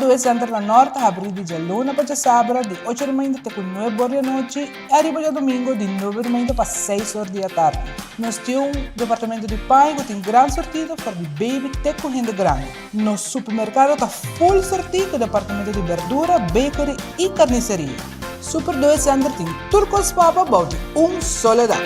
2 Center da Norte abre de luna para sábado de 8h30 até 9h da noite e arriba de domingo de 9h30 para 6h da tarde. Nós temos departamento de pão que tem grande sortido para de baby até correndo grande. Nosso supermercado está full sortido com departamento de verdura, bakery e carniceria. Super 2 Center tem turcos papa about soledad.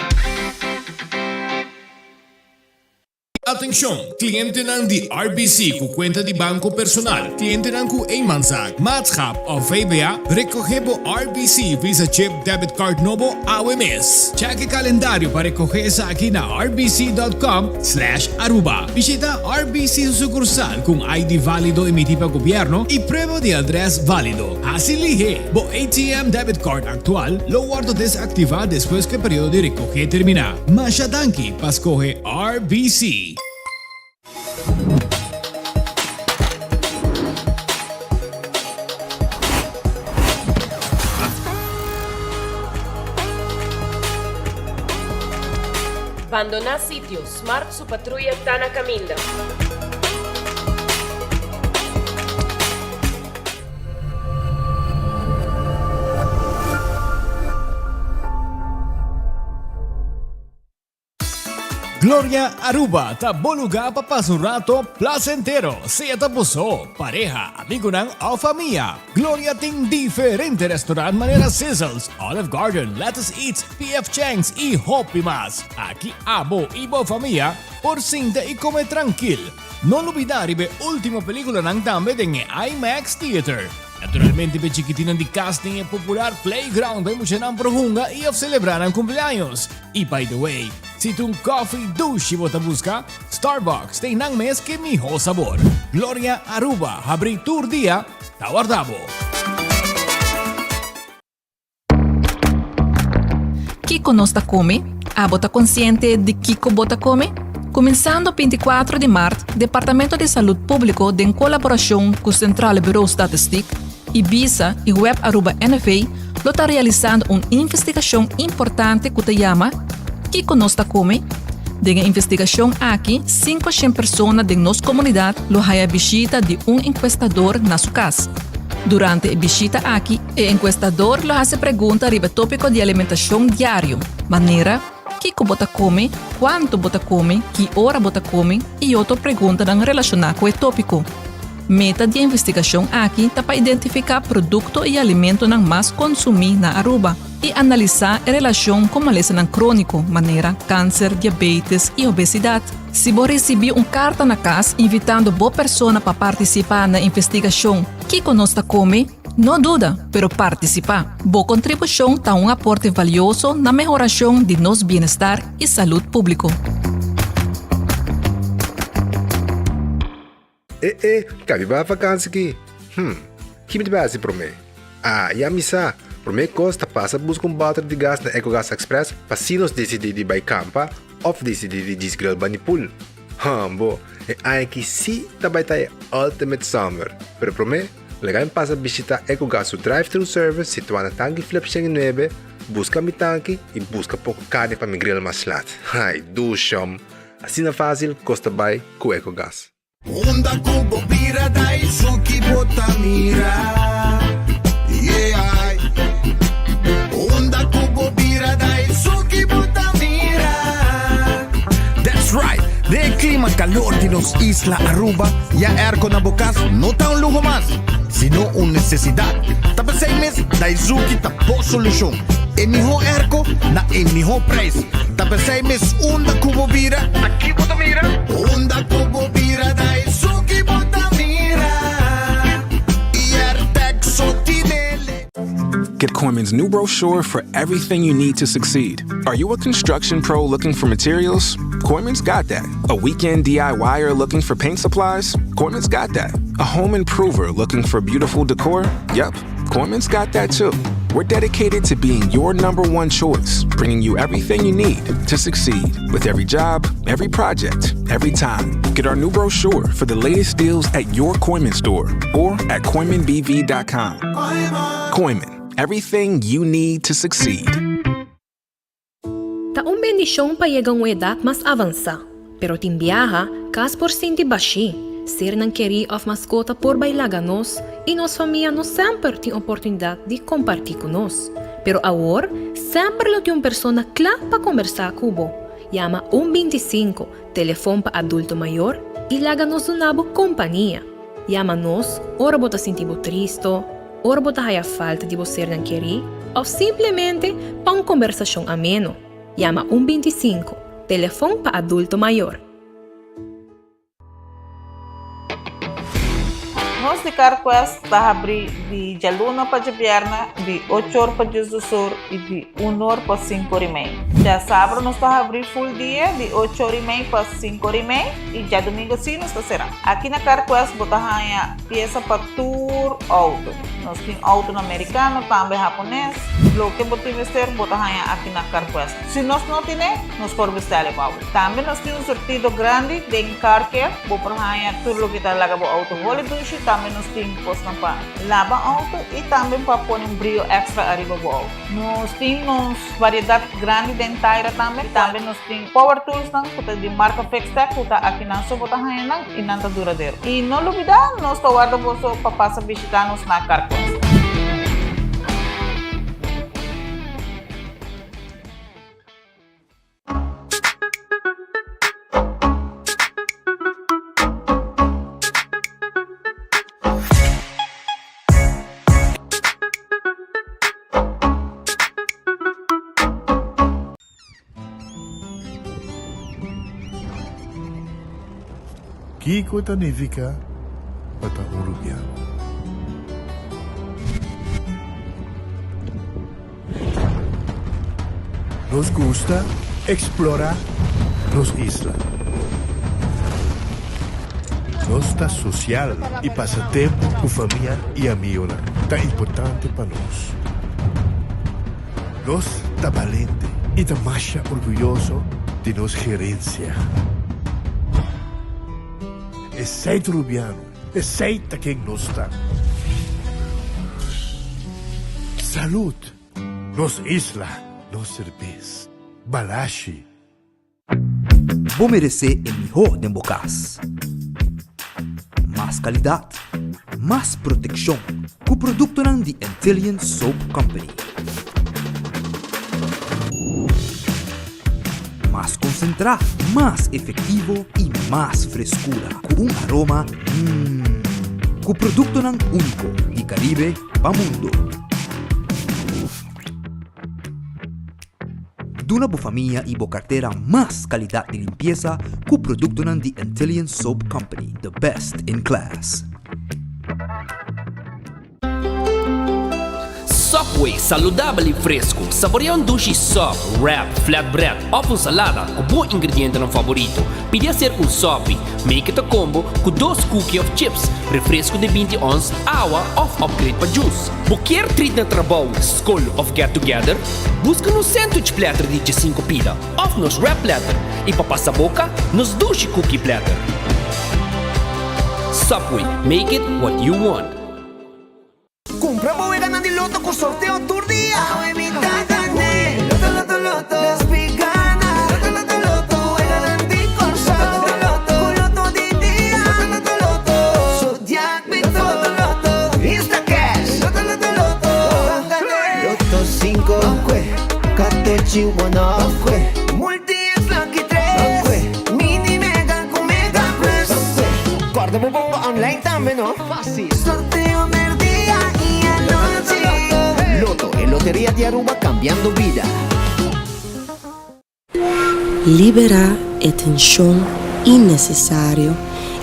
Atenção, cliënten ng die RBC com conta de banco personal, cliënten ng ku eenmanszaak, maatschap of VBA, recoge po RBC Visa Chip Debit Card Novo AWMS. Check calendario para recoger sa akin na rbc.com/Aruba. Visita RBC sucursal kung ID válido emitido pa gobyerno y prueba de address válido. Así lihe, bo ATM debit card actual, lo guardo desactiva después que periodo de recoger termina. Masyadanki, pascoge RBC. Abandonar sitio, Smart su patrulla está na caminda. Gloria Aruba, taboluga papas un rato placentero, sea tapuso, pareja, amigo ng o familia. Gloria ting diferente restaurant manera Sizzles, Olive Garden, Lettuce Eats, PF Chang's y Hopi Mas. Aquí abo ibo familia, por cinta y come tranquil. No olvidar ibe última película ng dame ng IMAX Theater. Naturalmente, be chiquitinan di casting e popular playground by mucha ng prohunga y of celebrar ang cumpleaños. Y by the way, si tung coffee douche mo busca, Starbucks tem nang mes que miho sabor. Gloria Aruba, habri tour dia, tawardabo. Kiko nos ta come? Abo ta consciente de Kiko bota come? Começando 24 de março, Departamento de Saúde Público, em colaboração com o Central Bureau Statistique, Ibiza e Web Aruba NFA, está realizando uma investigação importante que se chama Kiko nos ta come? De a investigação aqui, 500 pessoas de nossa comunidade lohaia visita de encuestador na sua casa. Durante a visita aqui, o encuestador lo hace pergunta sobre o tópico de alimentação diário, maneira Kiko bota come, quanto bota come, que hora bota come e outra pergunta relacionada com o tópico. Meta de investigação aqui é para identificar produto e alimento que mais consumir na Aruba e analisar a relação com maleza crônico, maneira câncer, diabetes e obesidade. Se você receber carta na casa invitando boa pessoa para participar na investigação, Kiko nos ta come? Não duda, pero participar. Boa contribuição está aporte valioso na melhoração de nosso bem-estar e saúde público. Cabe ba vakansi ki? Kimi ba si prome? Yamisa, prome costa passa busca bater de gás na EcoGas Express para sinos decidir de Baicampa ou decidir de Disgrel Banipul. Bo, que si tabay tayo Ultimate Summer. Pero prome, legal passa visitar EcoGas o drive-thru service situado na Tangi Flip 9, busca mi tanque e busca pouco carne para mi grill maslat. Dusham. Assim na fácil, costa bay com EcoGas. Onda kubo bira dai suki botamira. Yeah. Onda kubo bira dai suki botamira. That's right. De clima calor de los Isla Aruba, ya airco na bukas no ta un lujo más, sino una necesidad. Tapos 6 meses dai suki tapo solución. Eniho airco na eniho price. Tapos 6 meses onda kubo bira. Aquí botamira. Onda kubo bira dai suki botamira. Get Koiman's new brochure for everything you need to succeed. Are you a construction pro looking for materials? Koiman's got that. A weekend DIYer looking for paint supplies? Koiman's got that. A home improver looking for beautiful decor? Yep, Koiman's got that too. We're dedicated to being your #1 choice, bringing you everything you need to succeed with every job, every project, every time. Get our new brochure for the latest deals at your Koiman store or at KoimanBV.com. Koiman, everything you need to succeed. Ta un bendición pa llegar a una edad más avanzada, pero timbiaja, cas por cinti bashi. ser não querer of mascota por bailar nós e nossa família não sempre tem oportunidade de compartilhar com nós. Pero agora, sempre tem uma pessoa clara para conversar com você. Llama 125, telefone para adulto maior e laga-nos uma boa companhia. Llama-nos, ora você sentir triste, ora você há falta de você não querer, ou simplesmente para uma conversação ameno. Llama 125, telefone para adulto maior. Nós de Carquest está abrir de luna para viernes, de 8 horas para 18 e de 1 hora para 5 horas e meia. Já sábado nós está abrir full dia, de 8 horas e meia para 5 horas e meia, e já domingo sim nós está será. Aqui na Carquest você ganha peça para tour auto. Nós temos auto americano, também japonês. O que você investir, você ganha aqui na Carquest. Se nós não temos, nós podemos vestir o auto. Também nós temos um sortido grande de car care, você ganha tudo o que está lá no auto. Também nós temos para lavar auto e também para pôr brilho extra arriba do auto. Nós temos variedade grande de inteira também. Também nós temos power tools de marca Fextec, que está aqui na sua bota e não está duradouro. E não olvidar, nós estamos guardando para passar visitar-nos na Carquest. Kiko significa para Uruguaiano. Nos gusta explorar las islas. Nos está social y pasa tiempo con familia y amigos. Tan importante para nos. Nos está valiente y está más orgulloso de nos gerencia. Es sei Uruguaiano, es sei quien nos está. Salud, nos isla, nos cerveza, balashi. Vou merecer o melhor de bocas. Mais qualidade, mais proteção, com o produto de Intelligent Soap Company. Mais concentrado, mais efetivo e mais frescura, com aroma com o produto único de Caribe para o mundo. Duna boa família e boa carteira mais qualidade de limpeza com o produto de Intelligent Soap Company, the best in class. Subway, saudável e fresco. Saboreia um sushi sub, wrap, flatbread ou salada com bom ingrediente no favorito. Podia ser um sop, make it a combo com 2 cookies of chips, refresco de 20 ons, água ou upgrade para juice. Quer treat na trabalho, school of get together? Busca no sandwich platter de 5 pila, ou nos wrap platter. E para passar boca, nos sushi cookie platter. Subway, make it what you want. Compra boa ganando de loto com sorteio todo dia. Evita gané. Loto, loto, despigana. Loto, loto, é garantir com sorte. Loto, loto de dia. Loto, Zodiac Victor. Loto, Instacash. Loto, Loto 5, Catechi 1, Multi-X Lucky 3, Mini Mega com Mega Plus. Guarda o bomba online também, não? Fácil. Sorteio dia e a noite. Loto, loteria de Aruba cambiando vida. Libera a tensão innecessária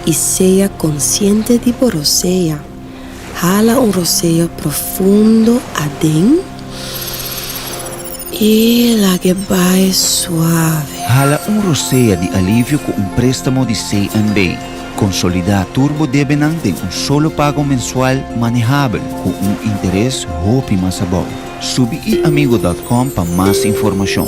e seja consciente de roceia. Jala roceio profundo adentro e la que vai suave. Jala roceia de alívio com préstamo de CNB. Consolidar Turbo Debenang tem solo pago mensual manejável com interés hopi mais bom. Subiamigo.com para mais informação.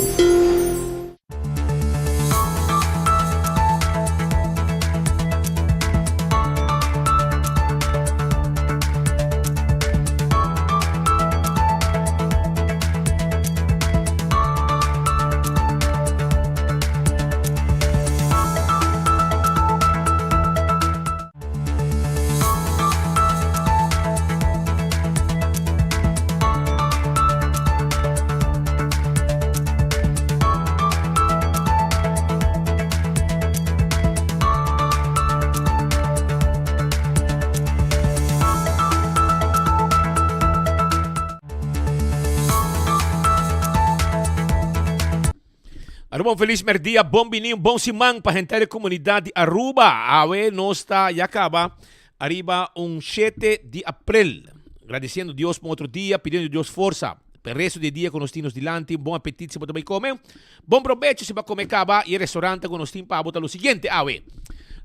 Aruba, feliz merdia, bom bininho, bom simang para gente da comunidade de Aruba. Awe nosta e acaba arriba 7 de abril. Agradecendo a Deus por outro dia, pedindo a Deus força. Per resto del dia con nos tinos dilanti, buon appetito se potete comer. Buon provecho se va come cava e restaurante con nos tim pa bota lo siguiente, awe.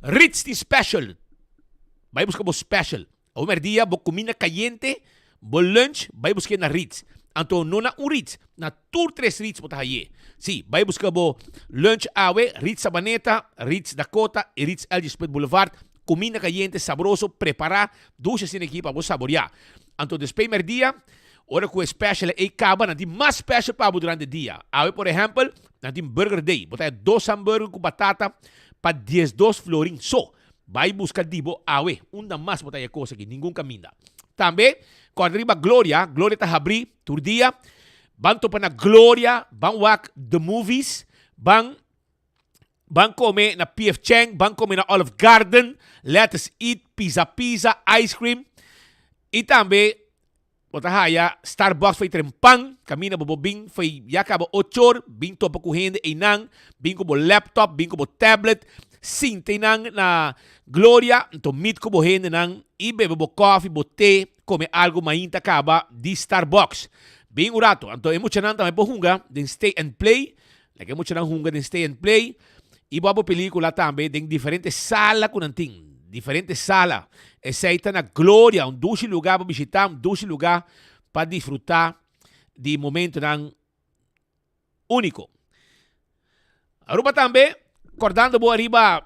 Ritz di special. Vai buscar bo special. O merdia bo comida caliente, bo lunch, vai buscar na Ritz. Anto non na un Ritz, na tur 3 Ritz bota haye. Si, vai buscar bo lunch awe, Ritz Sabaneta, Ritz Dakota e Ritz Elgin Split Boulevard. Comida caliente, sabroso, preparar, duas sin equipa, bo saborear. Anto después merdia, ora que o special é acaba, não tem mais special para durante o dia. Aí, por exemplo, não tem Burger Day. Botar 2 hambúrguer com batata para 12 florin. So, vai buscar dibo, awe, uma mais botar a coisa que ninguém caminha. Também, quando arriba Glória está abrir, todo dia, vão topar na Glória, vão watch the movies, vão comer na P.F. Chang, vão comer na Olive Garden, let's eat pizza, ice cream, e também, Otahaya, Starbucks foi trempang, camina bobo bing, foi yakaba 8 horas, bing topa correndo e nang, bing como laptop, bing como tablet, sim, tem nang na Glória, então meet como rende nang, e bebe bo coffee, bo té, come algo mainta acaba de Starbucks. Bing o rato, então é muito também por hunga, de stay and play, like é muito hunga de stay and play, e bobo película também, de diferentes salas com anting. Diferentes salas. Exceita na Glória, um doce lugar para visitar, um doce lugar para desfrutar de momento único. Aruba também, acordando boa arriba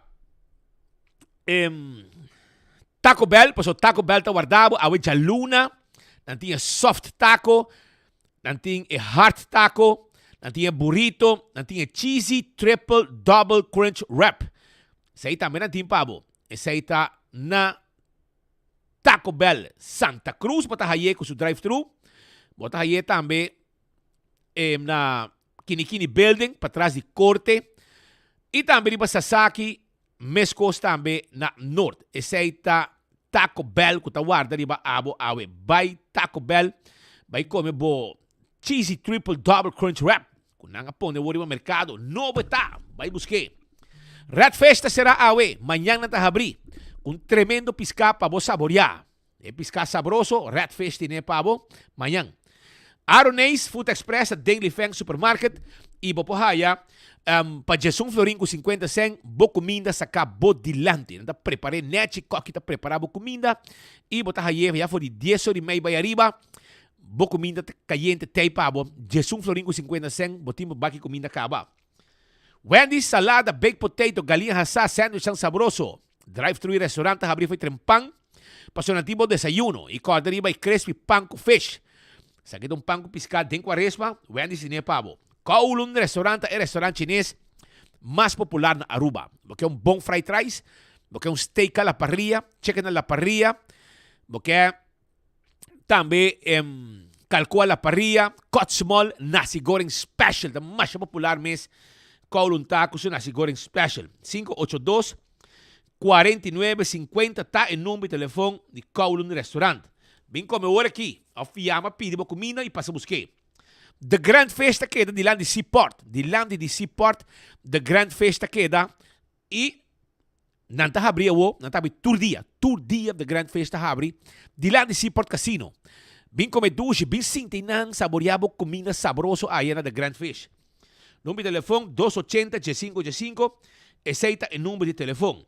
Taco Bell, pois o Taco Bell está guardado, a Ouija Luna, não tinha soft taco, não tinha hard taco, não tinha burrito, não tinha cheesy triple double crunch wrap. Sei também não tinha pavo. Aceita na Taco Bell Santa Cruz, bota haye com seu drive-thru. Bota haye também na Kinikini Building, para trás de corte. E também para Sasaki, Mescos também na Norte. Aceita Taco Bell, que está guarda riba abo awe. Vai Taco Bell, vai comer bo cheesy triple double crunch wrap. Kung nga po, ne no mercado, no beta, vai buscar. Red Festa será awe, manhã na abrir. Um tremendo pisca para vos saborear. É pisca sabroso, Red Festa ne pavo, manhã. Aronês Food Express, Daily Feng Supermarket, e bopohaya, para Jesus Florin com 50 cent, bo comida sa cabo dilante. Nanda preparei nete, coquita preparar bo comida, e botahaye, já foi de 10 horas e meia vai arriba, bo comida caliente, tei pavo, Jesus Florin com 50 cent, botimos baki comida acaba. Wendy's, salada, baked potato, galinha assada, sandwich ang sabroso. Drive-thru e restaurante abrir foi trempang. Passou na tipo desayuno. E quando arriba e crispy panko fish. Sa kitong panko piscado tem quaresma, Wendy's e pavo. Kowloon restaurante é restaurante chinês mais popular na Aruba. Porque é um bom fried rice, porque é um steak à la parrilla, chicken à la parrilla, porque é também calco à la parrilla, cut small, nasi goreng special, o mais popular mês. Kowloon Tacos, nasi goreng special. 582-4950 tá em número de telefone de Kowloon Restaurant. Vem comer hora aqui. A fiamma pide uma comida e passa a buscar. The Grand Festa queda de lá de Seaport. De lá de Seaport, The Grand Festa queda e não está abrindo, não está abrindo todo dia The Grand Festa abre. De lá de Seaport Casino. Vem comer duche, vem sentir saborear comida sabroso aí na The Grand Fish. Número de telefone 280-1515. Aceita o número de telefone.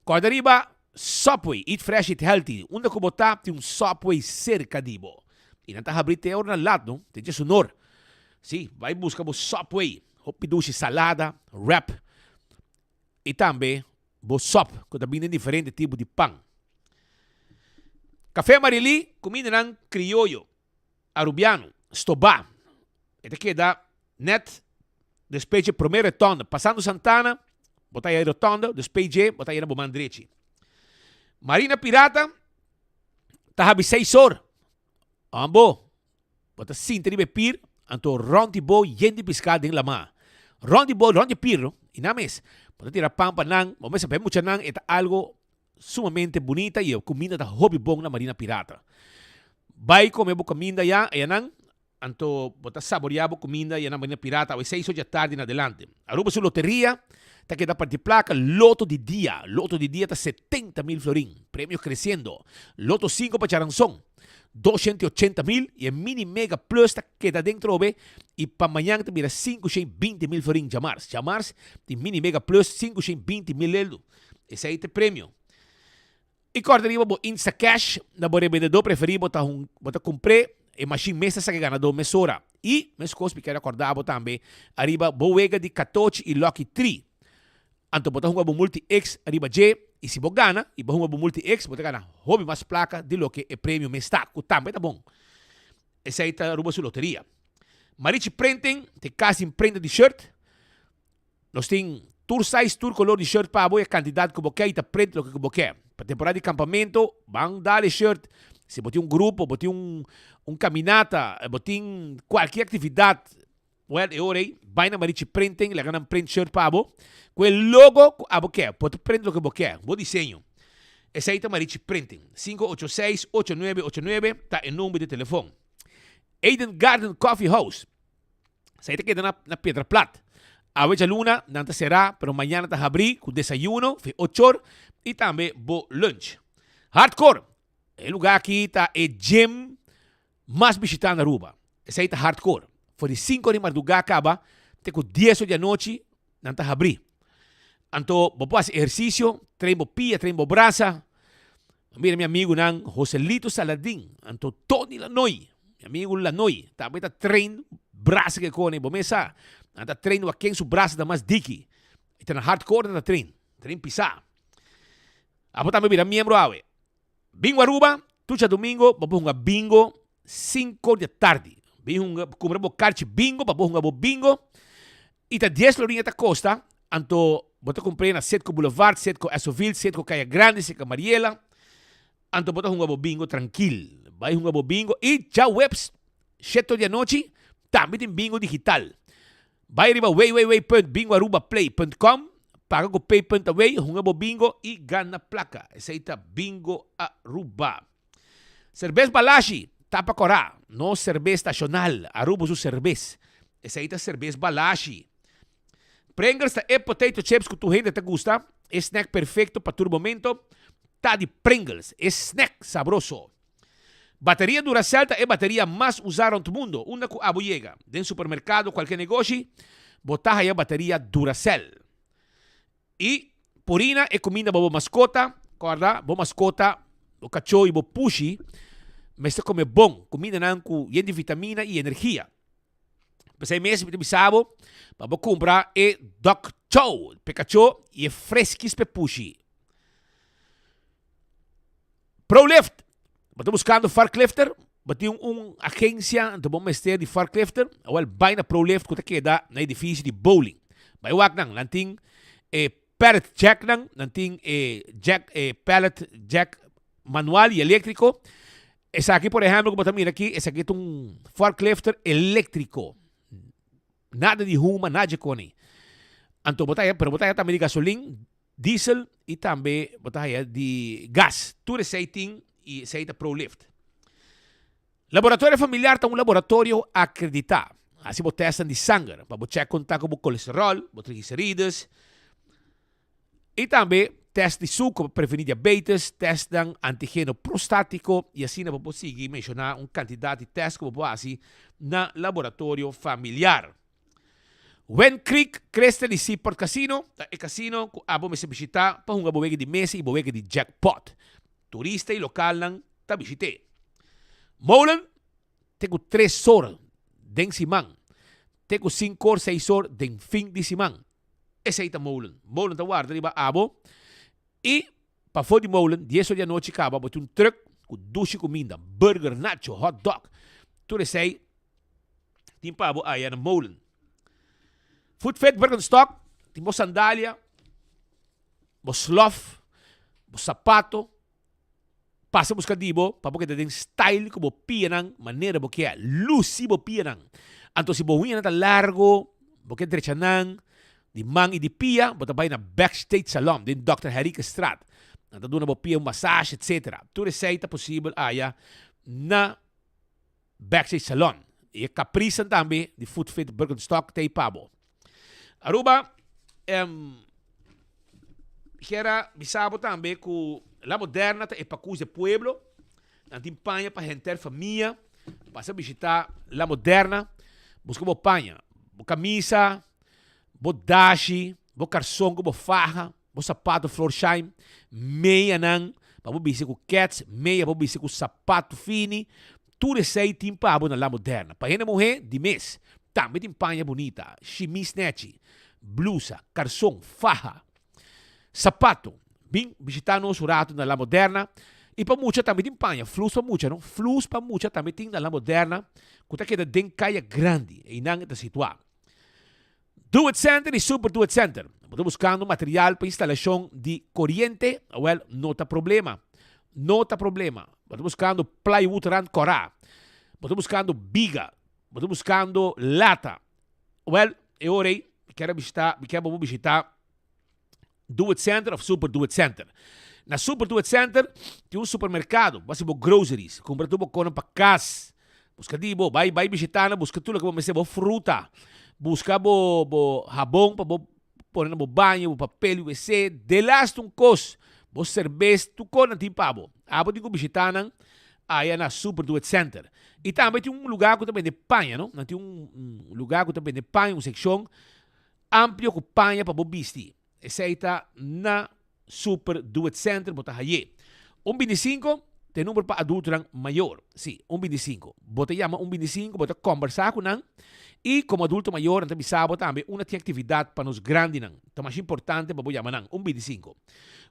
Quando arriba, Subway, Eat Fresh, Eat Healthy. Onde que botar, tem Subway cerca de bo. E não está abrindo até na lado, não? Tem sonor. Sim, vai buscar o Subway. Hopidushi, salada, wrap. E também, o sop, que também tem diferente tipo de pão. Café Marili, comida ng criollo, arubiano, stobá. Ito queda net. Despeje primeira rotonda, passando Santana, botar aí a rotonda, despeje, botar aí na Bomandrechi. Marina Pirata, tahabi 6 horas. Ambo, botar 5 de pir, anto rondi bo yendi piscada em lama. Rondi bo, rondi piro, inames, botar tira pampa nang, vamos saber mucho nang, é algo sumamente bonita e a comida da hobby bom na Marina Pirata. Vai comer bo comida ya, ayan nang, Anto, bota saboreado comida e na manhã pirata, às 6 da tarde em adelante. Aruba sua loteria, tá que dá para placa Loto de Dia. Loto de Dia tá 70.000 florim. Prêmios crescendo. Loto 5 para Charanzón. 280.000 e a Mini Mega Plus tá que dá dentro be e para amanhã tá mira 520.000 florim Jamars. Jamars de Mini Mega Plus 520.000 euro. Esse aí é prêmio. E corta riba bo Insta Cash na bo vendedor preferido bota comprar e machine mesa sa que ganador mesora. E mes cos quero acordar bo também arriba bo wega de 14 e Lucky 3. Anto bota hunga bo multi X arriba J e se bo gana e bo hunga bo multi X bota gana hobby mais placa de lo que é prêmio mesta ku também tá bom. Esse aí tá ruba sua loteria. Marichi Printing te casa imprenta de shirt. Nós tem tour size, tour color de shirt para a quantidade que você quer e tá print lo que você quer. Para temporada de campamento, vão dar shirt. Se você tem grupo, você tem caminata, você tem qualquer atividade, well, é hora aí, vai na Marichi Printing, le ganam print shirt para você. Com o logo que você quer, pode print lo que você quer, bom desenho. Esse aí tá Marichi Printing. 586-8989, tá em número de telefone. Eden Garden Coffee House. Esse aí tá quedando na Pedra Plata. A veja luna, não será, pero mañana está abrir com desayuno, 8 horas, e também bo lunch. Hardcore. O lugar aqui está é gym mais visitado na Aruba. Esse aí está hardcore. Foi de 5 horas de madrugada acaba, até com 10 horas da noite, não está abrir. Então, vou fazer exercício, treino pia, treino braça. Mira, meu amigo, nan, Joselito Saladin. Então, Tony Lanoy, meu amigo Lanoy, também está treino braça que com ele, mesa. Anda treino a quem su braço da mais diki. Está na hardcore da treino pisar. Apo também vira membro ave. Bingo Aruba, tucha domingo, papo hunga bingo 5 da tarde. Bingo compra bo carte bingo, papo hunga bo bingo. E tá 10 lorinha ta costa, anto bota comprei na Setco Boulevard, Setco Asoville, Setco Caia Grande, Setco Mariela. Anto bota hunga bo bingo tranquilo. Vai hunga bo bingo e já webs 7 da noite, também tem bingo digital. Vai arriba www.bingoarubaplay.com, paga com pay.away, hunga bo bingo e gana placa. Esse aí tá Bingo Aruba. Cerveza Balashi, tapa corá, não cerveza nacional, Aruba su cerveza. Esse aí tá cerveza Balashi. Pringles tá potato chips que tu gente te gusta, é snack perfeito para tu momento, tá de Pringles, é snack sabroso. Bateria Duracell é a bateria mais usada no mundo. Uma que a llega. Dentro do supermercado, qualquer negócio, botar aí a bateria Duracell. E purina é comida para a mascota. Guarda, boa mascota, o cachorro e o pushi. Mas é como bom. Comida não com de vitamina e energia. Para mesmo que bisabo, para comprar é Doc Chow. Pikachu e é fresquis para pushi. ProLift. Estou buscando forklifter, bati agência de bom mestre de forklifter, awal vai na ProLift que queda na edifício de bowling. Vai wak nang lanting pallet jack nang lanting pallet jack manual e elétrico. Essa aqui, por exemplo, como também aqui, essa aqui é forklifter elétrico. Nada de huma, nada de cone. Então botar também de gasolina, diesel e também botar de gás. Tudo isso aí tem e se da ProLift. Laboratório familiar é laboratório acreditado. Assim, você testa de sangue, para você contar com o colesterol, os triglicerídeos. E também testa de suco para prevenir diabetes, testam antígeno prostático e assim você conseguir mencionar uma quantidade de testes que você faz no laboratório familiar. When Creek Cresta de Seaport Casino, é casino que você visitar para uma boega de mesa e boega de jackpot. Turista e local nang ta visite. Molen, tenho 3 horas den simang. Tenho 5 horas, 6 horas den fim de simang. Esse aí tá Molen. Molen tá guarda riba abo. E, para fora de Molen, 10 horas da noite acaba, bote um truck com duche comida, burger, nacho, hot dog. Tudo isso aí, tem para abo aí na Molen. Food Fit Birkenstock, tem sandália, sloth, sapato, passa buscar dibo, para porque tem style como pianang, maneira porque é luci bo pianang. Anto si bohuin na largo, porque derecha nang, di mang e di pia, bota bay na backstage salon, din Dr. Henrique Strat. Anto doon na bo pia massage, etc. Tudo receita possível aya na backstage salon. E caprisan também de Food Fit Birkenstock tem pabo. Aruba, quero bisabo também que La Moderna é para cuidar do pueblo, na timpanha para gente família, para visitar La Moderna, busca bo panha, bo camisa, bo dashi, bo calção, bo faja, bo sapato Florsheim, meia nan, para bo bisi com cats, meia bo bisi com sapato fini, tudo isso aí timpabo na La Moderna. Para gente mulher de mês, também timpanha bonita, chemise nete, blusa, calção, faja, sapato, bem visitando o rato na La Moderna. E para muita também tem panha, flus para muita, não? Flus para muita também tem na La Moderna, que está queda den caia grande, e não está situado. Do It Center e Super Do It Center. Estou buscando material para instalação de corrente, well, não está problema. Não está problema. Estou buscando plywood rand corá. Estou buscando biga. Estou buscando lata. Well, eu orei, quero visitar Do It Center ou Super Do It Center. Na Super Do It Center, tem um supermercado, você vai groceries, compra tudo para casa. Busca dibo, vai visitar, busca tudo que você vai fruta. Busca bo jabón para pôr no banho, papel, WC, de last um cos, bo cerveja, tu cona tem pabo. Abo tem que visitar aí na Super Do It Center. E também tem um lugar que também de panha, não? Tem um lugar que também de panha, uma secção ampla com panha para bo vestir. Essa aí está na Super Do It Center, bota aí. 125, tem número para adulto maior. Sim, 125. Bota chama 125, bota conversar com nang. E como adulto maior, então bisabo também, uma tem atividade para nos grandes nang. Então mais importante para chamar nang, 125.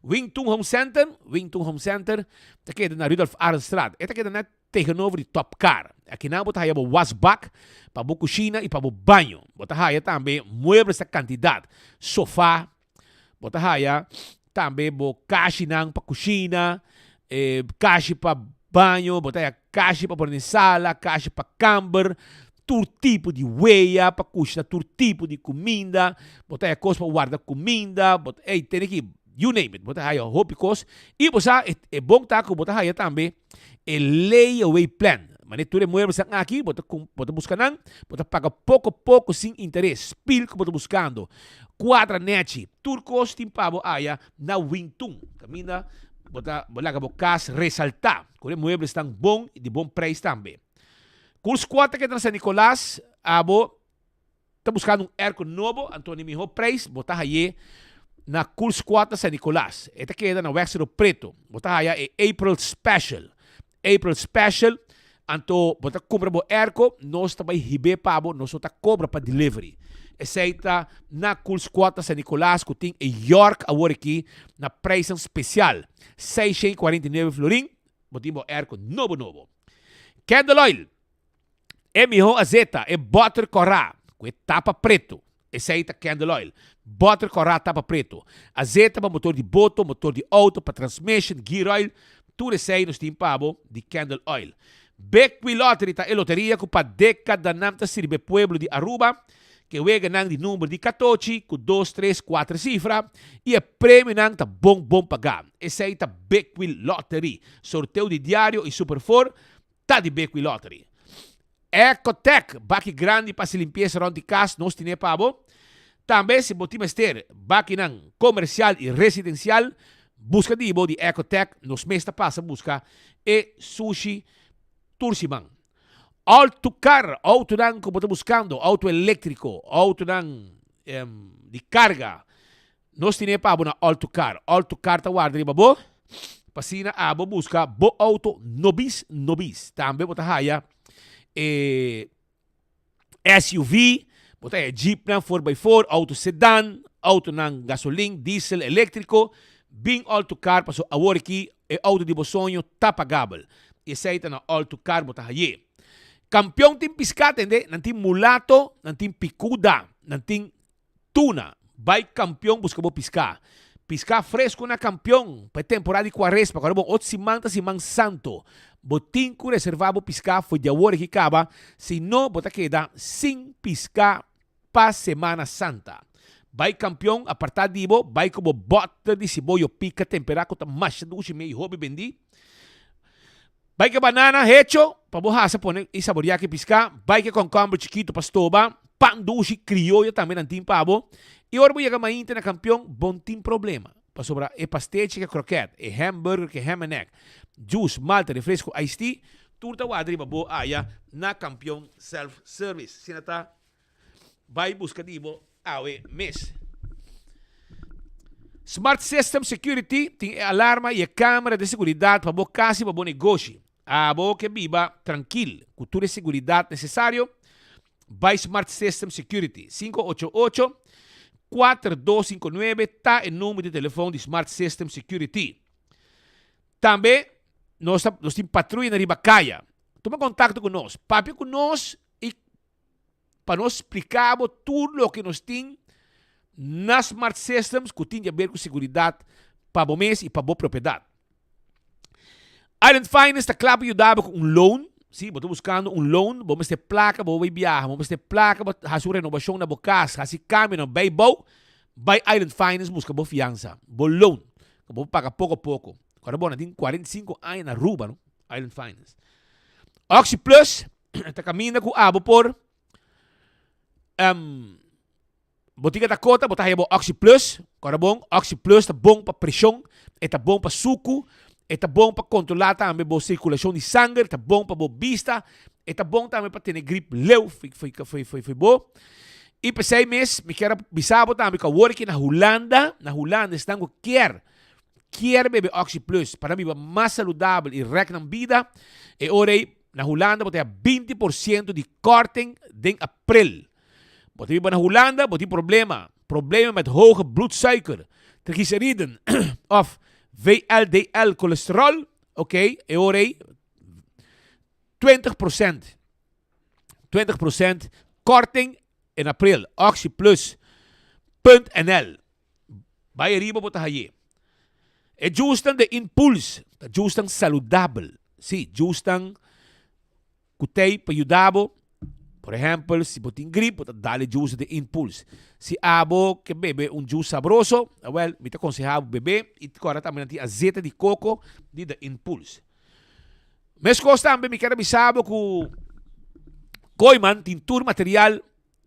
Wington Home Center, tá queda na Rudolf Arnstraat. Esta queda na tegenover de Top Car. Aqui na bota aí wasback, para a cozinha e para o banho. Bota aí também muebles da quantidade. Sofá, bota aí também caixa para cozinha, caixa para banho, botar caixa para pôr na sala, caixa para camber, todo tipo de weia para cozinhar, todo tipo de comida, botar coisa para guardar comida, botar tem aqui, you name it, botar aí hobby coisa. E botar é bom tá que botar aí também layaway plan. Mas tudo é muebles aqui, bota buscar não, bota paga pouco sem interesse, pil que bota buscando. Quadra net, turcos timpabo aya na Wington. Camina, bota casa ressaltar. Quando muebles estão bom e de bom preço também. Curso 4 que está San Nicolás, abo está buscando airco novo, Antônio Mijo preço, bota aí na curso 4 San Nicolás. Esta queda na Wexero Preto, bota aí é April Special. Anto bota compra bo airco, nós também ribe pabo, nós tá cobra para delivery. Aceita na curso 4 San Nicolás, que tem em York agora aqui na preço especial. 649 florim, botimos airco novo. Candle Oil. É melhor azeta, é butter corá, com tapa preto. Aceita Candle Oil. Butter corá, tapa preto. Azeta para motor de boto, motor de auto, para transmission, gear oil. Tudo isso aí nós temos pabo de Candle Oil. Beckwil Lottery tá loteria que para década namta sirve pueblo de Aruba, que wega nang de número de 14, com 2, 3, 4 cifras, e é prêmio nang tá bom pagar. Esse aí tá Beckwil Lottery. Sorteio de diário e Super4, tá de Beckwil Lottery. Ecotech, baque grande para se limpeza around de casa, nós temos pabo. Também se botima ester, baque nang comercial e residencial, busca de Ecotech, nos mesta passa busca, e sushi, Tursiman. Autocar, auto nang como está buscando, auto eléctrico, auto nang de carga. Nós temos para na autocar. Autocar tá guarda de babo. Pasina abo busca bo auto nobis. Também bota haya SUV, bota Jeep nang 4x4, auto sedan, auto nang gasolina, diesel, elétrico. Bing autocar passo agora aqui é auto de bosonho tá pagável. E aceita na autocar bota haya. Campeão tem piscata, entende? Não tem mulato, não tem picuda, não tem tuna. Vai campeão busca bo piscar. Piscar fresco na campeão. Para temporada de quaresma, agora bom 8 semana santo. Botin que reservar bo piscar foi de agora que acaba. Se não, bota queda sem piscar para semana santa. Vai campeão, apartado de bo, vai como bota de cebola pica temperado com mais de 2,5 hobby bendi. Vai que banana hecho, pabuhasa pone e saborear que piscar. Vai que concombre chiquito pastoba. Pan doce criollo também não tem pabo. E ora vou chegar mais na campeão, bom tem problema. Para sobrar é pastete que croquete, é hambúrguer que ham and egg, juice, malta, refresco, iced tea, turta wadri babo aya na campeão self-service. Sinata, vai buscar dibo, awe mes. Smart System Security tem alarma e câmera de segurança para bo casa para bo negócio. Abo que viva tranquilo, cultura de segurança necessário. By Smart System Security 588-4259 está o número de telefone de Smart System Security. Também nós temos patrulha na Ribacaia. Toma contato conosco. Papi conosco e para nós explicar tudo o que nós temos nas Smart Systems que tem a ver com segurança para o mês e para a propriedade. Island Finance está claro para ajudar com loan. Sim, estou buscando loan, vamos ter placa, vamos viajar, vamos ter placa, fazer renovação na casa, fazer câmbio na Baybow, by Island Finance busca boa fiança, bom loan, que vou pagar pouco a pouco. Agora, bom, tem 45 anos na Aruba, no? Island Finance. Oxy Plus, está caminhando com abo por botiga da cota, botar aí Oxy Plus, agora bom, Oxy Plus está bom para pressão, está bom para suco, está bom para controlar também a circulação de sangue, está bom para a vista, está bom também para ter gripe leu, foi bom. E para 6 meses, me quero avisar também que eu vou aqui na Holanda estão com quer beber Oxy Plus, para mim mais saudável e recna vida, e ora na Holanda vou ter 20% de korting em abril. Vou ter na Holanda, vou ter problema met hoge bloedsuiker, triglyceriden of VLDL cholesterol, oké, e ora 20% korting in april, oxyplus.nl. Vai arriba botar aí. E justan de impulso, justan saudável. Sim, justan kutei para ajudar. Por exemplo, se você tem gripe, dá-lhe juice de impulso. Se abo que bebe juice saboroso, well, me te aconselhava beber e agora também tem azeite de coco de impulso. Mas também me quero avisar que Koiman tem todo material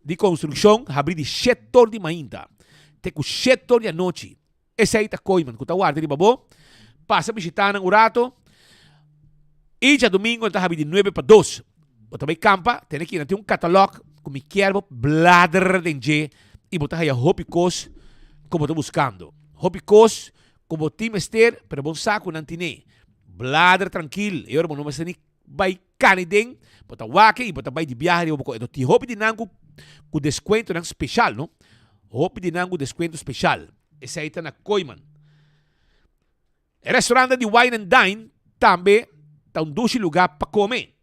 de construção, abrir de 7 horas de manhã, até com 7 horas da noite. Esse aí está Koiman, que está guardado de babo, passa a visitar no rato, e já domingo está abrir de 9 para 2. Eu também campa, tem aqui um catálogo com me quero bladder de e botar aí a hopicos como estou buscando. Hopicos como time ester, pero bom saco não tem. Bladder tranquilo, eu não sei nem vai canidem, botar wake e botar vai de viagem eu vou te hopi de nango com desconto não especial, não? Hopi de nango desconto especial. Esse aí está na Koiman. O restaurante de Wine and Dine também está lugar para comer.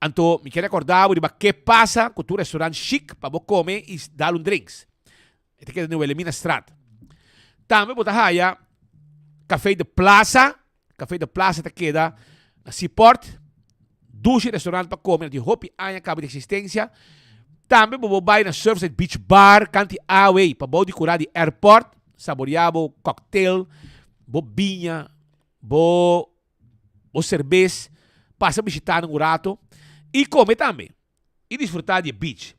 Então, me quero acordar de que passa com o restaurante chique para você comer e dar drinks. Este aqui é no Elimina Strat. Também botar aí Café de Plaza está queda na Seaport. 2 restaurantes para comer. De hopi anos acaba de existência. Também vou vai na Surfside Beach Bar, canti away para você curar de airport, saborear cocktail, vinha, cerveja, passa a visitar no rato. E comer também. E desfrutar de beach.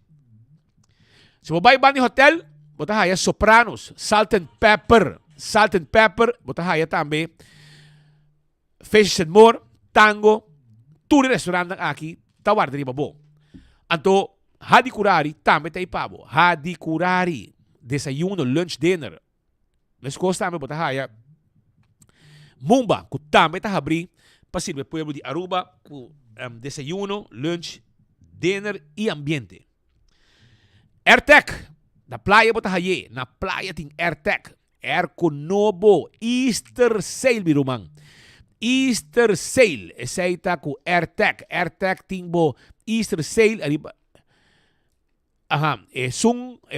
Se você vai no hotel, botar aí Sopranos, Salt and Pepper, botar aí também Fish and More, Tango, tudo restaurante aqui, tá guardando bom. Então, Hadi Curari também tem pavo. Hadi Curari, desayuno, lunch, dinner. Mas costa também botar aí Mumba, que também tá abrir para servir o povo de Aruba com desayuno, lunch, dinner e ambiente. AirTech, na praia botar aí, na praia tem AirTech, Airco Novo, Easter Sale, birumang. Easter Sale, esse aí tá com AirTech tem Easter Sale, arriba.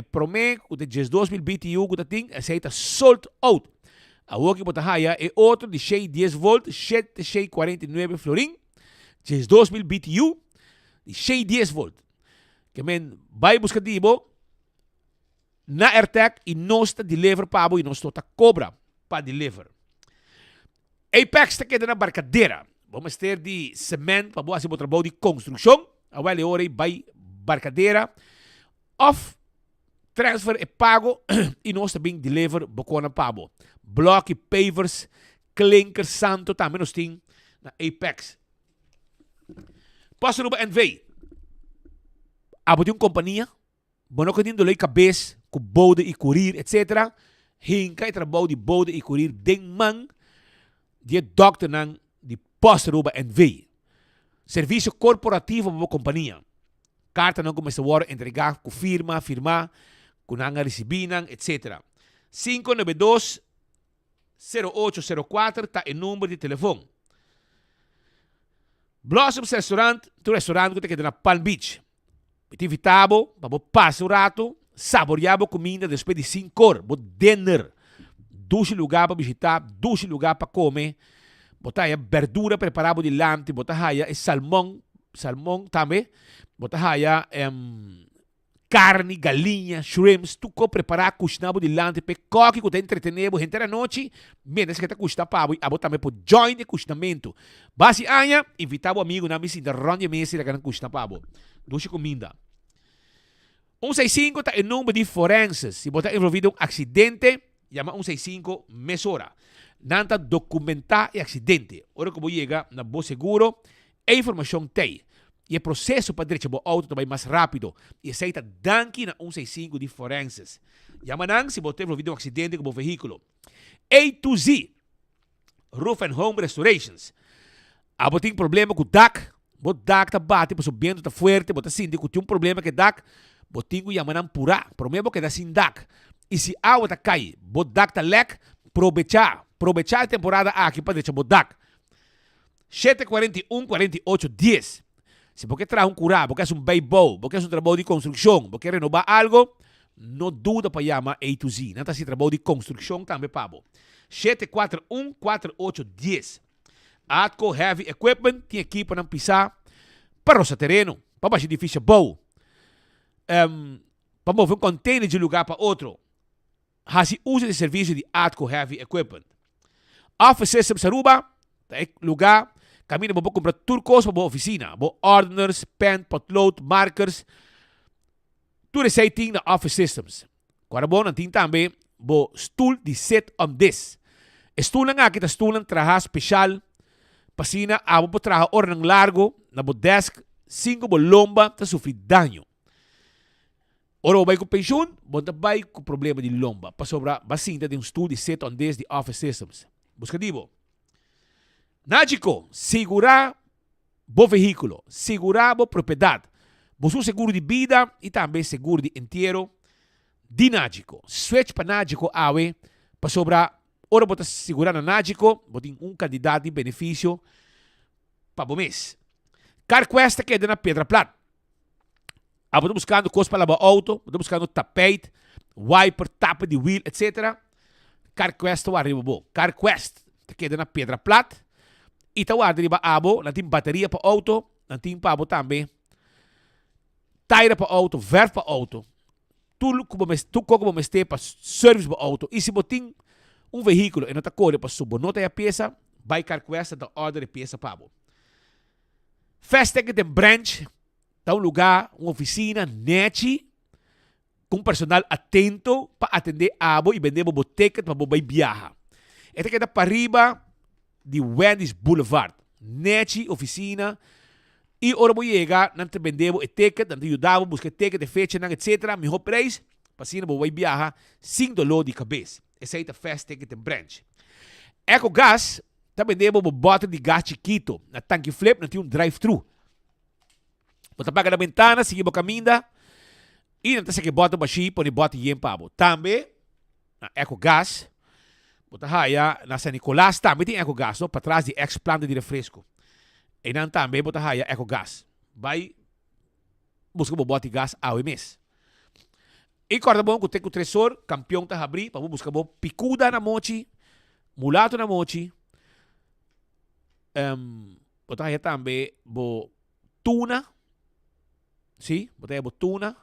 Promê, de 2000 BTU, que tem, esse aí tá sold out. A outra botar aí é outro de 10 volt, 749 florim. 2000 BTU de 10 volt. Que vai buscar dibo na AirTech e nós está deliver para e nós está cobra para deliver. Apex está quedando na barcadeira. vamos ter de cement para boa se trabalho de construção, agora hora vai barcadeira, of transfer é pago e nós também deliver bocona pago. Block e pavers, clinker, santo, também nós temos na Apex. Posso no NV. Abo de uma companhia, bono que tem cabeça, com bode e curir, etc. Hinka e trabalho de bode e curir den man, de doctor nang de posto no NV. Serviço corporativo para a companhia. Carta não começa a entregar com firma, com nanga recebinan, etc. 592-0804 está o número de telefone. Blossoms Restaurant, tu restaurante que tem na Palm Beach. Tivitabo, para passar o rato, saborear a comida depois de 5 horas, dinner. 2 lugares para visitar, 2 lugares para comer. Botar aí verdura preparada de lante, botar aí salmão também. Botar aí carne, galinha, shrimps, tu preparar cozinhar de lante, pe coque que tem entretener, gente da noite, menos que tá custa para abo também por join de cozinamento. Base anha, invitar o amigo na mesa de ronde mesa da gran custa para abo. Doce comida. 165 tá o número de forenses. Se botar envolvido acidente, chama 165 mesora. Nanta documentar o acidente. Ora que vou chegar na boa seguro, a informação tem. E o processo para direito ao auto também mais rápido. E aceita danke na 165 de forenses. Chama se botar envolvido acidente com o veículo. A to Z. Roof and Home Restorations. Abo tem problema com o DAC. O DAC tá bate, o vento tá forte, bota assim, tem um problema que DAC, botinho yamanam pura, problema que dá sin DAC. E se a água tá cai, o DAC tá lek, aproveitar a temporada aqui para deixar o DAC. 741-48-10. Se você traz um curar, porque é um beisebol, porque é um trabalho de construção, porque renovar algo, não duda para chamar A to Z. Não tá se trabalho de construção também, pabo. 741-48-10. Atco Heavy Equipment tem equipa para pisar para o terreno, para baixo edifício bom, para mover um container de lugar para outro. Hasi usa de serviço de Atco Heavy Equipment. Office Systems Aruba, lugar, caminha para comprar turcos para a oficina, para ordiners, pen, potload, markers, tudo isso aí tem na Office Systems. Agora bom, tem também o stool de set on this. Stool na nga, kita stool ng traha special. Pasina, abo po trabajo orang largo, na bo desk, 5 bo lomba, ta sufrir daño. Oro bay ko pensyon, bonta bay ko problema de lomba. Pasobra, basinta de stool de set on this, de Office Systems. Buscadibo. Nágico, segura bo veículo, segura bo propriedad. Bosu seguro de vida e também seguro de inteiro. Di Nágico. Switch pa Nágico awe, pasobra, ora bota segurar na Nágico, botin um candidato de benefício para o mês. CarQuest que é na Pedra Plata. Estou buscando coisas para lavar auto, estou buscando tapete, wiper, tapa de wheel, etc. CarQuest está arriba bom. CarQuest que é na Pedra Plata. E está arriba abo, não tem bateria para auto, não tem para também. Tire para auto, verf para auto. Tudo como meste para service para auto. E se botin veículo e não está correndo para subir nota a peça, vai CarQuest da order de peça para abo. Fastec tem branch, tá lugar, uma oficina, net, com personal atento para atender abo e vender o ticket para o viajar. Esta queda para arriba de Wendy's Boulevard. Net, oficina, e ora vou chegar, não te vender o ticket, não te ajudar a buscar ticket de fecha, etc. Melhor preço, para assim não vai viajar sem dolor de cabeça. Essa aí é a Fastec tem branch. EcoGas, também demos uma bota de gás chiquito. Na tanque flip, não tem drive-thru. Você paga na ventana, sigue o caminho, e não tem que bota baixinho, põe bota e pabo. Também, na EcoGas, você vai na San Nicolás, também tem EcoGas, para trás de ex-planta de refresco. E não também, você vai EcoGas. Vai buscar uma bota de gás ao mês. E corda bom que tem o tresor, campeão tá abrir, para buscar uma picuda na mochi, mulato na mochi, botar também tuna, sim, botar tuna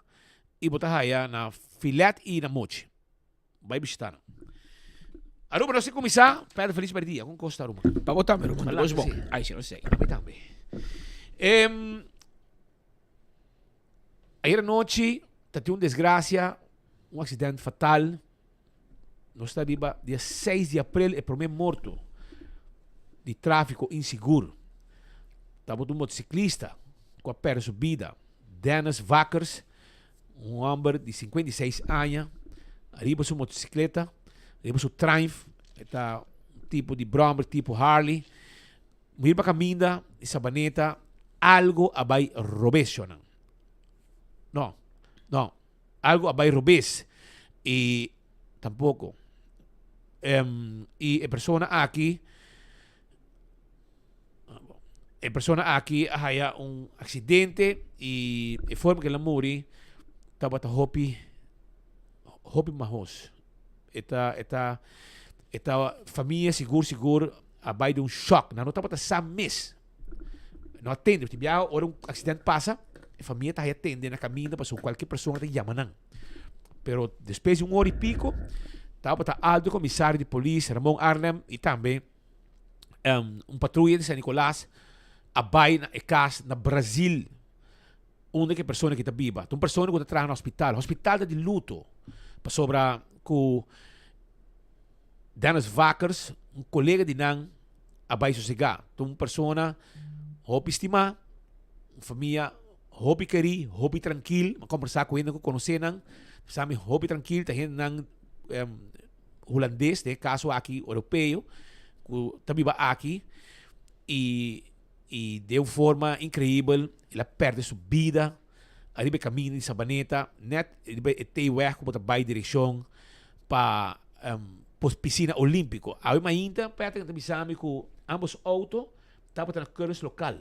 e botar na filete e na mochi. Vai visitar. Aruba, não sei começar. Pedro, feliz dia. Com Costa Aruba. Para botar, Aruba. Malaki, Bom. sim. Aí, sim, não sei. Também, também. Ayer noite, teve uma desgraça, um acidente fatal. Nós está viva dia 6 de abril, é primeiro morto de tráfico inseguro. Estava um motociclista com a perna subida, Dennis Wackers, um homem de 56 anos, arriba sua motocicleta, arriba sua Triumph, está um tipo de Brommer, tipo Harley, muito caminha e sabaneta, algo abai robes não, algo abai robes e tampouco e a persona aqui haya um acidente e a forma que ela morre estava a hopi mahos esta família seguro abai de um choque não estava a samis não atende tipo já hora um acidente passa a família está atendendo na caminho para qualquer pessoa te chama não pero depois de hora e pico estava alto comissário de polícia Ramon Arnhem e também patrulha de San Nicolás abai na casa na Brasil única pessoa que está viva uma pessoa que está no hospital de luto para sobra com Dennis Wackers um colega de Nang abai sossegar uma pessoa hope estima família hope queri hope tranquilo conversar com ele conhecer Nang sabe hope tranquilo tá Nang holandês de caso aqui europeu que está viva aqui e de uma forma incrível ela perde sua vida arriba caminho de sabaneta net tem o erro para vai direção para piscina olímpico aí ainda perto de sabe que ambos autos estavam na curso local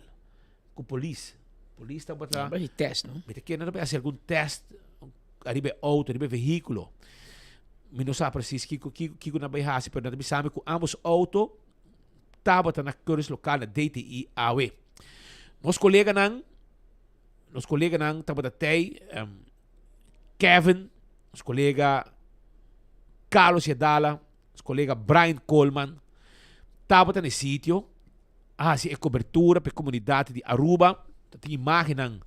com polícia estava para teste não que não fazer algum teste arriba auto arriba veículo não sabe precis que na bairro mas não sabe que ambos autos estava na curso local na DTI AW nos colega nang estava até Kevin nos colega Carlos Yadala nos colega Brian Coleman estava no sítio se é cobertura para a comunidade de Aruba tem imagem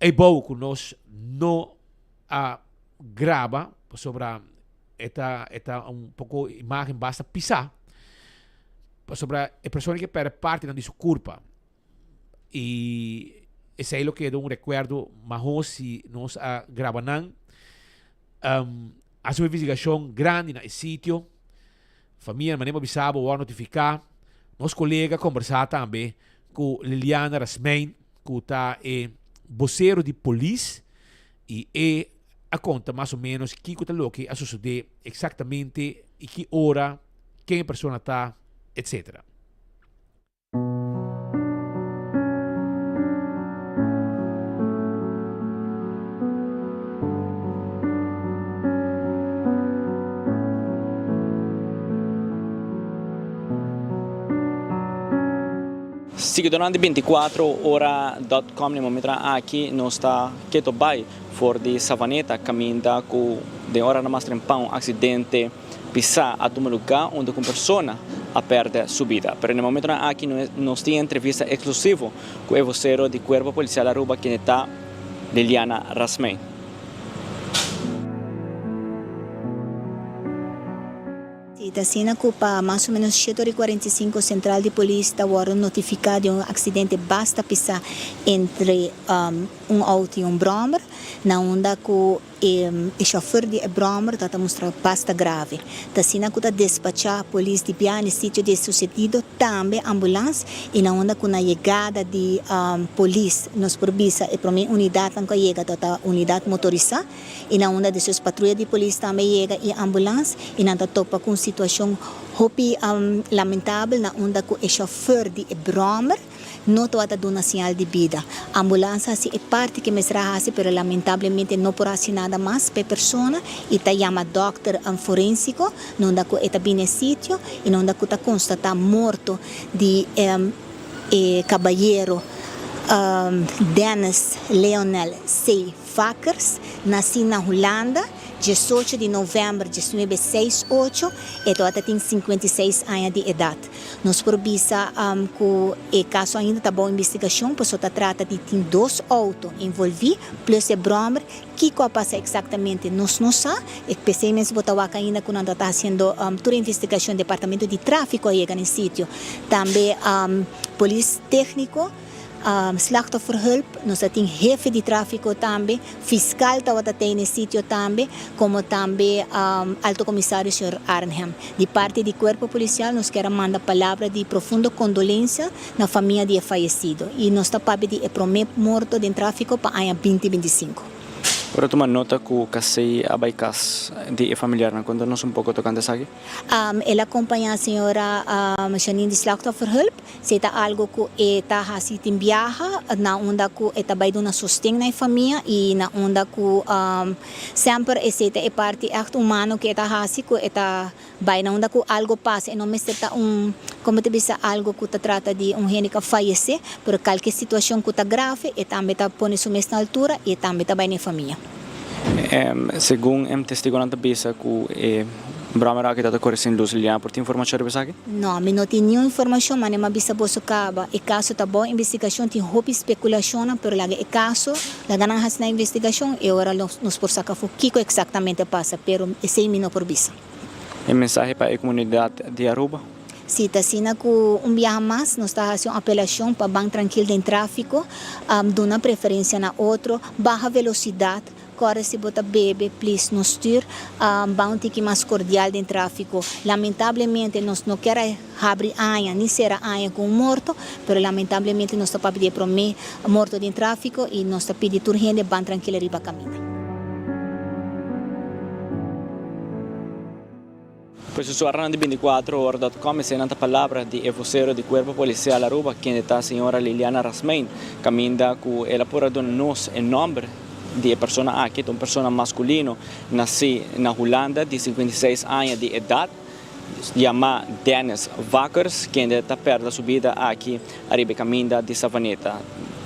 é bom que nós não grava sobre esta um pouco imagem basta pisar sobre a pessoa que perde parte de sua culpa e esse é o que é um recuerdo mas se nós gravamos a sua investigação grande no sítio família maneira avisava ou notificar nosso colega conversar também com Liliana Rasmein que está vocero de polícia e a conta mais ou menos que está o que a suceder exatamente e que hora quem a pessoa está etc. Sigue durante 24horas.com no momento aqui nós está quieto vai for de Savaneta caminha com de hora na mais trempão acidente pisar a um lugar onde uma pessoa a perde sua vida. Pero no momento aqui nós temos entrevista exclusiva com o vocero de Cuerpo Policial Aruba que está Liliana Rasmein. Da cena para mais ou menos 7h45 central de polícia estava notificado de um acidente basta pisar entre um auto e um Brommer na onda que o chofer de Brommer está mostrando basta grave. Da cena que está despachar a polícia de Piane sítio de sucedido também ambulância e na onda que na chegada de polícia nos provisa e para mim unidade que chega toda unidade motorizada e na onda de suas patrulhas de polícia também chega e ambulância e na topa com situação hopi lamentável na onda que o chofer de Brommer não está dando sinal de vida. A ambulância é parte que me será assim, mas lamentavelmente não por assim nada mais para a pessoa e está chamando doctor forensico, não dá que está bem no sítio e não dá que está constatado morto de caballero Dennis Leonel C. Wackers, nascido na Holanda 18 de novembro de 1968 e toda tem 56 anos de idade. Nós probisa que o caso ainda está boa investigação, pois só trata de tem 2 autos envolvidos, plus o brommer, que passa exatamente nós não sabemos, especialmente botar ainda quando está fazendo toda a investigação do departamento de tráfico aí no sítio. Também polícia técnico, slachtofferhulp, nós temos jefe de tráfico também, fiscal que tem no sítio também, como também alto comissário Sr. Arnhem. De parte do corpo policial, nós queremos mandar palavra de profunda condolência na família de falecido. E nós estamos pedindo o primeiro morto de tráfico para o ano 2025. Ora toma nota que o casei abaikas de familiar, quando nós pouco tocando isso aqui? Ela acompanha a senhora Janine de Slachtofferhulp, se está algo que está fazendo viaja, na onda que está vai dar sustento na família e na onda que sempre é parte humana que está fazendo, que está vai na onda que algo passa, e não me está como te diz, algo que está trata de gente que falece, por qualquer situação que está grave, e também está pondo isso na altura e também está vai na família. Segundo testigo na bisa que Brahma que está correndo sem luz, liam por informação sobre isso? Não, não tenho nenhuma informação, mas não bisa bosso caba. O caso está bom, investigação tem roupa especulação, mas o caso, a ganância na investigação e agora nos por sacar o que exatamente passa, pero esse não por bisa. E mensagem para a comunidade de Aruba? Se está sendo que viaja mais, nós estamos fazendo apelação para bem tranquilo em tráfico, dando preferência na outro, baixa velocidade. Agora se bota bebe, please, nos styr, bounty que mais cordial em tráfico. Lamentavelmente, nós não queremos abrir anha, nem será anha com morto, mas lamentavelmente nós estamos pedindo para mim morto em tráfico e nós estamos pedindo para gente bem tranquila riba caminho. Pues o Arran de 24horas.com se nanta palavra de vocero de Cuerpo Policial Aruba, quem está a senhora Liliana Rasmein, caminda com ela por nos em nome de persona aqui, uma pessoa masculino, nasci na Holanda, de 56 anos de idade, chama Dennis Wackers, que está perto da subida aqui, arriba caminda de Savaneta.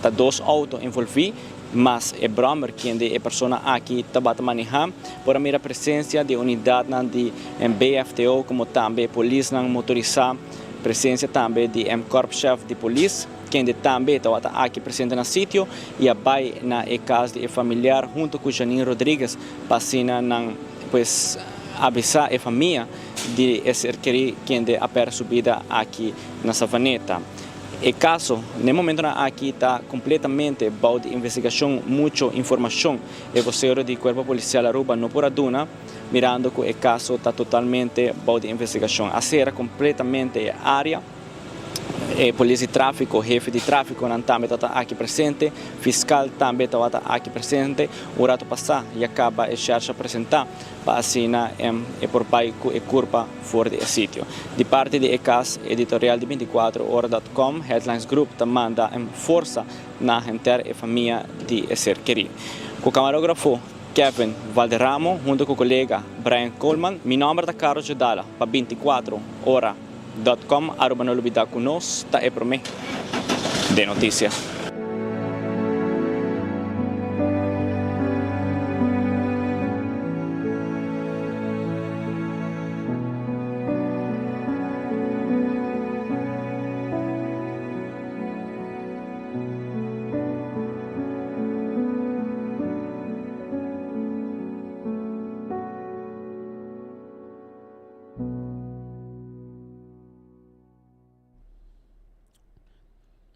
Tá 2 autos envolvidos, mas é Brommer, que é a pessoa aqui está a manejar, por a minha presença de unidade de BFTO, como também polícia motorizada, presença também de Corpo-Chefe de Polícia, que também está aqui presente no sítio e vai na casa de familiar junto com Janine Rodrigues para pues avisar a família de ser querido quem de a subida aqui na Savaneta. O caso, no momento aqui está completamente baú de investigação, muita informação. O vocero do Corpo Policial Aruba não por aduna, mirando que o caso está totalmente baú de investigação. A serra completamente área. Polícia de tráfico, jefe de tráfico também está aqui presente, fiscal também está aqui presente. O rato passar e acaba a charge apresentar para assinar por baixo e curva fora do sítio. De parte do ECAS, editorial de 24horas.com, Headlines Group manda força na gente e família de ser querido. O camarógrafo Kevin Valderramo, junto com o colega Brian Coleman, meu nome é Carlos Gedala, para 24horas.com, Aruba não olvidar conosco, está é para mim de notícia.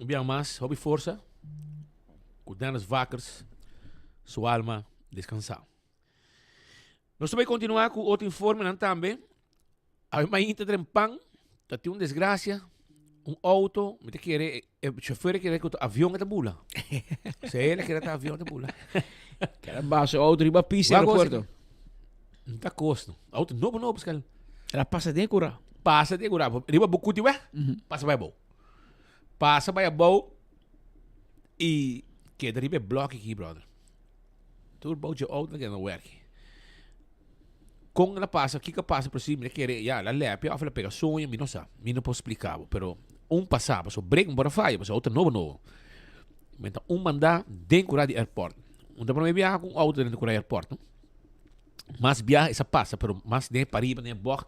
Bem mais, hobby força, cuidando as vacas, sua alma descansar. Nós também continuar com outro informe também. A mãe está trempando, está tendo uma desgraça, auto, me quer, o chofer quer que o avião está bula. Se ele quer que o avião está bula. Quer baixo, o auto riba pista no aeroporto. Não está custo. Auto novo, pescal. Ela passa de cura. Passa de cura. Riba bucuti, passa vai bom. Passa by a bow e que deriva bloco aqui, brother. Tudo bom de outro que não work. Com ela passa, que passa por cima, que já ela lepe, ela pega sonho, me não sabe, me não posso explicar, pero passava, so break um faia, mas outro novo. Então mandar dentro do aeroporto. Então para mim viajar com auto dentro do aeroporto. mas viaja essa passa, pero mas nem pariba nem bocht.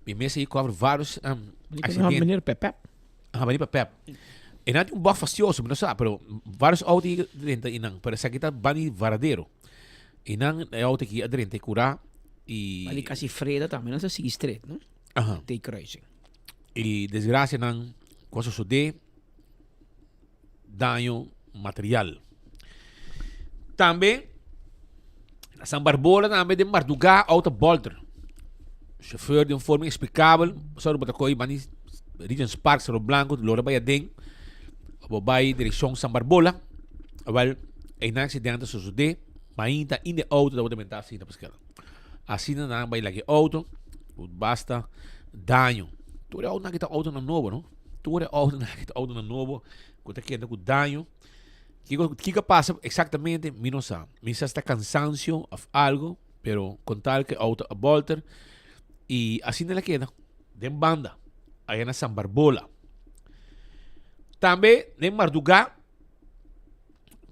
Bem mesa aí cobre vários acidentes. Meneer Pep. Meneer Pep. E não tem bocht fastioso, não sabe, pero vários autos dentro e não, para essa aqui tá bani varadeiro. E não é auto aqui adrente curar e Ali kasi freda também, não sei se straight, não? Tem cruising. E desgraça não coisa sucede dano material. Também a São Barbola também de Marduga auto bolter. Chauffeur de forma inexplicável, só para coi bani Regent Park Cerro Blanco, Lora Bayadeng, bobai direção São Barbola. Wel een accidente sucede, maar ainda in de auto dat we assim da pesquisa. Assim não vai lá que auto, basta dano. Tu é auto na kita auto na novo, não? Tu é auto na kita auto na novo, que tá querendo com dano. Que passa exatamente, mi não sabe. Mi está cansancio of algo, pero con tal que auto a volter e assim ela queda, de banda, aí na São Barbola. Também, em Marduga,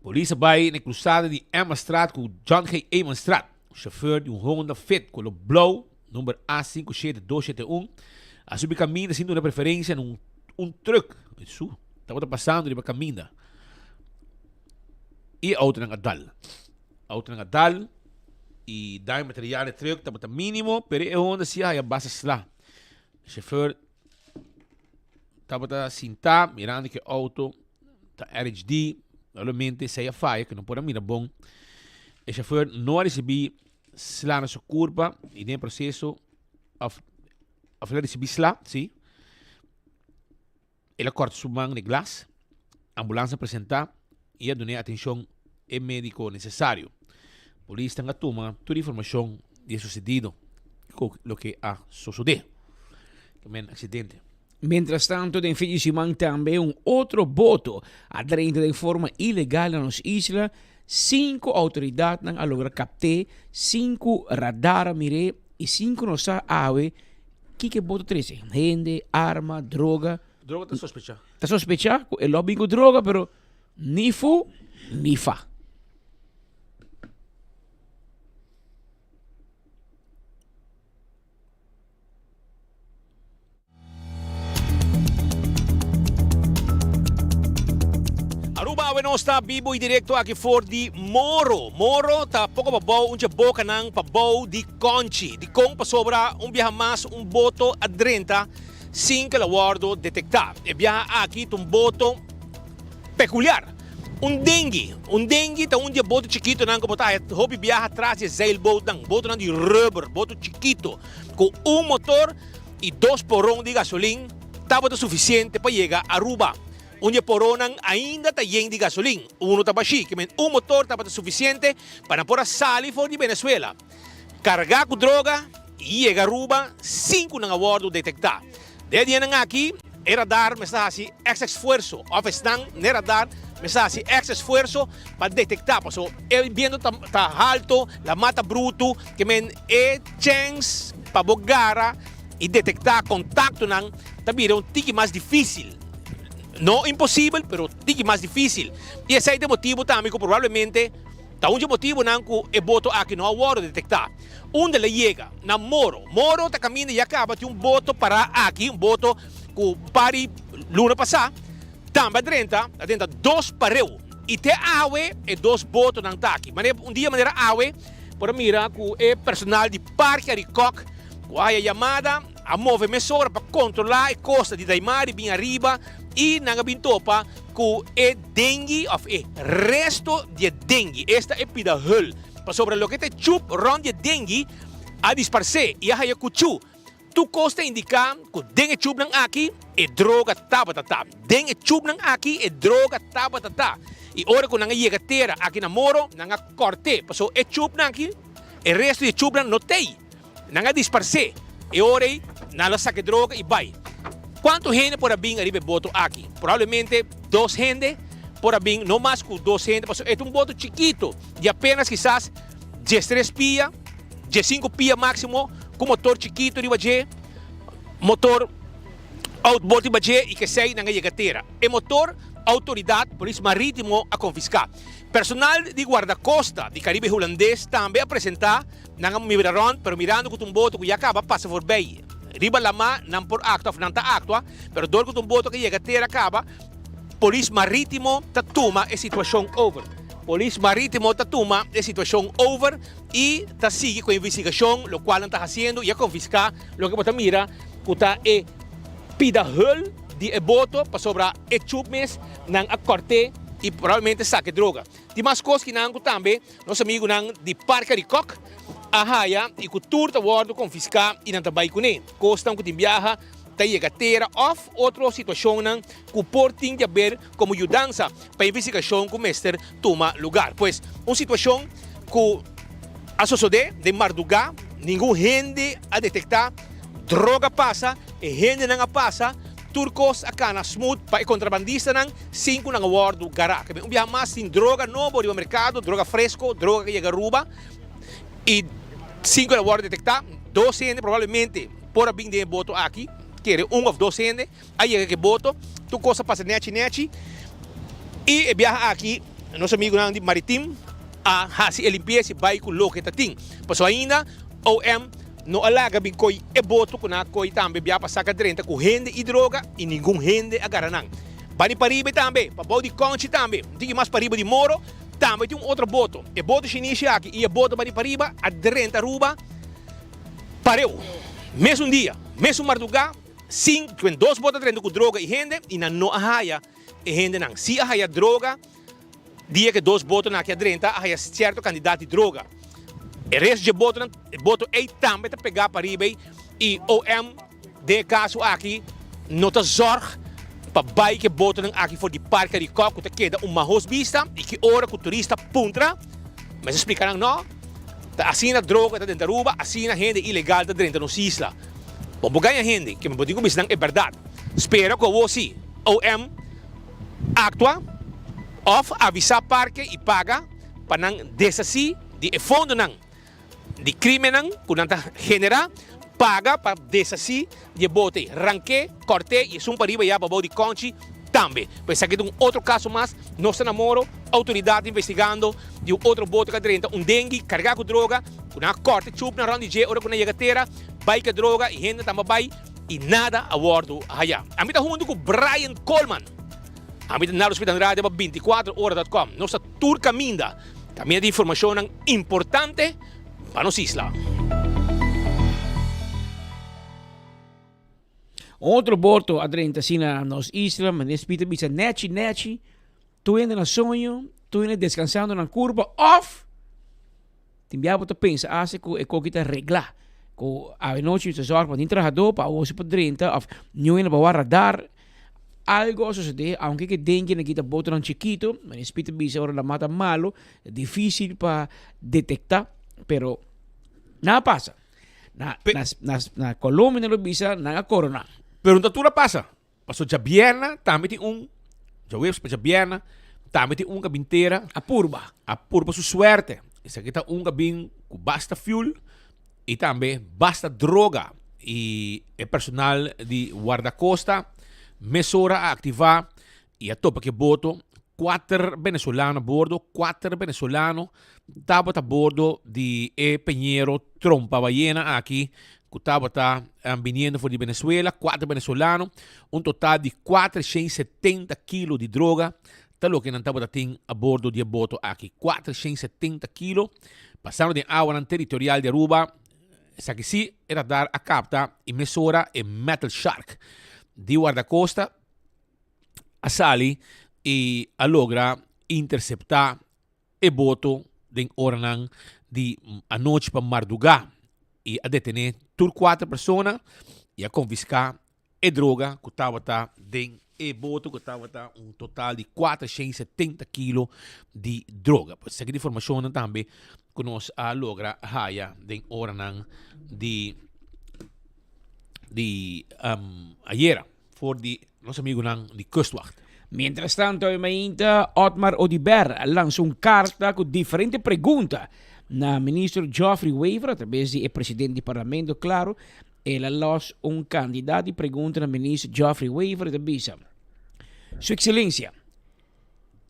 polícia vai na cruzada de Emmastraat com John G. Emmastraat, o chauffeur de Honda Fit, com o Blow, número A57271, a subir caminho, sendo uma preferência num truck. Isso, estava passando de caminho. E auto ng adal. Auto ng adal. E dahil material de truck, estava mínimo, pero é onde siya ay basa sila. Chauffeur, estava sinta, mirando que auto, tá RHD, obviamente, saia falha, que não pode mirar bom. O chauffeur não recebi sila na sua curva, e nem processo, of recebi sila, sim. Ele corta sua mão de glass, ambulância apresentar, e a donar atenção é médico necessário. Polícia está toma toda a informação de sucedido, o que ha sucedido. Também acidente. Mientras tanto, em Fiji-Simão também outro boto aderente de forma ilegal nas islas. 5 autoridades não logra captar 5 radar mire e 5 não sa ave que boto 13 gente, arma, droga. Droga está sospechado. Está sospechado, é lobby com droga, pero ni fu ni fa. Aruba nós está vivo e direto aqui for de Moro. Moro tá pouco pabaw, unja boca ng pabaw de Conchi. De Kong pa sobra biyaha mas boto adrenta sin que la guardo detectar. E biyaha aqui boto peculiar. Dengue tá dia boto chiquito nang como tá. Hobby viaja atrás de sailboat nang boto nang de rubber, boto chiquito com motor e 2 porão de gasolina, tava suficiente para chegar a Aruba. Dia porão nang ainda tá de gasolina. Tá baixi, que motor tava suficiente para pôr a sali for de Venezuela. Carregar com droga e chegar a Aruba, 5 nang guardo detectar. De dia nang aqui, era dar mensaje ex esfuerzo, office nang era dar mensaje ex esfuerzo para detectar, so el viendo ta alto, la mata bruto, que chance para bogara y detectar contacto nang tabira un tiki más difícil. No imposible, pero tiki más difícil. Y ese es el motivo también que probablemente ta un motivo nang ku e boto aquí no award detectar. Onde le llega na Moro ta camina y acaba de un boto para aquí, un boto ku pari luna passada. Também dentro 2 pareu. E te awe e 2 botos ng taki. Dia maneira awe, para mira que é personal de parque de coque, com a chamada, a move mesora para controlar a costa de Daimari, bem arriba, e nanga bintopa que é dengue, ou é resto de dengue. Esta é pida hul. Para sobre lo que te chup rond de dengue, a disparcer, e a haya kuchu. Tu costa indica que dengue chup ng aqui e droga taba-tata. Dengue chup ng aqui e droga taba-tata. E ora ko nanga yegatera aqui na Moro, nanga corte. So e chup ng aqui, e resto de chup ng notei. Nanga disparse. E ora nala saque droga e vai. Quanto gente por abing arriba boto aqui? Provavelmente 2 gente por abing, no mais que 2 gente. É boto chiquito, de apenas quizás 13 pia, 15 pia máximo, com motor chiquito de baje, motor outboard de baje e que sai na yegatera. E motor autoridade, polícia marítimo a confiscar. Personal de guarda-costa de Caribe holandês também apresentar nang miraron, pero mirando que um boto que já acaba passa por bem. Riba lama não por acto, não tá acto, pero dor que um boto que chega ter acaba, polícia marítimo tatuma a situação over. Polícia marítimo tatuma a situação over e tá sigue com a investigação, o qual está fazendo e a confiscar, o que bota mira, que tá é pida hul de boto para sobrar e chupmes nang a corte e provavelmente saque droga. Di mas coisas que não também, nosso amigo nang de Parque de Coq, a raia e que turta wordo confiscar e não trabalha com ele. Costam que viaja, tá chegatera of outra situação nang que porting de haver como mudança para investigação que o mestre toma lugar. Pois, uma situação que a sociedade de Mardugá, nenhum gente a detectar, droga passa e gente não passa. Turcos acá na smooth para contrabandista nang 5 nang award do gara. Kami umbiya mas sin droga novo do mercado, droga fresco, droga que llega ruba e 5 na award detectar, 2 gente provavelmente por a bing de boto aqui, quer 1 of 2 gente, aí é que boto, tu coisa passa neti e viaja aqui nosso amigo nang de maritim a hasi limpeza vai com lo que tating. Passo ainda OM no alaga bing koi e boto kuna koi tambe biya pasaka drenta ku gente e droga e nenhum gente agaranang. Bani paribe tambe, pa bodi conchi tambe, digi mas paribe di moro, tambe tem outro boto. E boto chinese aqui e e boto bani pariba a drenta ruba pareu. Mesmo dia, mesmo Mardugá, 5, 2 boto drenta ku droga e gente e na no ahaya e gente nang. Si ahaya droga, dia que 2 boto na que drenta ahaya certo candidato de droga. O resto de boto é também para pegar para ribe e OM de caso aqui não tá zorg para bair que boto aqui for de Parque de Coq que queda uma vista e que hora que o turista puntra mas explicaram não tá assim na droga tá dentro da Aruba assim na gente ilegal tá dentro da isla bom ganha gente que me pode dizer que é verdade espero que você OM actua of avisar parque e paga para não desassi de fundo não de crime nang kunanta genera paga para desassi de bote ranque corte e sum pariba ya babo de conchi também pois aqui um outro caso mais nosso namoro autoridade investigando de outro bote que drenta dengue carregar com droga kuna corte chup na round de ora kuna yegatera vai que droga e gente tamba vai e nada a bordo haya a mim tá junto com Brian Coleman a mim tá na hospital radio 24horas.com nossa tour caminda de informação importante para nos isla. Outro boto adrenta sina nos isla, mas espírito bisa neti, tu ainda na sonho, tu ainda descansando na curva, off. Timbiabo te pensa, ase ko e ko kita regla. Ko a noite se zorg para trabajador para o se podrenta of new ainda para radar. Algo sucede, aunque que dengue na kita boto nan chiquito, mas espírito bisa ora la mata malo, difícil para detectar. Pero nada pasa. Na Colômbia não bisa nada corona. Perguntatura passa. Passou de Bierna, também tem já veio para Bierna, também tem cabinteira. A purba sua suerte. Isso aqui tá cabin com basta fuel e também basta droga. E é personal de guarda-costa, mesura a ativar e a topa que boto. 4 venezolanos a bordo, 4 venezolanos estavam a bordo de Peñero Trompa Ballena aqui, que estava vindo de Venezuela, 4 venezolanos, total de 470 quilos de droga, tal que não estava a bordo de boto aqui, 470 quilos, passaram de água territorial de Aruba, essa aqui sim era dar a capta e mesura e Metal Shark, de guarda-costa, a sali, e a logra interceptar e boto den ornang de a noite para Mardugá e a detener 4 pessoas e a confiscar e droga que estava den e boto que estava total de 470 quilos de droga. Por essa informação também que nós a logra haya den ornang de ayer for de nosso amigo de Kustwacht. Mientras tanto, en Mainta, Otmar Odiber lanzó una carta con diferentes preguntas al ministro Geoffrey Weaver, a través del presidente del Parlamento, claro. Él lanzó un candidato y pregunta al ministro Geoffrey Weaver de Bisa. Su Excelencia,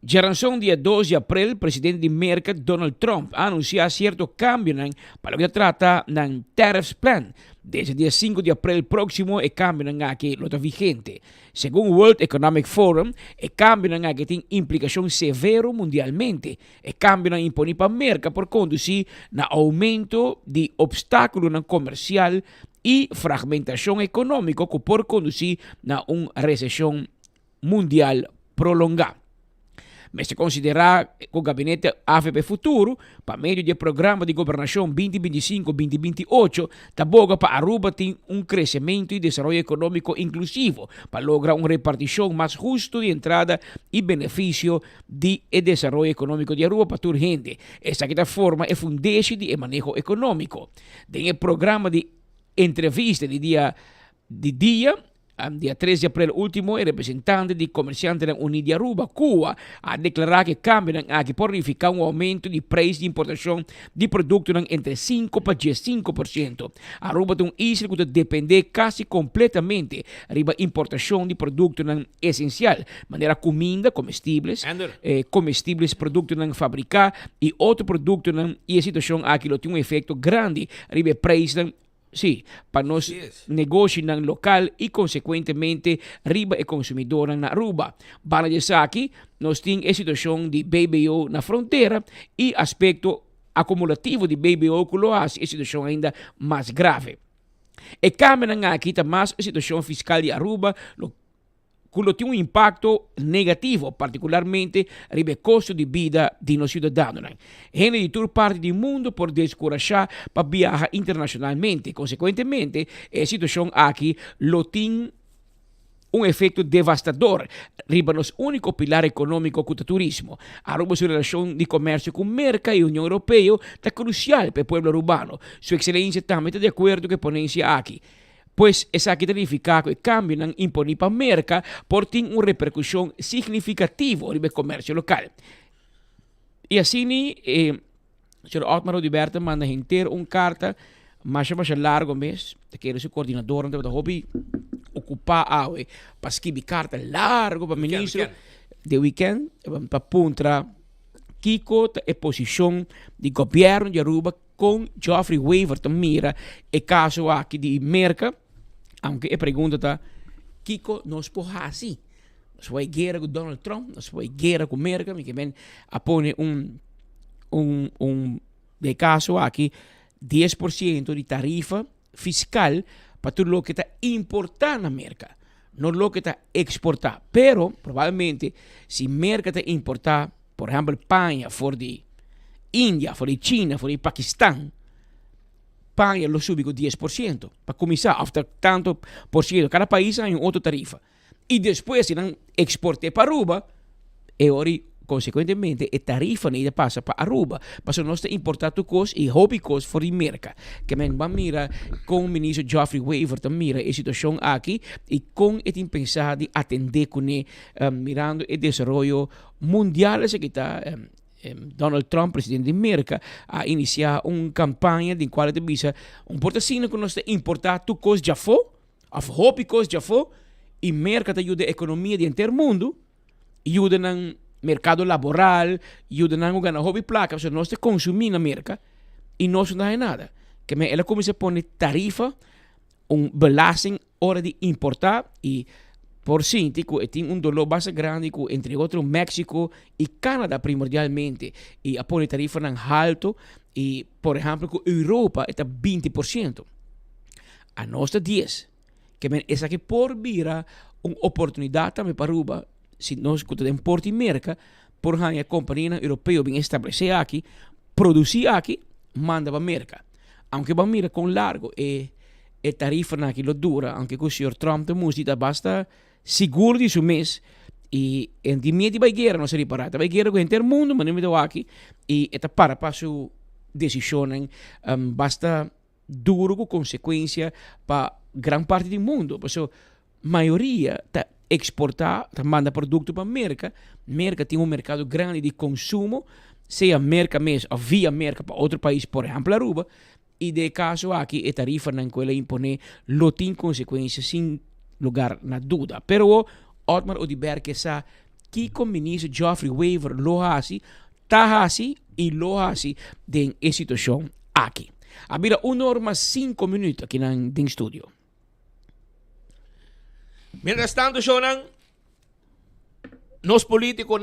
Geranção dia 2 de abril, presidente de América Donald Trump anuncia certo cambio para o que trata ng tariffs plan. Desde dia 5 de abril próximo, e cambio nga que lo vigente. Segundo o World Economic Forum, e cambio nga que tem implicação severo mundialmente. E cambio impõe para a América por conduzir na aumento de obstáculo comercial e fragmentação econômica que por conduzir na recessão mundial prolongada. Mas se considerar que o gabinete AFP Futuro, para meio do programa de governação 2025-2028, taboga para Aruba tem crescimento e desenvolvimento econômico inclusivo, para lograr uma repartição mais justa de entrada e benefício de desenvolvimento econômico de Aruba para toda a gente. Esta aqui forma é fundeixe de manejo econômico. Tem o programa de entrevista de dia dia 3 de abril último, el representante de comerciantes da União de Aruba, Cuba, a declarar que cambio aqui por verificar aumento de preço de importação de produtos entre 5 para 15%. Aruba tem isla que depende quase completamente da importação de produtos essencial, maneira comida, comestíveis, produtos fabricar e outros produtos e a situação aqui tem efeito grande da preço. Sim, para nós negócio local e consequentemente riba e consumidor na Aruba. Para dizer aqui, nós temos a situação de BBO na fronteira e aspecto acumulativo de BBO que lo hace a situação ainda mais grave. E câmera aqui está mais a situação fiscal de Aruba, que tem impacto negativo, particularmente no custo de vida de nos cidadãos. Gente de toda parte do mundo por descorajar para viajar internacionalmente. Consequentemente, a situação aqui tem efeito devastador riba nos único pilar econômico que o turismo. Aruba sua relação de comércio com América e União Europeia está crucial para o povo arubano. Sua excelência também está de acordo com a ponência aqui. Pois essa aqui significa que o cambio impõe para a América por ter uma repercussão significativa no comércio local. E assim, o Sr. Otmar Odiberto manda inteir uma carta mais larga mês, que era seu coordenador, onde hobby ocupar para escrever carta larga para o ministro de weekend, para apontar Kiko a posição do governo de Aruba com Geoffrey Weaver mira o caso aqui de América. Aunque a pergunta está, Kiko, nós podemos assim. Nós vamos guerra com Donald Trump, nós vamos guerra com a América, que vem a pôr de caso aqui 10% de tarifa fiscal para tudo o que está importando na América, não o que está exportar. Pero, provavelmente, se a América está importar, por exemplo, panha for de Índia, for de China, for de Paquistão, panha lo sube com 10%. Para começar, after tanto por cento, cada país tem outra tarifa. E depois, se não exportar para Aruba, consequentemente, a tarifa ainda passa para Aruba. Mas nós temos importado coisas e hobby coisas para a América. Que vamos mirar com o ministro Geoffrey Weaver, mira a situação aqui e com ele pensar de atender com ele, mirando o desenvolvimento mundial que está Donald Trump, presidente de América, a iniciar uma campanha de qual ele visa portacina que nós importar tu coisas já foi, a hobby coisas já foi, e América ajuda a economia do inteiro mundo, ajuda no mercado laboral, ajuda no ganhar hobby placa, porque nós consumimos na América e nós não dá nada. Que ela começa a pôr tarifa, belasting, hora de importar e por sim, tem dolor bastante grande entre outros México e Canadá primordialmente e a pôr tarifa alto e, por exemplo, com Europa está 20%. A nós está 10%. Que essa aqui por vira uma oportunidade também para Aruba, se nós temos Porto e América, por a companhia europeia bem estabelecer aqui, produzir aqui, manda para a América. Aunque vamos mirar com largo e tarifa aqui lo dura, aunque com o Sr. Trump está basta seguro de seu mês e em dia de guerra não se reparata vai guerra com o inteiro mundo mas não me deu aqui e está para sua decisão basta duro com consequência para grande parte do mundo por isso a maioria está exportar está manda produto para a América tem um mercado grande de consumo seja América mesmo ou via América para outro país por exemplo Aruba e de caso aqui a tarifa na qual impõe tem consequências sem lugar na dúvida. Pero Otmar Odiberto está Kiko ministro Geoffrey Weaver lohasi, tahasi e lohasi den e situação aqui. Abira 1 hora mais 5 minutos aqui no estúdio. Mientras tanto, Shonan, nos políticos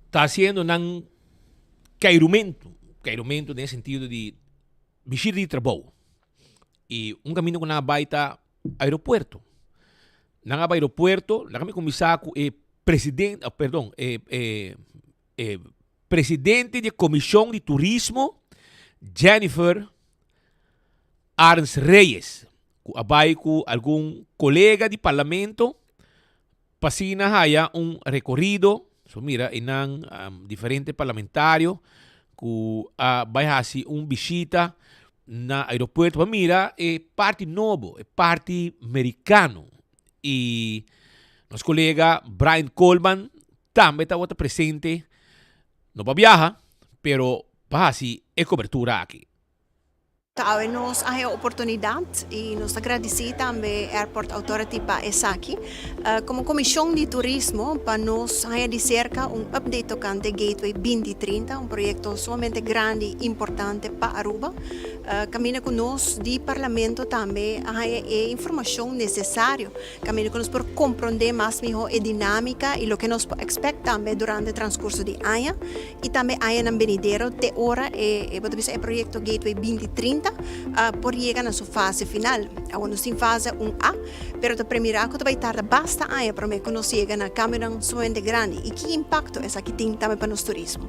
está haciendo un cairumento en el sentido de vestir de trabajo. Y un camino con una baita aeropuerto. Nang aeropuerto, la kami kumisaku presidente, presidente de Comisión de Turismo, Jennifer Arns Reyes. Abay ko algún colega de parlamento, pasina haya un recorrido, so mira, inang diferentes parlamentarios, ku vaya así un visita na aeropuerto, mira, parte novo, parte americano. Y nos colega Brian Coleman también está presente, no va viaja, pero va así, es cobertura aquí. Nos a oportunidade e nos agradecemos também à Airport Authority para estar aqui. Como comissão de turismo, para nos de cerca update tocante Gateway 2030, projeto sumamente grande e importante para Aruba. Caminha conosco de parlamento também a informação necessária. Caminha conosco para compreender mais melhor a dinâmica e o que nos expect também durante o transcurso de ano. E também aí na Benedero, de hora, é projeto Gateway 2030. Por llegar a sua fase final. Agora nós em fase 1A, pero a primeira que vai tardar basta anos para que nós chegar na câmera sumamente grande. E que impacto essa que tem também para o turismo?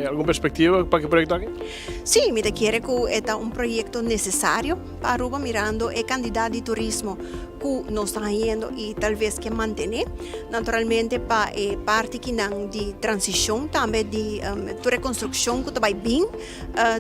¿Alguna perspectiva para que proyecto aquí? Sí, me quiere que es un proyecto necesario para Aruba mirando el candidato de turismo que nos está haciendo y tal vez que mantener. Naturalmente, para parte que de transición, también de reconstrucción que va bien,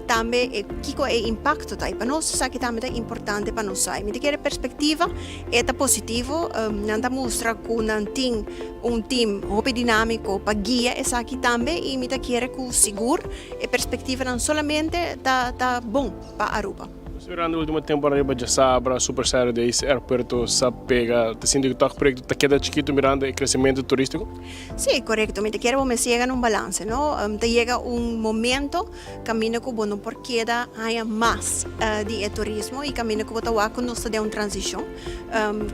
también que es impacto para nosotros, que también es importante para nosotros. Me quiere perspectiva, es positivo, nada muestra que un team dinámico para guiar esa aquí también y me quiere que seguro e perspectiva não somente tá bom para Aruba. Durante o último tempo, Aruba já sabe, super sério desse aeroporto, sabe pega, te sinto que o projeto está queda chiquito mirando o crescimento turístico? Sí, correcto. Me quiero que me llega un balance, ¿no? Te llega un momento, camino que bueno, por queda haya más de turismo y camino que botawa con nos de una transición.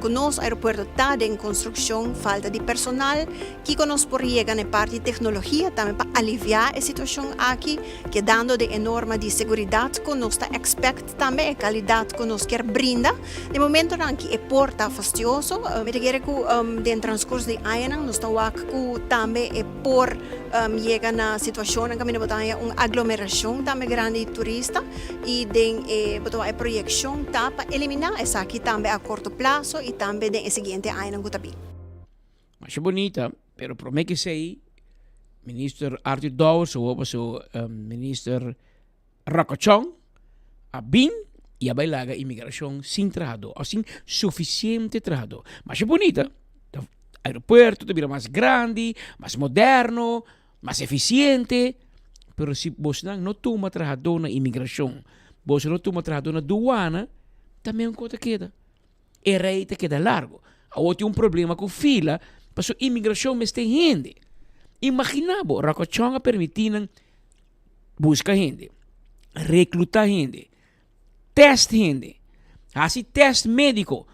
Con nos aeropuerto está en construcción, falta de personal, que con nos por llegar en parte de tecnología también para aliviar la situación aquí, quedando de enorme de seguridad con nos expect también a qualidade que nos quer brinda. De momento que é porta fastidioso, me quer que dentro do transcurso de ano nós estamos aqui também é por chega na situação em que nós temos uma aglomeração também grande de turista e tem a projeção para eliminar essa aqui também a curto prazo e também no seguinte ano que também. Mas é bonita, pero promete que sei ministro Arthur Dowers ou o ministro Rakachong a bem e a bailaga imigração sem trajador, assim suficiente trajador. Mas é bonita. O aeroporto devia mais grande, mais moderno, mais eficiente. Pero se você não toma trajador na imigração, você não toma trajador na aduana, também é uma coisa queda. E a rei queda largo. Agora tem problema com fila, para a imigração me tem gente. Imaginabo, Rakachonga permitindo buscar gente, reclutar gente, teste gente, assim teste médico.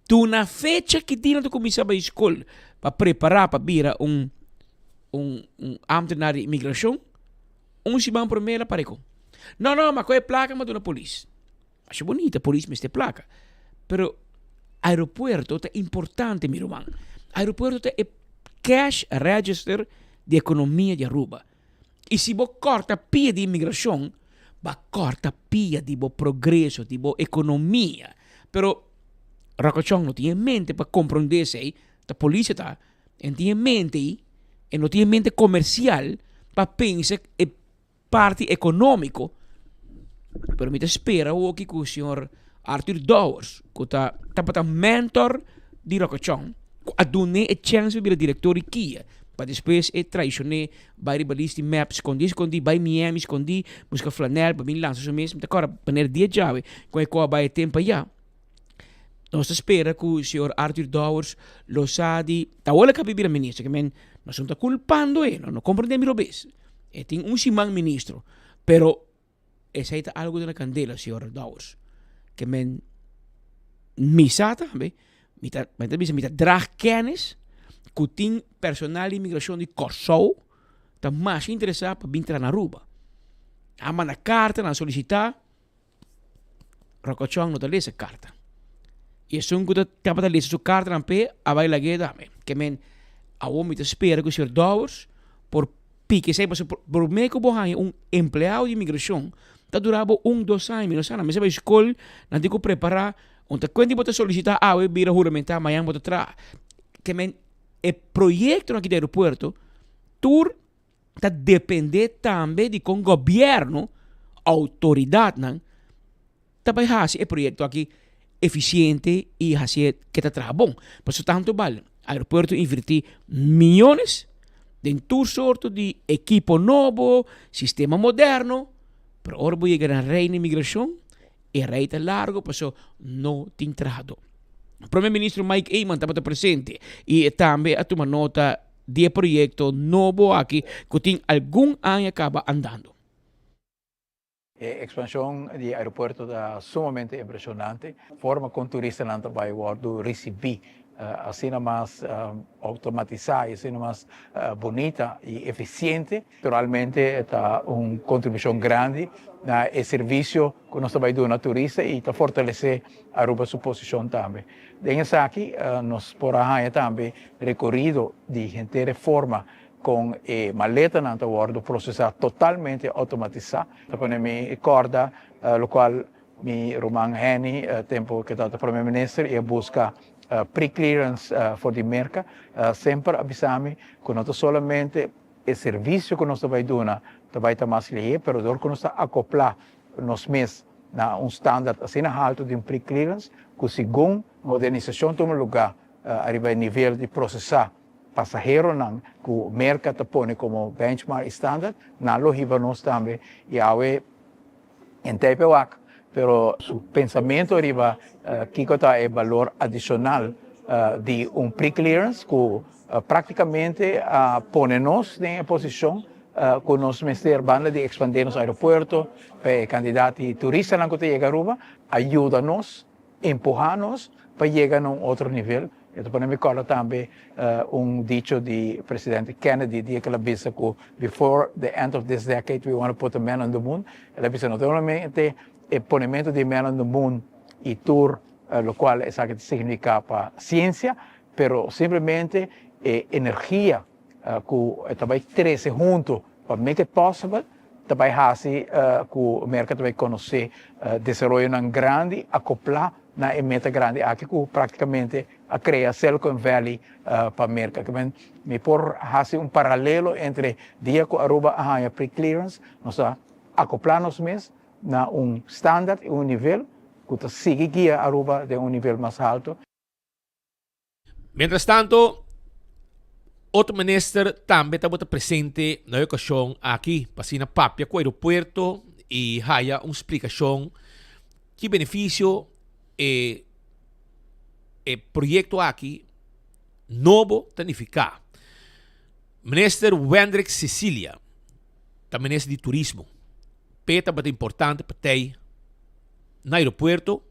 Tu na fecha que tinha de começar a escola para preparar para vir um ambtenaar de imigração, semana primeiro pareco. Não, mas qual é a placa mas na polícia? Acho bonita, a polícia me tem placa. Pero aeroporto é importante, meu irmão. Aeroporto é cash register de economia de Aruba. E se você corta pia de imigração, va corta pia di bo progresso, di bo economia. Pero Rakachong non tiene in mente per comprendere se la polizia sta non tiene in mente e non tiene in mente commercial per pensare e parte economico. Pero mi spera anche che il signor Arthur Dowers, che è mentor di Rakachong, a donare a chance per il direttore Kia. Para depois traicionar vai balisti maps escondi vai Miami escondi busca flanel para mim lança mesmo agora para dia já com vai tempo já nós espera que o senhor Arthur Dowers lo sabe, tá olha que a ministro, que men nós não está culpando ele, não compreendemos o bes. Tem simão ministro, pero essa é algo na candela, senhor Dowers, que men misa também, mita drag kennis, que tem personal de imigração de Corsou, tá mais interessado para vir na Aruba. Ama na carta, na solicitar, Rocochong não tá lesa carta. E se um que tá para ler sua carta na pé, a vai laguei dame. Que men a homem te espera que o senhor Dowers por pique sei por meio que um empregado de imigração tá durava 2 anos, não mas vai escola, não tem que preparar, onde quando você solicitar a vira juramentar amanhã bota tra. Que men o projeto aqui do aeroporto tur tá depender também de com governo, autoridade, não também fazer o projeto aqui eficiente e fazer que está trabalhando bom. Por isso, tanto vale. O aeroporto invertir milhões em todo sorto de equipo novo, sistema moderno, para agora vou chegar na reina imigração e a reita largo, por isso não tem trabalho. O primeiro-ministro Mike Eyman estava presente e também a tomar nota de projeto novo aqui que tem algum ano acaba andando. A expansão do aeroporto é sumamente impressionante. A forma como turistas vai receber assim mais automatizada, assim mais bonita e eficiente. Naturalmente, é uma contribuição grande no serviço que nós vamos dar ao turista e fortalecer a sua posição também. Dentro aqui, nós podemos também recorrido de gente forma com a maleta na bordo processar totalmente automatizado. Depois me recorda o qual me Roman Henny, tempo que estava primeiro-ministro, e busca pre-clearance for the merca. Sempre avisamos que não somente o serviço que nós vai dar, vai estar mais livre, mas que nós acoplar nos meses na standard assim alto de pre-clearance, que segundo modernização toma lugar, arriba ao nível de processar passageiro não que o mercado põe como benchmark standard, nalo hiba nós também e awe em TPWAC, pero o pensamento arriba que está é valor adicional de pre-clearance que praticamente põe-nos em posição com nós mestre banda de expandir nos aeroportos, candidato e turista não que chega a Aruba, ajuda-nos, empurra-nos para chegar a outro nível. Eu me recordo também dicho do presidente Kennedy, dia que ele disse que before the end of this decade we want to put a man on the moon. Ele disse não somente o ponimento de man on the moon e tour, o qual é que significa para ciência, pero simplesmente energia que também cresce junto para make it possible, também fazer que o mercado vai conhecer desenvolvimento grande, acoplar na meta grande aqui que praticamente a criar Silicon Valley para a mercado. Me por fazer paralelo entre dia que Aruba a pre-clearance, nós acoplar-nos mesmo na standard e nível que sigue guia Aruba de nível mais alto. Mientras tanto, outro ministro também estava presente na ocasião aqui, para papia com o aeroporto e haya uma explicação que benefício o projeto aqui novo tanificar. Ministro Wendrik Cecilia, também ministro de turismo, peta bastante importante para ter no aeroporto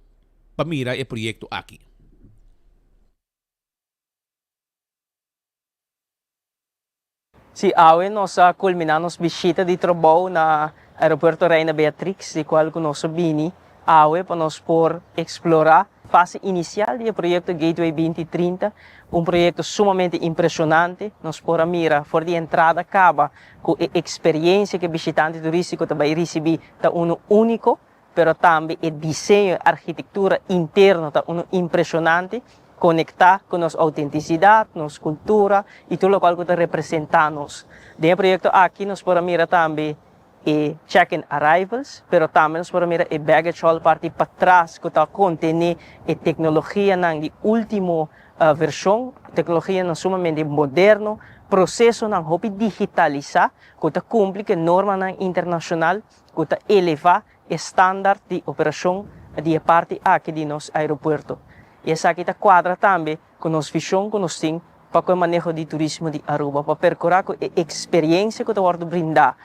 para mirar o projeto aqui. Si awe nós culminamos visita de trabalho na aeroporto Reina Beatrix, de qual nós bini awe para nós por explorar fase inicial do projeto Gateway 2030, projeto sumamente impressionante. Nós por mira for de entrada acaba com a experiência que o visitante turístico vai receber tá único, pero também o desenho, a arquitetura interna tá impressionante. Conectar com nossa autenticidade, nossa cultura e tudo o qual que representamos. Dentro do projeto aqui, nós podemos mirar também e check-in arrivals, pero também nós podemos mirar e baggage hall parte para trás, que contém a tecnologia de última versão, tecnologia sumamente moderno, processo hopi digitalizar, que cumpre com norma internacional, que eleva o standard de operação de parte aqui de nosso aeroporto. E essa aqui está quadra também com nos visão, com nos ting, para o manejo de turismo de Aruba, para percorrer a experiência que eu brindar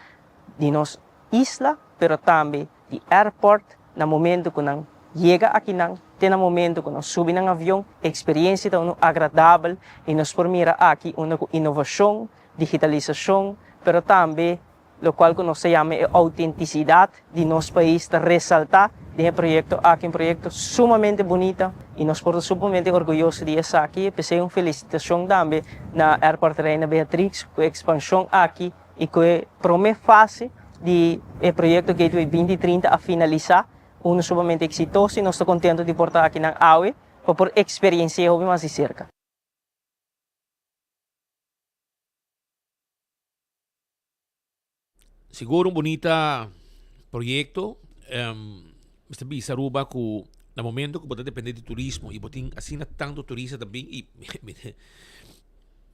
de nos isla, pero também de airport, no momento que não chega aqui não, tem no momento que nós subimos no avião, experiência tão agradável e nos permite aqui uma inovação, digitalização, pero também o qual que nós chamamos de autenticidade de nosso país, de ressaltar de projeto aqui, um projeto sumamente bonito e nós estamos sumamente orgulhosos de estar aqui. Pensei uma felicitação também na Airport Reina Beatrix, com a expansão aqui e com a promessa fase de projeto Gateway 2030 a finalizar, sumamente exitoso e nós estamos contentes de portar aqui na AUE para por experiência mais de cerca. Siguro bonita proyecto. Mr. B, Aruba, que no momento que pode depender de turismo e botin assim tanto turista também e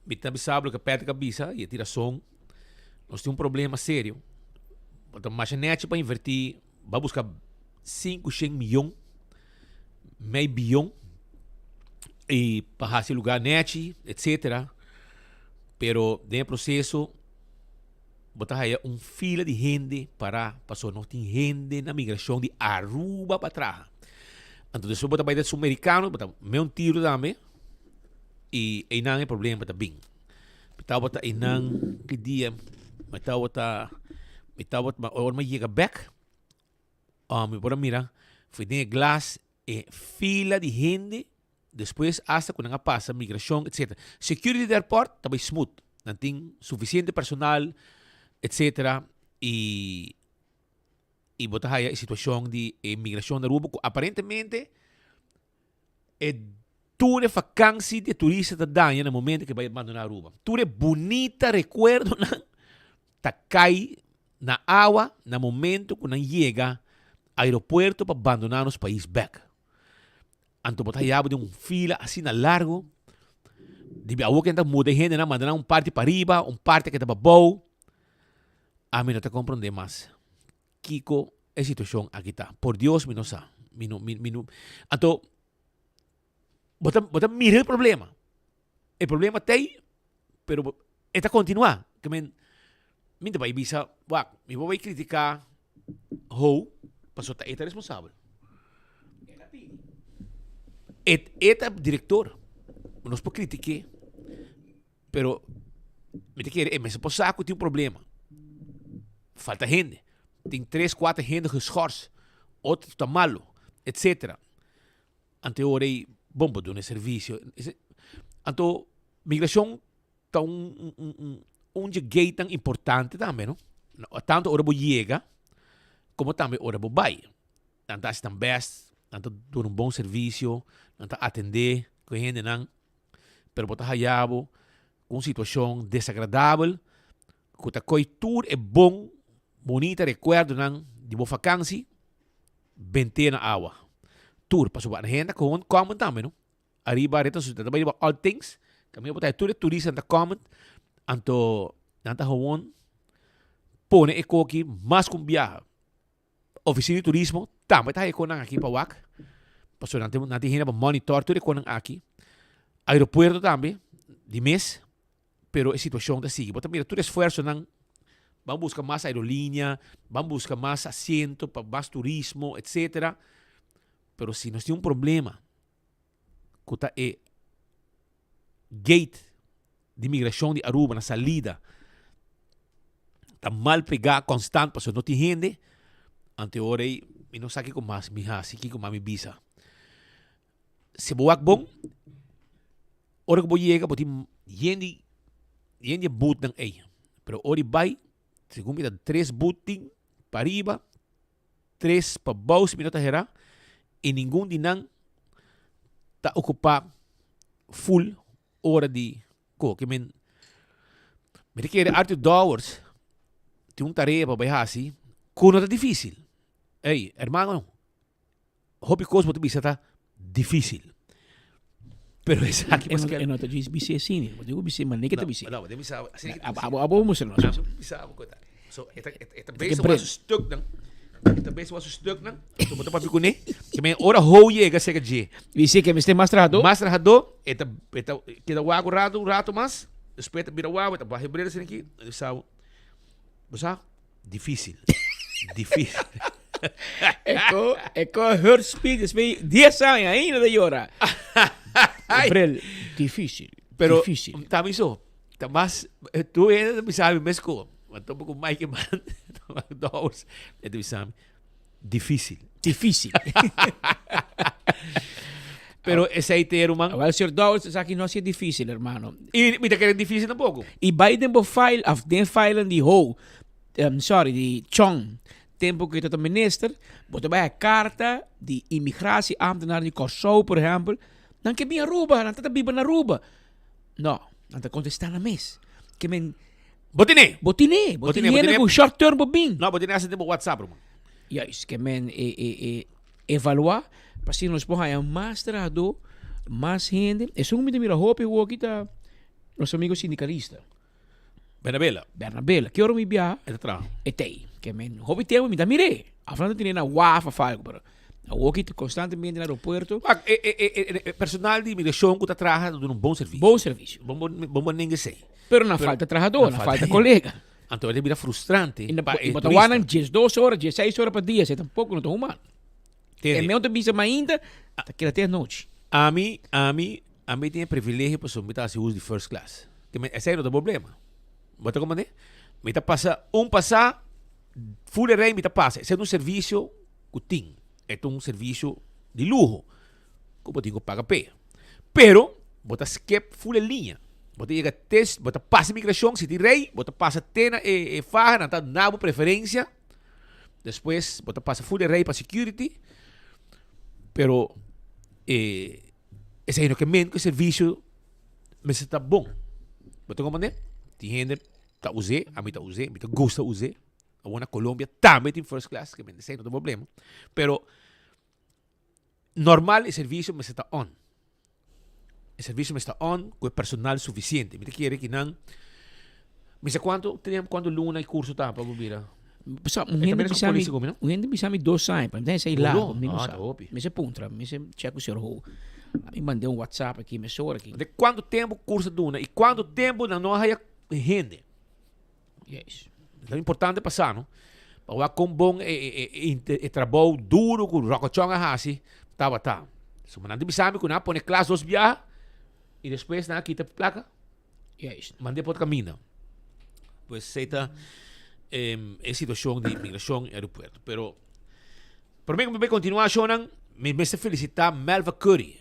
me também sabe que perde a cabeça e tira som. Nós temos problema sério. Então, mas a net para invertir, vai buscar 500 milhões, meio bilhão e para esse lugar net, etc. Pero dentro do processo botar aí fila de gente para passar. Não tem gente na migração de Aruba para trás. Então, se botar para o sul-americano, botar meio tiro também. E não é problema também. Então, botar aí não, que dia, então, botar, mas chega back. Me bora mirar, foi de glass e fila de gente. Depois, hasta quando passa migração, etc. Security do airport, também smooth. Não tem suficiente personal, etc. E botar aí a situação de imigração na Aruba, aparentemente é tudo vacância de turista da danha no momento que vai abandonar Aruba. Tudo é bonita, recuerdo, tá cai na água no momento que não chega ao aeroporto para abandonar os países back. Então botar aí de fila assim na largo, de algo que está muda gente, mandar parte para riba, parte que está para baixo. A mim não te compreende mais. Kiko, a situação aqui está. Por Deus, me não sabe. Então, bota mira o problema. O problema tem, pero está continuar. Que me vai bisa, me vou criticar passou tá é responsável. É diretor. Não se pode criticar. Pero me te quer, mas por saco tem problema. Falta gente. Tem 3, 4 gente geschorst. Outro está malo, etc. Ante hora aí, bom para dar serviço. Então, migração está gate tão importante também, não? Tanto hora chega, como também hora vai. Tanto estão best, tanto dar bom serviço, tanto atender, com gente não. Pero botar hayabo, com situação desagradável, que a coitura é bom, bonita, recuerdo não, de boa vacância, bente na água. Tour, para subir a gente, como também, não? Arriba, reta, também all things, kami botar tudo turista na comment, anto, nanta gewoon, pone e koki, mas com viaja. Oficina de turismo, também tá aí com aqui para wak. Passou nanti gente para monitor tudo com aqui. Aeropuerto também, de mês, pero a situação da sigue. Bota mira, todo esforço não, vamos buscar mais aerolínea, vamos buscar mais assento para mais turismo, etc. Pero se nós temos problema, que é gate de imigração de Aruba na salida, está mal pegado, constante, porque não tem gente, ante hora aí, não sabe com mais, minha, se com mais visa. Se boa bom, ora que vou chegar, vou ter gente boot ng ay. Pero ori bay, segundo me 3 booting para arriba, 3 para baixo, minuto hera, e nenhum dinang ta ocupa full hora de ko. Que me requer Arthur Dowers, tem tarefa para bayasi, kuno tá difícil. Ei, hermano, hopi kos mo bisa tá difícil. Pero esa aqui mas que não tá diz bisi assim, eu digo bisi, mas nem que tá bisi. Não, mas bisa, abo mo sino. Bisa ko ta. So, esta base was stuk dan. Também se você stuk na, tu botar para bico ne, que men ora hoje é que se que Dice que me esté mais trajador. Mais trajador, eta que da wago rato mas, depois vira wago, eta barre breda assim aqui, sabe? Você difícil. Difícil. Eko her speed is 10 anos ainda de llorar. Gabriel, difícil. Pero difícil. Também só, mas tu ainda me sabe mesmo. Mas tô com Mike man, dois, tu sabe. Difícil. Difícil. Pero esse aí tem man. Agora o senhor Dawes aqui não é difícil, hermano. E me tá querendo difícil tampoco. E Biden bo file of den filen die ho. Sorry, die Chong. Tempo que tot minister, bota bij een carta die immigratieambtenaar die Kosovo, por ejemplo, dan que bien Aruba, dan tata biba na Aruba. No, dan te contestar na mes. Que men Botine com short term bobin. No, botine asa tempo WhatsApp, man. Ja, is que men evaluar, para si nos ponga más trado, más gente. Eso me mira hope o kita los amigos sindicalistas. Bernabela. Que hora me via? Etei. Que men, hobby tempo me da mire. Aflando tiene na wafa falgo, pero a walkie constantemente no aeroporto. Personal de imigração que está trabalhando dando bom serviço. Bom ninguém sei. Pero na falta trabajador, na falta colega. Então ele vira frustrante. E botawana 12 horas, 16 horas por dia, você tampouco não tá humano. É mesmo também ainda, até até a noite. A mim tem privilégio para submeter a uso de first class. Esse é o problema. Bota como é? Me tá passa passar full rei me tá passa. Esse é serviço que tem. É serviço de luxo. Como tenho que pagar pé. Pero, bota skip full linha. Bota chega teste, bota passa imigração, se tem rei, bota passa tena e farra, não tá nada preferência. Depois, bota passa full rei para security. Pero, esse é o que men que o serviço me está bom. Bota como é? Tem gente tá usei, a mim tá usei, a mim tá gosta usei. A na Colômbia também tem first class, que me não tem problema. Pero normal o serviço me está on. O serviço me está on com personal suficiente. Me quer que não. Me sei quanto luna e curso tá para bobira. Pessoal, um gente bisa mi 2 anos, para sei lá, me sei puntra, me sei check o senhor ho. Me mandei WhatsApp aqui, me sou aqui. De quanto tempo curso duna e quanto tempo não há gente. Yes. É importante passar, não? Para com bom trabalho duro com rocochonga hasi, tá. Se não de bisami com na põe classe 2 via e depois na quita placa. Yes. Mandei para o caminho. Pois seita situação de imigração e aeroporto. Pero por mim me continuar chonan, me se felicitar Melva Curry,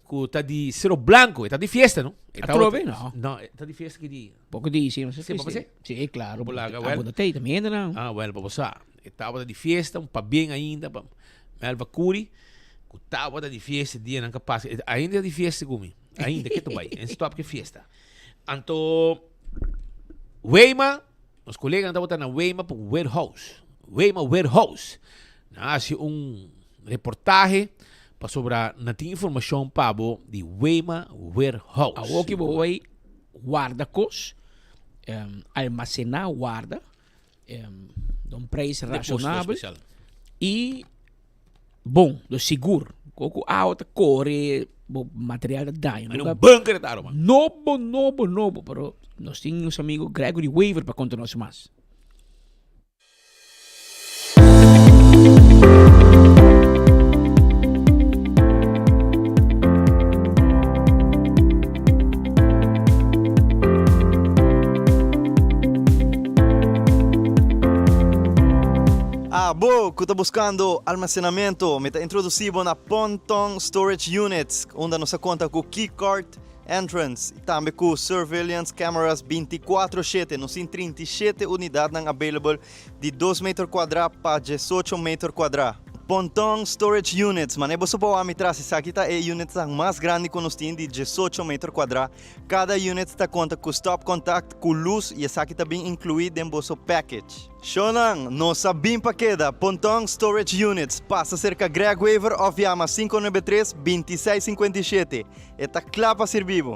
que está de Cerro Blanco, está de fiesta, não? Trove, não? Não, está de fiesta que dia. Pouco de sim, não sei se você. Sim, claro. Botei também ainda não. Well, para você. Estava de fiesta, para bem ainda, para Melva Curry, que estava de fiesta dia não capaz. Ainda de fiesta comigo. Ainda que tu vai, em stop que fiesta. Então Weima, os colegas andavam na Weima para o warehouse. Nasce reportaje para sobre não tem informação para de Weima Warehouse. A o que vai guarda-cos, armazenar guarda, de preço razoável e bom, do seguro. Coco alta, corre, material de dano. Mas um bunker de arma. Novo, pero nós temos um amigo Gregory Weaver para contar nós mais. Que está buscando almacenamento, me está introduzido na Ponton Storage Units, onde nós conta com keycard entrance e também com surveillance cameras 24/7. Nós temos 37 unidades available de 2 metros quadrados para 18 metros quadrados. Ponton Storage Units, mas você pode me trazer essa aqui é a unit mais grande que nós temos de 18 metros quadrados. Cada unit está conta com stop contact, com luz e essa aqui está bem incluída em vosso package. Shonan, nossa bem paqueda, Ponton Storage Units, passa cerca Greg Weaver ou Yama 593-2657. Está claro para ser vivo.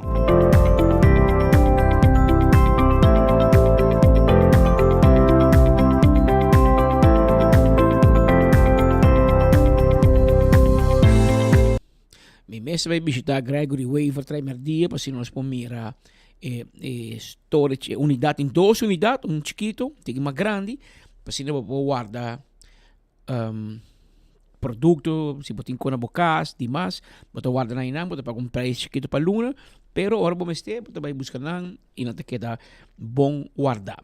Mesa vai visitar Gregory Waver trai merdia, para nós pomira storage unidade em 2 unidades, um chiquito, tem uma grande, para nós guardar produto, se botin com na bocas, demais, bota guarda na inang, bota pagar um preço chiquito para luna, pero ora bom este, bota vai buscar nang, e não te queda bom guardar.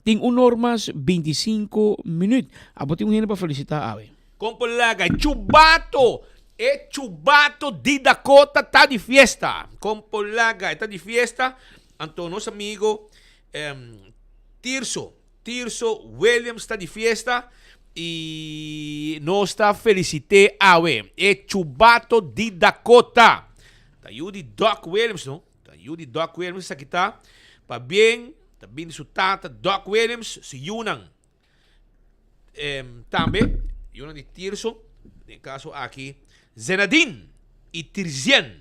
Tem normas 25 minutos. Abotin um para felicitar ave. Compolaga, Chubato! E Chubato di Dakota tá de fiesta. Compolaga, tá de fiesta. Então, nosso amigo Tirso Williams tá de fiesta. E nós está felicite ave. E Chubato di Dakota. Tá de Doc Williams, não? Tá de Doc Williams, aqui tá. Para bem. Também su tata, Doc Williams, si Yunang. Também, Yunang de Tirso, no caso aqui, Zenadine e Tirzien,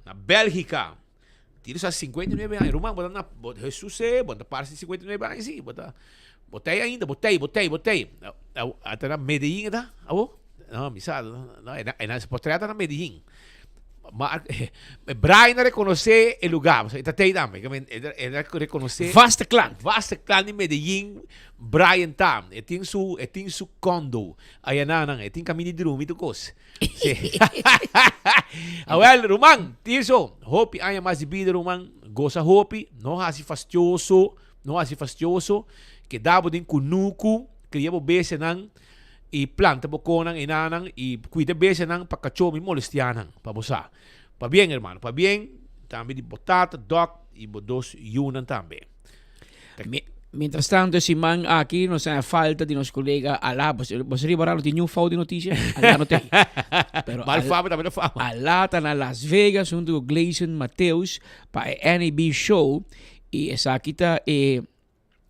na Bélgica. Tirso há 59 anos. Romano, bota na Jesus, bota parte de 59 anos, sim. Botei ainda, botei. Até na Medellín, tá? Não, misado. Não, é na portreta na Medellín. Brian reconhece o lugar, está aí também, ele reconhece Vasta clan de Medellín, Brian tam, tem su condo, aí nanang, tem caminho de rumi do cos. Well, Roman, tiso, hope aya mais de vida Roman, goza hope, não hasi fastioso, que dabo din kunuku, queria bese nang i planta boconang inanang i cuida bese nang pakachomi molestianang pabosa. Pa bien, hermano, pa bien. También de botata, doc y dos yunan también. Mientras tanto, si man aquí nos hace falta de nuestro colega Alá, vos ribaralo de new found de noticia, Alá no te. Pero Malfama también no fama. Alá está en Las Vegas junto con Gleison Mateus para el NAB Show y esa aquí está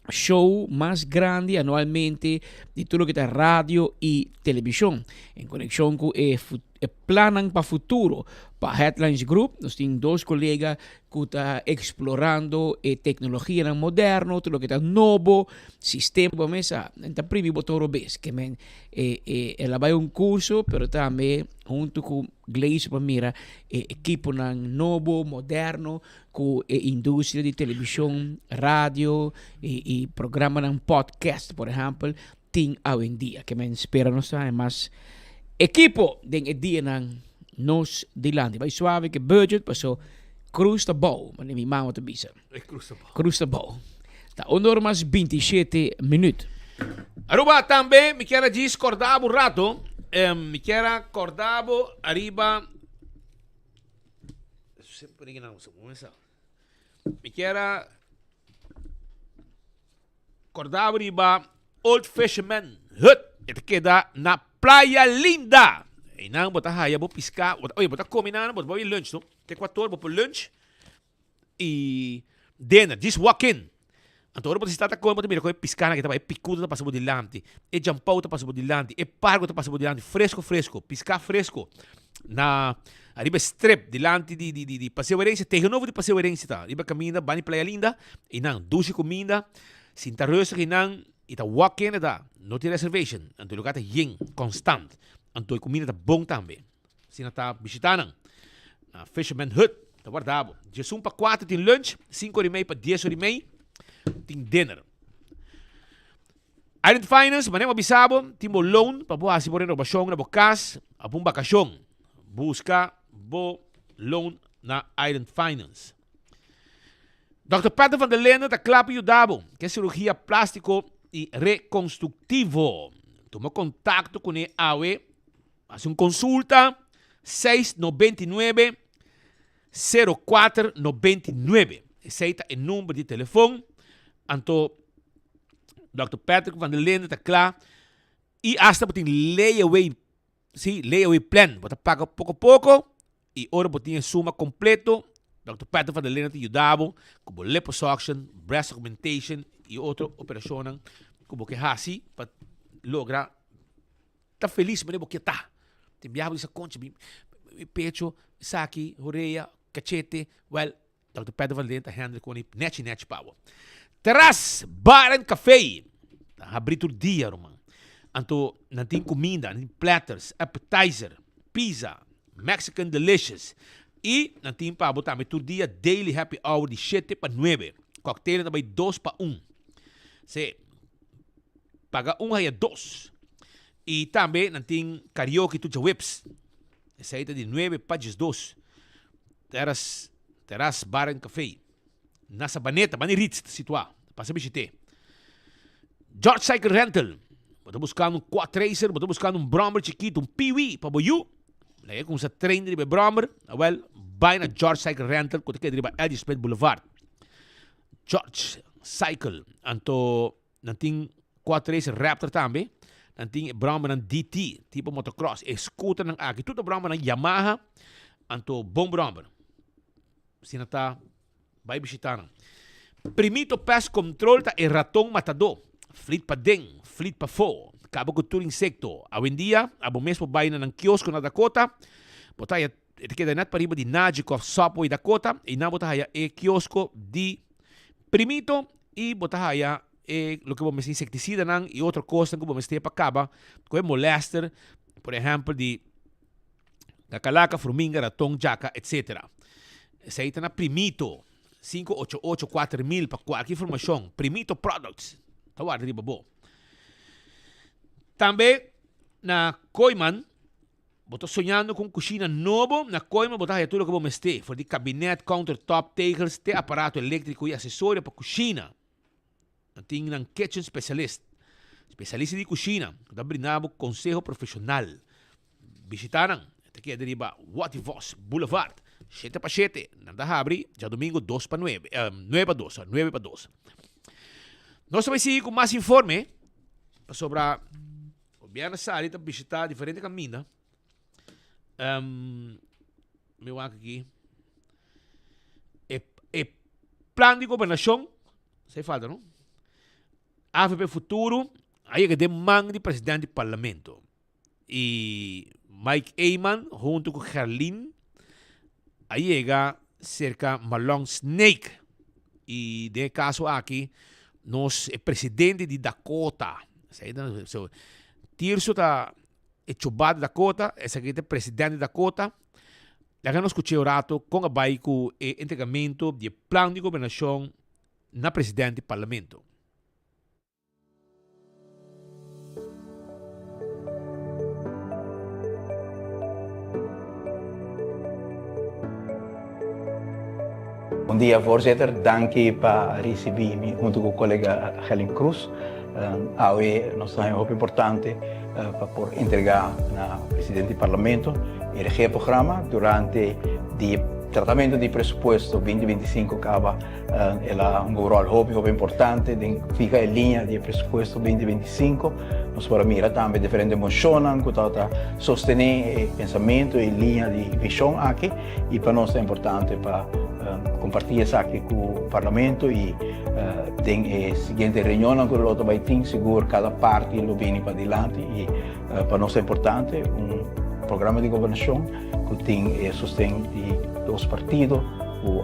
show más grande anualmente de todo lo que está radio y televisión en conexión con planan para futuro para Headlines Group. Nos tienen 2 colegas que están explorando tecnología moderna, todo lo que está nuevo, sistema mesa. Está privado todo vez que ela vai un curso, pero también junto con Glaze para mira equipo nuevo, moderno, con industria de televisión, radio y programa en podcast, por ejemplo, ting hoy en día, que me espera no sabe más equipo de día ng nos dilante. Vai suave que budget pasó Cruz de Bow, maar mi mama te bisa. Cruz de Bow. Tá normas 27 minutos. Aruba também, me quero discordar um rato. Me quero acordar arriba. Sempre não, me quero acordar arriba Old Fisherman Hut. Ito queda na Playa Linda. E não botar raia, vou piscar. Oi, botar comer na, botar lunch, não? Tem 4 vou por lunch e dinner. Just walk in. Então, ora você está com botar mira, com piscar na que tava, picudo tá passando dilante, e jampau tá passando dilante, e pargo tá passando dilante, fresco, piscar fresco. Na arriba strip dilante de Passeio Herência, terreno novo de Passeio Herência tá. Arriba caminha, bani Playa Linda, e não, duche comida, sinta rosa que não, e tá walk in tá. Não tem reservation. Então, o lugar tá yin, constant. Então, a comida tá bom também. Se não tá visitando, na Fisherman Hut, tá guardado. De 1 para 4 tem lunch, 5h30 para 10h30 tem dinner. Island Finance, manem abisabo, tem bo loan, para boa se morrer robasyon na bokas, apong bakasyon. Busca bo loan na Island Finance. Dr. Pato van der Lende, tá claro e dabo, que é cirurgia plástico e reconstructivo. Toma contato com ele, hace consulta 699-0499. Esse é o número de telefone. Então, Dr. Patrick van der Lende está claro. E hasta tem layaway plan. Você paga pouco a pouco. E ora você tem suma completo. Dr. Patrick van der Lende te ajudava com liposuction, breast augmentation e outra operação como que hasi para lograr tá feliz, mas porque tá. Tem viado essa concha, pecho, saki, orelha, cachete, well, Dr. Pedro Valente handle com ele net power. Terras, bar and café. Abrir todo dia, Roman. Então, não tem comida, não tem platters, appetizer, pizza, Mexican Delicious. E natin pa abot também todo dia daily happy hour de 7 para 9. Cocktail também 2 para 1. Se paga 1 haya 2. E também natin karaoke to whips. Saída de 9 para 2. Teras bar and café. Nasa Baneta, Ritz, situado. Passa bichite. George Cycle Rental. Bota buscando um quad racer, bota buscando um Bromber chiquito, um Pee-wee para boiú. Lagi kung sa train de Bromber, well, buy na George Cycle Rental kung kaya diriba Eddie Smith Boulevard. George Cycle, anto nanting quad racer Raptor tambe, nanting Bromber ng DT, tipo motocross, scooter ng aki, tuto Bromber ng Yamaha, anto bom Bromber. Sinata, vai bisitaran. Primito pest control ta e ratong matado. Fleet pa ding, fleet pa fo. Cabo cultura insecto. Awin dia, abo mesmo bayan na ng kiosko na Dakota. Botaya, ito kaya nat pariba di Najikov Subway Dakota. Inabotahaya kiosko di Primito. E botahaya lo que vamos insecticida nang e outra coisa que vamos ter para acaba. Que é molester, por exemplo, de kakalaka, formiga, ratong, jaca, etc. Sa ita na Primito. 588-4000 para qualquer informação. Primito Products. Tawar di babo. Também na Koiman, boto sonhando com cozinha novo, na Koiman botar tudo que vamos ter, for de cabinet, countertop, tables, te aparato elétrico e acessório para cozinha. Tem um kitchen specialist, especialista de cozinha, que dá brindado conselho profissional. Visitaram, aqui é deriva Wativos Boulevard, 7 para 7, nanda abre, já domingo 2 para 9, 9 para 2, 9 para 2. Nós vamos seguir com mais informe sobre a Biana Sari, tá visitar diferente caminho. Meu aqui. É plano de governação, sei falta, não? AFP Futuro, aí que demanda de presidente do parlamento. E Mike Eyman, junto com Herlin, aí chega cerca Malong Snake. E de caso aqui, nós é presidente de Dakota. Tirso está chubado Dakota, esse aqui é presidente de Dakota. Lá nós escutamos o rato com a baico e entregamento de plano de governação na presidente do parlamento. Bom dia, voorzitter. Dank u para receber-me junto com o colega Helen Cruz. Hoje nós temos algo importante para por entregar na presidente do parlamento o RG-programa durante o tratamento do pressuposto 2025 acaba rol importante fica em linha do pressuposto 2025 nós para mirar também diferentes moções que está sostener pensamento e linha de visão aqui e para nós é importante para compartilhar isso aqui com o parlamento e tem a seguinte reunião com o outro vai ter seguro cada parte lo vem para adiante e para nós é importante programa de governação que tem sustento de dois partidos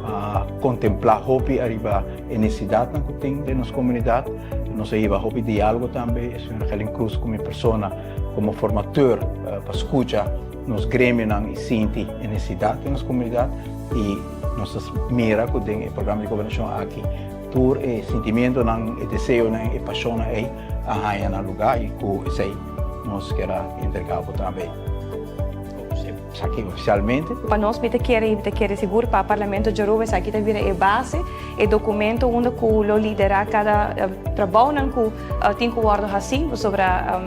a contemplar hopi arriba a necessidade que tem de nossa comunidade nós aí hopi diálogo também a senhora Helen Cruz como pessoa como formador para escutar nos grêmios e sentir a necessidade da nossa comunidade e nós mira que tem o programa de governação aqui por o sentimento o desejo a paixão aí a no lugar e que isso aí nós quer entregar também aqui oficialmente. Para nós, kita quer seguro para o Parlamento de Aruba, aqui vira a base, e documento onde o liderar cada trabalho que tem que guardar assim sobre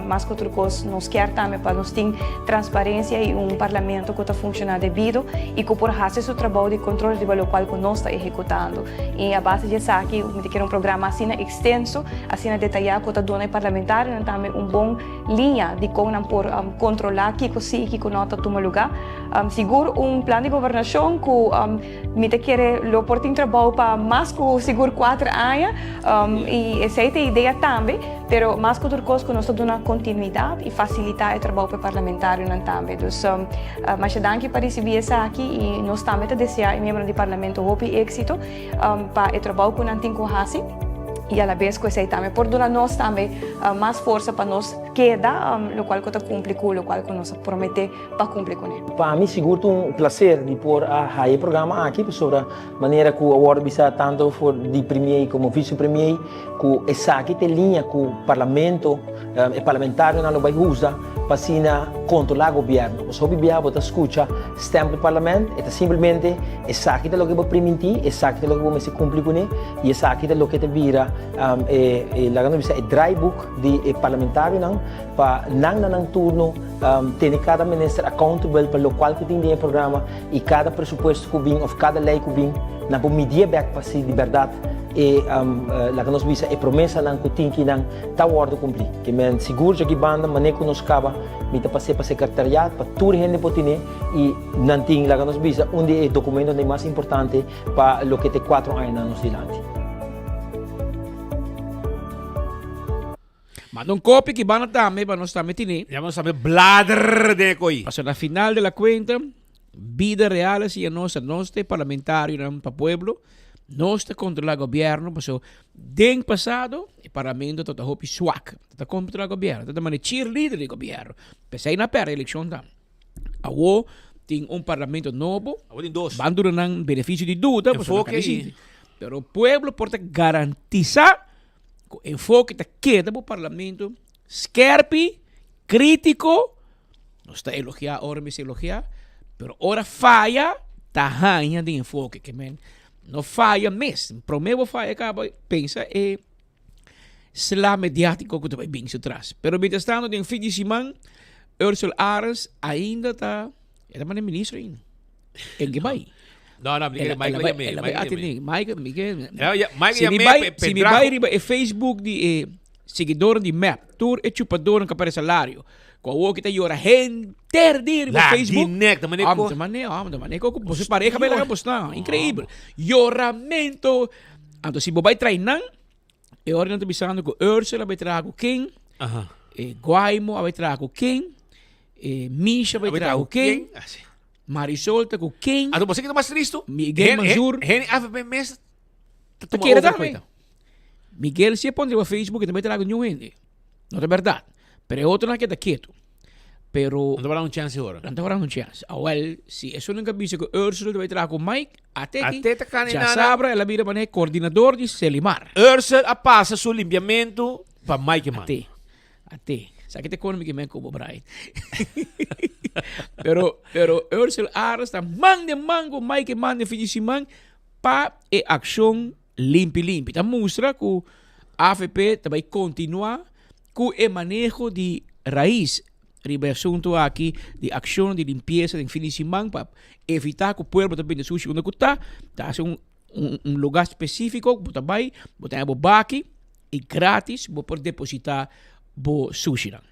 mais que turcos nos quer também para nós ter transparência e Parlamento que está funcionando devido e que por fazer seu trabalho de controle de valor qual que nós está executando. E a base disso aqui, kita quer programa assim extenso, assim detalhado que está dando parlamentar, também bom linha de como por controlar que sim que nota toma lugar. Seguro plano de governação que me quer o oportunidade de trabalho para mais que seguro 4 anos e essa é a ideia também, mas mais que outras coisas que nós damos continuidade e facilitar o trabalho para parlamentário também. Então, mas danke para receber isso aqui e nós também desejamos membros do parlamento êxito para o trabalho que nós temos com a e a la vez que isso também por nós também mais força para nós queda, lo qual que cumpre com, lo qual que nós promete para cumprir com ele. Para mim, seguro um prazer de pôr a programa aqui sobre a maneira que o award bisa tanto for de premier como vice-premier, que essa aqui tem linha com o parlamento, e parlamentário não vai usar para sina controlar o governo. Mas o governo está escuta stamp do parlamento, é simplesmente essa aqui é o que vai permitir, essa aqui é o que vai se cumprir com ele, e essa aqui é o que vira é dry book de parlamentário não, para não turno ter cada ministro accountable para o qual que tem o programa e cada presupuesto que vem ou cada lei que vem na medir back para si de verdade e la que nos visa é promessa não que tem que não tá hora cumprir que men seguro já que banda maneira que nos cava mita passei para secretariado para tudo gente potine e não tem la que nos visa onde é documento é mais importante para lo que te 4 anos nos dilante. Manda un copy que van a darme para no estar metiendo. Ya vamos a ver bladder de coi. Pasó la final de la cuenta. Vida real si no este parlamentario para pueblo. No está contra el gobierno. Pasó den pasado el parlamento todo hopi swak. Está contra el gobierno. Está de cheerleader del gobierno. Pese a perder elección tam. Awo tem un parlamento nuevo. Van durando beneficio de duda. Pero el pueblo porta garantizar o enfoque que queda para o parlamento, skerpi, crítico, não está elogiar, ora me se elogiar, pero ora falha, tahanha de enfoque, que men, não falha mesmo, promego falha, acaba, pensa, slá mediático que tu vai bem se traz. Pero mientras tanto, tem fim de semana, Ursula Arens ainda está, ela é ministro ainda, ele que vai. No, Miguel. Se me vai em Facebook de seguidor de MAP, tour e chupador em capare salário. Com o que tá yora gente dir no Facebook. De maneira que você pareja bem lá postar, incrível. Yoramento. Então se vai treinar, e hora não tô pensando que Ursula vai trazer quem? Guaimo vai trazer quem? Misha vai trazer quem? Marisol tá com quem? Ah, você que tá mais triste? Miguel Manzur. Mes Tá queira também. Miguel se põe no Facebook e também trago new gente. Não é verdade. Pero é outro não que tá quieto. Pero não te vai dar um chance agora. Não te vai dar um chance. Well, se isso nunca visse que Ursula vai trazer com Mike, até que já sabe, ela vira para coordenador de Selimar. Ursula passa seu limpiamento para Mike man. Até. Sabe que te conta que me como Brian. pero Ursula Aras está mango Mike mande fim de semana para a ação limpi. Tá mostra que o AFP vai continuar com o manejo de raiz ribe assunto aqui de ação de limpeza de fim de semana para evitar que o povo também de sushi quando está um lugar específico botar vai botar a baki e grátis vou poder depositar bo sushi lang.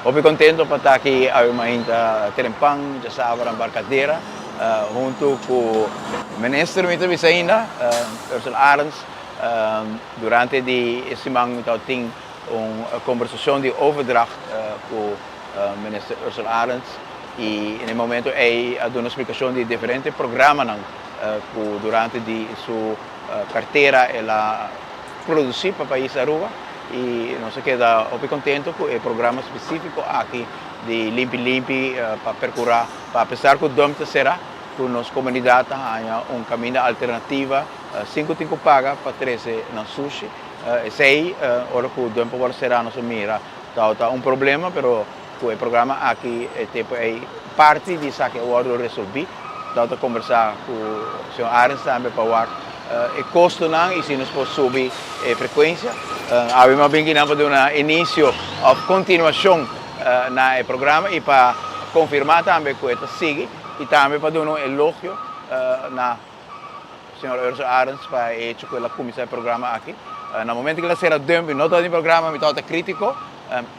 Hopi contento para estar aqui a uma ainda Terempang, já sabe, a embarcadeira, junto com o ministro Mita Visaina, Ursula Arens, durante esse semana então tem uma conversação de overdracht com o ministro Ursula Arens e no momento dá uma explicação de diferentes programas que durante sua carteira ela produziu para o país Aruba. E nós queda muito contente com o programa específico aqui de Limpi para percorrer, para apesar que o dom será que nossa comunidade tenha caminho alternativa 5 paga para 13 na sushi, 6 hora que o dom será nossa mira, tá problema, pero com o programa aqui é parte disso que eu vou resolver, tá conversar com o senhor Arens também para o custo não e se nos pode subir a frequência. Abbiamo ben para dar início ou continuação no programa e para confirmar também que isso sigue e também para dar elogio na senhora Ursula Arens para hecho que ela começou o programa aqui. No momento que ela será dentro não todo o programa, me toca crítico,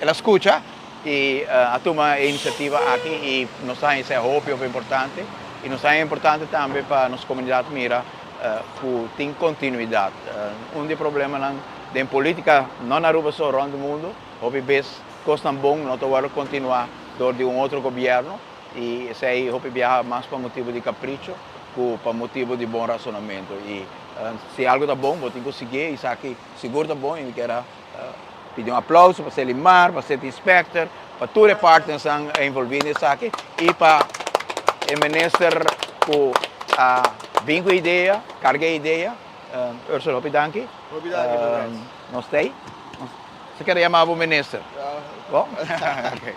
ela escuta e toma a iniciativa aqui e nos dá esse apoio importante e nos é importante também para a nossa comunidade mira que tem continuidade. Dos problemas de política não na Aruba só, around o mundo, houve vezes custa bom não ter continuar dor de outro governo e isso aí houve viajar mais para motivo de capricho que para motivo de bom racionamento e se algo está bom, vou ter que seguir e isso aqui seguro está bom e quero pedir aplauso para Selimar, para Sete Inspector, para todos os partners que estão envolvidos nessa aqui e para o ministro que vem com a ideia, carga a ideia. Ursula, opidanki. Nós temos. Você quer chamar o ministro? Bom? Okay.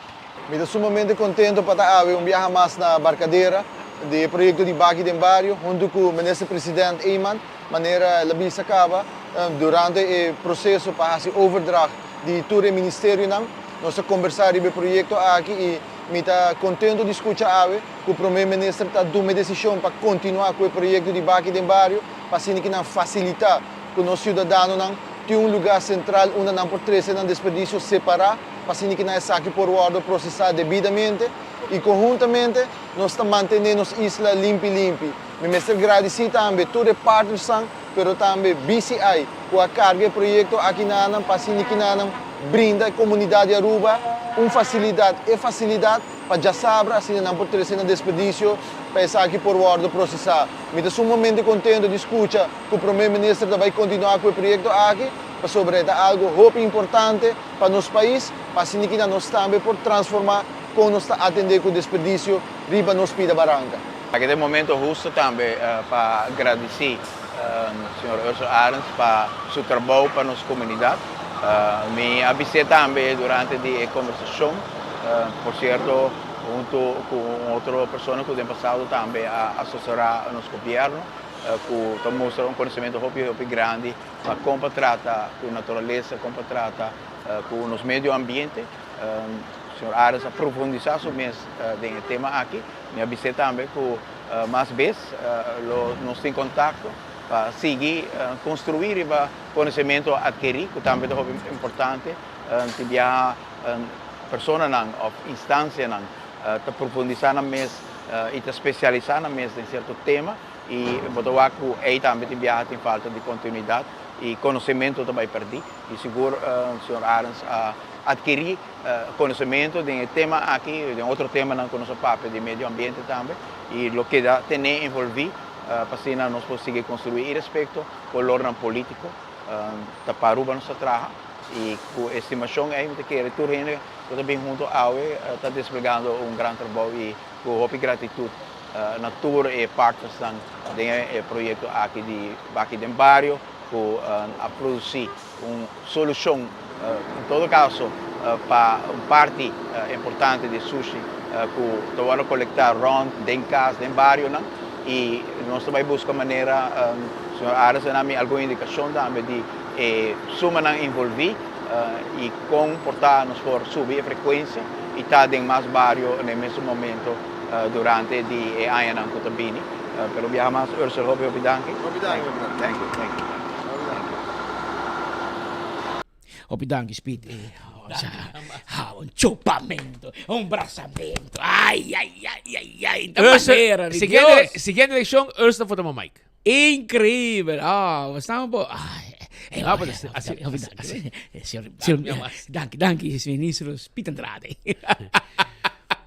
Me estou sumamente contente para haver viaje mais na barcadeira do projeto de Baki de Barrio, junto com o ministro-presidente Eyman, maneira labis acaba durante o processo para fazer overdrag de todo o ministério. Nós conversamos sobre o projeto aqui e me está contente de escutar que o primeiro-ministro está tomando uma decisão para continuar com o projeto de Baki de Barrio, para que facilitar que os cidadãos tenham lugar central onde não por três desperdício separar, para que nós aqui por ordem processar devidamente e conjuntamente nós estamos mantendo nossa isla limpa. Me mestre agradecer também todos os partners, mas também BCI, com a carga do projeto aqui na Anam, para que nós brinda a comunidade de Aruba uma facilidade para já saber se não por três desperdício, para aqui por ordem processar. Me estou sumamente contente de escutar que o primeiro-ministro vai continuar com o projeto aqui, sobre algo importante para nosso país, para que nós também por transformar como nós atender com o desperdício riba nos Pida Barranca. Aqui é o momento justo também para agradecer ao Sr. Ursula Arens para seu trabalho para a nossa comunidade. Me avisei também durante a conversação, por certo, junto com outra pessoa que tem passado também a assessorar o nosso governo, que mostra conhecimento muito grande para como trata com a natureza, como trata com o nosso meio ambiente. O Sr. Arens aprofundizar sobre o tema aqui. Me avisei também que mais vezes nós temos contato para seguir, construir e conhecimento adquirir, que também é importante. Tiver pessoas ou instâncias que aprofundizar e te especializar em certo tema e botar que aí também tem falta de continuidade e conhecimento também perdi e seguro o Sr. Arens adquirir conhecimento de tema aqui, de outro tema na nossa parte de meio ambiente também e o que tem envolvido para assim nós conseguir construir respeito com o ordem político para Aruba nossa trabalho e com a estimação é que o retorno também junto ao está desplegando grande trabalho e com gratidão na tour e partners do projeto aqui de Barrio a produzir uma solução em todo caso para uma parte importante de sushi que vamos coletar dentro de casa, dentro do Barrio e nós também buscamos maneira o Sr. Arens tem alguma indicação também de suma envolver e comportar nos for subir a frequência e estar em mais Barrio no mesmo momento durante o ano que também. Pero viaja mais Ursula, obrigado. Thank you. Obrigado, Speed. Un chupamento, un braçamento. Ai. Da maneira, Siguiente eleição, Ursula for the mic. Incrível. Estamos... Danke, ministro Speed Andrade.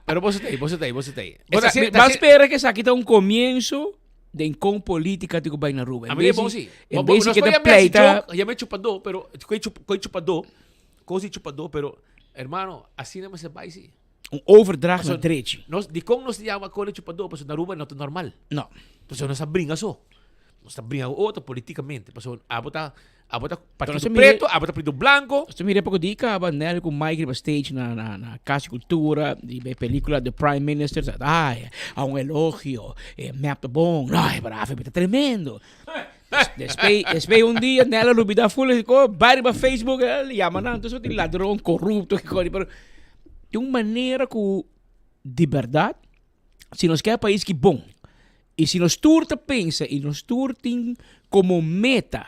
Pero você tem. Mas espera que isso aqui está começo de com política de governo na Aruba. A mim é bom sim. Nós podemos pleita. Já me chupador, pero coisa chupador, pero hermano, assim não se vai sim. Overdrag na trecho. De como nós chama coisa chupador, porque na Aruba não é normal. Não. Então nós brinca só. Nós brinca outro politicamente, porque abota partido preto, abota partido branco. Você mira pouco dica, abanel com Mike stage na Casa Cultura, de película The Prime Minister, há elogio, map tá bom, bravo, tá tremendo. Después un día nela lubida full vai para Facebook llaman então tem ladrão corrupto pero de uma maneira que de verdade se nós quer país que bom e se nós turta pensa e nós turtem como meta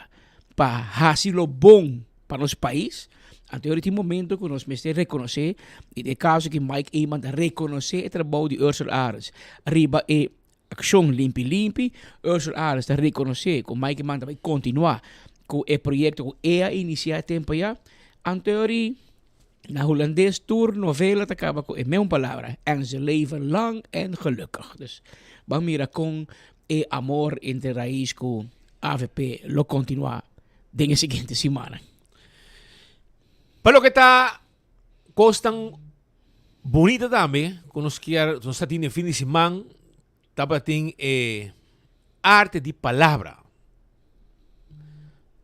para fazer lo bom para nosso país até tem momento que nós mesmo reconhecer e de caso que Mike Eyman reconhecer o trabalho de Ursula Arens arriba ação limpi, Ursula Arens está reconhecer que o Mike Eyman vai continuar com o projeto que ela iniciou tempo já. Anteori, na Hollandees tour novela te acaba com a mesma palavra, en ze leven lang en gelukkig. Dus, vamos mirar com o amor entre raiz com AVP lo continuar na seguinte semana. Pero que está costan bonita também, quando nós temos no fim de semana, também tem arte de palavra.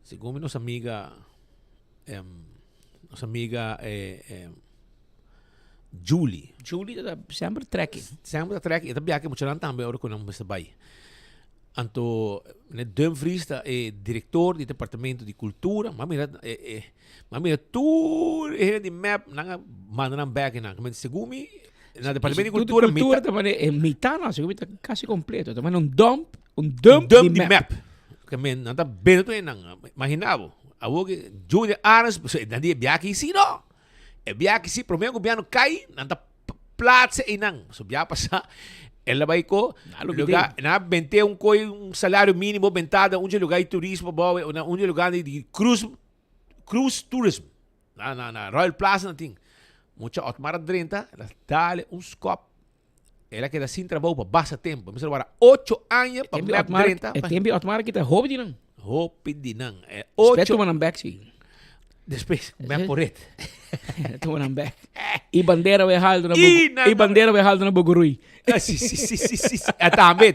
Segundo nossa amiga Julie. Julie dat sempre trekking. Sempre trekking. Dat ben ik moet je dan também ook kunnen met bij. Anto Dumfries é diretor do departamento de cultura, mas mira tu de map nanga mandan back nanga, mas segundo na departamento de cultura também é mitana, segundo quase completo, também um dump de map. Que men nanda bem tu nanga, imaginavo. Awo que Junior Arns, na dia biaki si no. E biaki si promeo governo cai, nanda plaatse inang. So biya pasa ela vai ko lugar na bente um salário mínimo bentada lugar de turismo boa lugar de cruise tourism na Royal Plaza na ting mucha otmara 30 ela dale scope ela queda sem trabalho para basta tempo mas agora 8 anos para map 30 é tempo otmara kita hobby dinang 8 espeto man back Después, me por it. Toen aan back. I bandeira vai haldo na Bogorui. Sim. Também.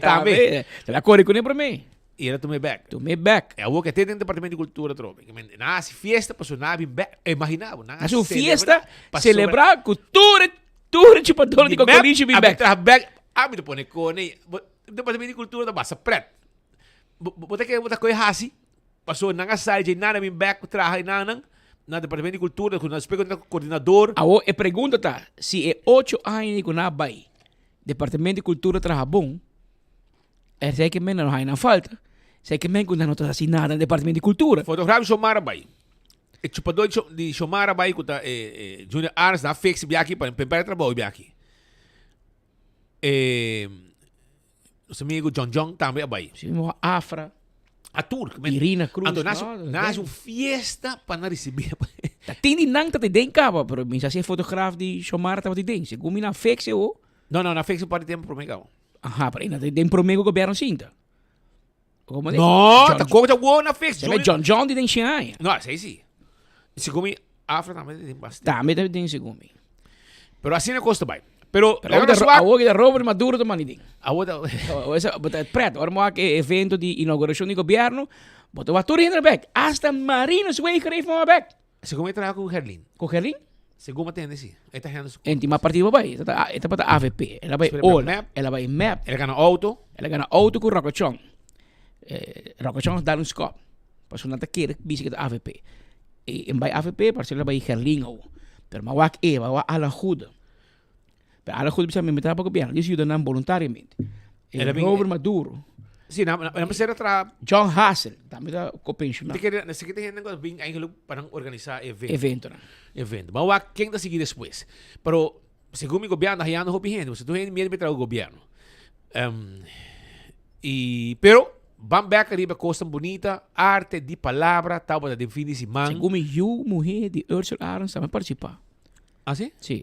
Ela corre com para mim. E era to me back. É o que tem no departamento de cultura trobe. Na fiesta passou na back. Imaginava, na sua fiesta celebrar cultura, tudo tipo de cocoliche bem back. Back. Me depois cone. Departamento de cultura da basta pret. Bota que bota coi hasi. Passou na side nada bem back trabalha na departamento de cultura, com o coordenador. A pergunta tá, se é 8 anos que não vai, departamento de cultura trabalha bom, é sei que menos não há na falta, sei que menos não está assinado no departamento de cultura. Fotografia Xomara vai. O chupador de Xomara vai com Junior Arns na fix aqui para preparar trabalho aqui. Nosso amigo John também vai. Sim, Afra. A Turk, Irina Cruz. Nasce fiesta para receber. Tem nang te den kaba, pero minsa se fotograaf di Xomara te den. Se gumi na fixe o. Não, na fixe pode tempo promego. Aha, para ina te den promego governo cinta. Não, tá coisa boa na fixe. John de den xai. Não, sei sim. Se gumi Afra também tem bastante. Também tem se gumi. Pero assim não custa bem. Pero a outra da Robert Maduro do maniding. A outra é preto, ora que evento de inauguração de governo, botou a tudo in back. Hasta Marina Sway kreeg van back. Segundo eu trabalho com Herlin. Com Herlin? Segundo tem sim. Está rendo. Enti partido vai. Esta para AVP. Ela vai Ola, ela vai Map. Ela ganha auto com Rocochon. Rocochon dá scope. Passou na taqueira bicicleta AVP. E em vai AVP, parcela vai Herlin ou. Pero mawak vai ala huda. Alla goed bisa met op governo, die zie dan voluntariamente. Robert Maduro. Sim, na terceira tra John Hassel, também da co-pensionado. Nesse que tem negócio bem eigenlijk para organizar evento. Mas o quem da seguir depois. Pero segundo o governo aí anda roubando, você tu tem medo de o governo. Pero vamos back arriba coisa bonita, arte de palavra, tal da definição. Segundo eu, mulher de Ursula Arns também participar. Ah, sim? Sim.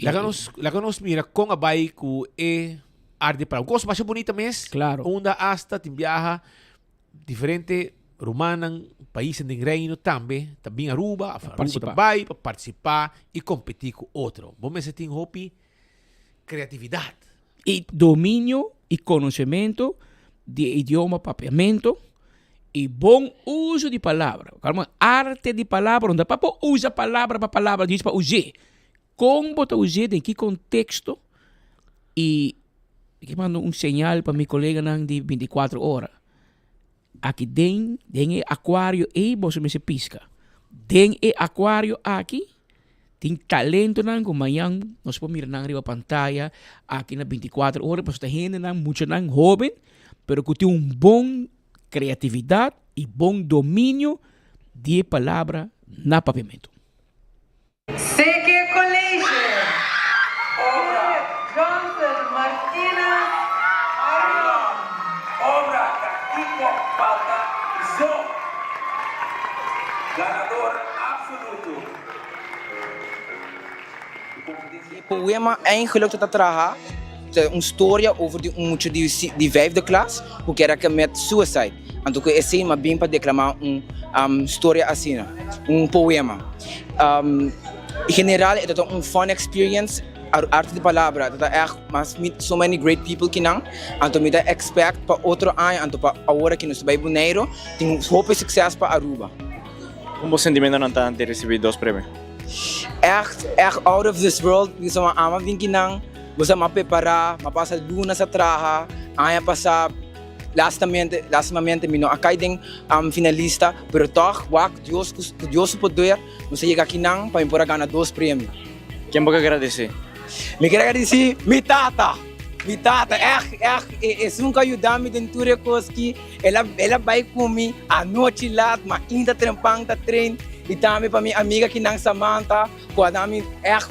Lá que nós mira com a bai com arte para coisa mais bonita mesmo. Claro. Onde hasta tem viaja diferente romanan países do reino também Aruba, vai para participar e competir com outro. Vamos ter hobby criatividade e domínio e conhecimento de idioma, papiamento e bom uso de palavra. Arte de palavra, onde papo usa palavra para palavra, diz para usar. Como botar usar em que contexto e que mando sinal para meu colega de 24 horas. Aqui tem aquário e você me se pisca. Tem aquário aqui. Tem talento nang kumayang nós podemos mirar nang riba pantalla aqui na 24 horas para gente nang muito nang jovem, pero que tem bom criatividade e bom domínio de palavra na papiamento. O poema eigenlijk te tragen, een story over die 5e klas, hoe era que met suicide. Anto ko esse mabim para declamar história assim, poema. General, ito fun experience. Arte de palavra, mas so many great people que não, então me dá expect para outro ano, então para agora que nós vai Bonaire, tem hope e sucesso para Aruba. Como sentimento não tá de receber 2 prêmios? Echt out of this world, bisa ama vim que não, bisa preparar, mapasa luna sa traha, aya passa lastamente mino acai tem finalista, pero toch wak Dios poder, não se chega aqui não para impor ganhar 2 prêmios. Quem pode agradecer? Me quero agradecer minha tata, nunca ajudou-me dentro de coisas que ela vai comigo a noite lá, mas ainda trampando da trem, e também para minha amiga que não Samantha, quando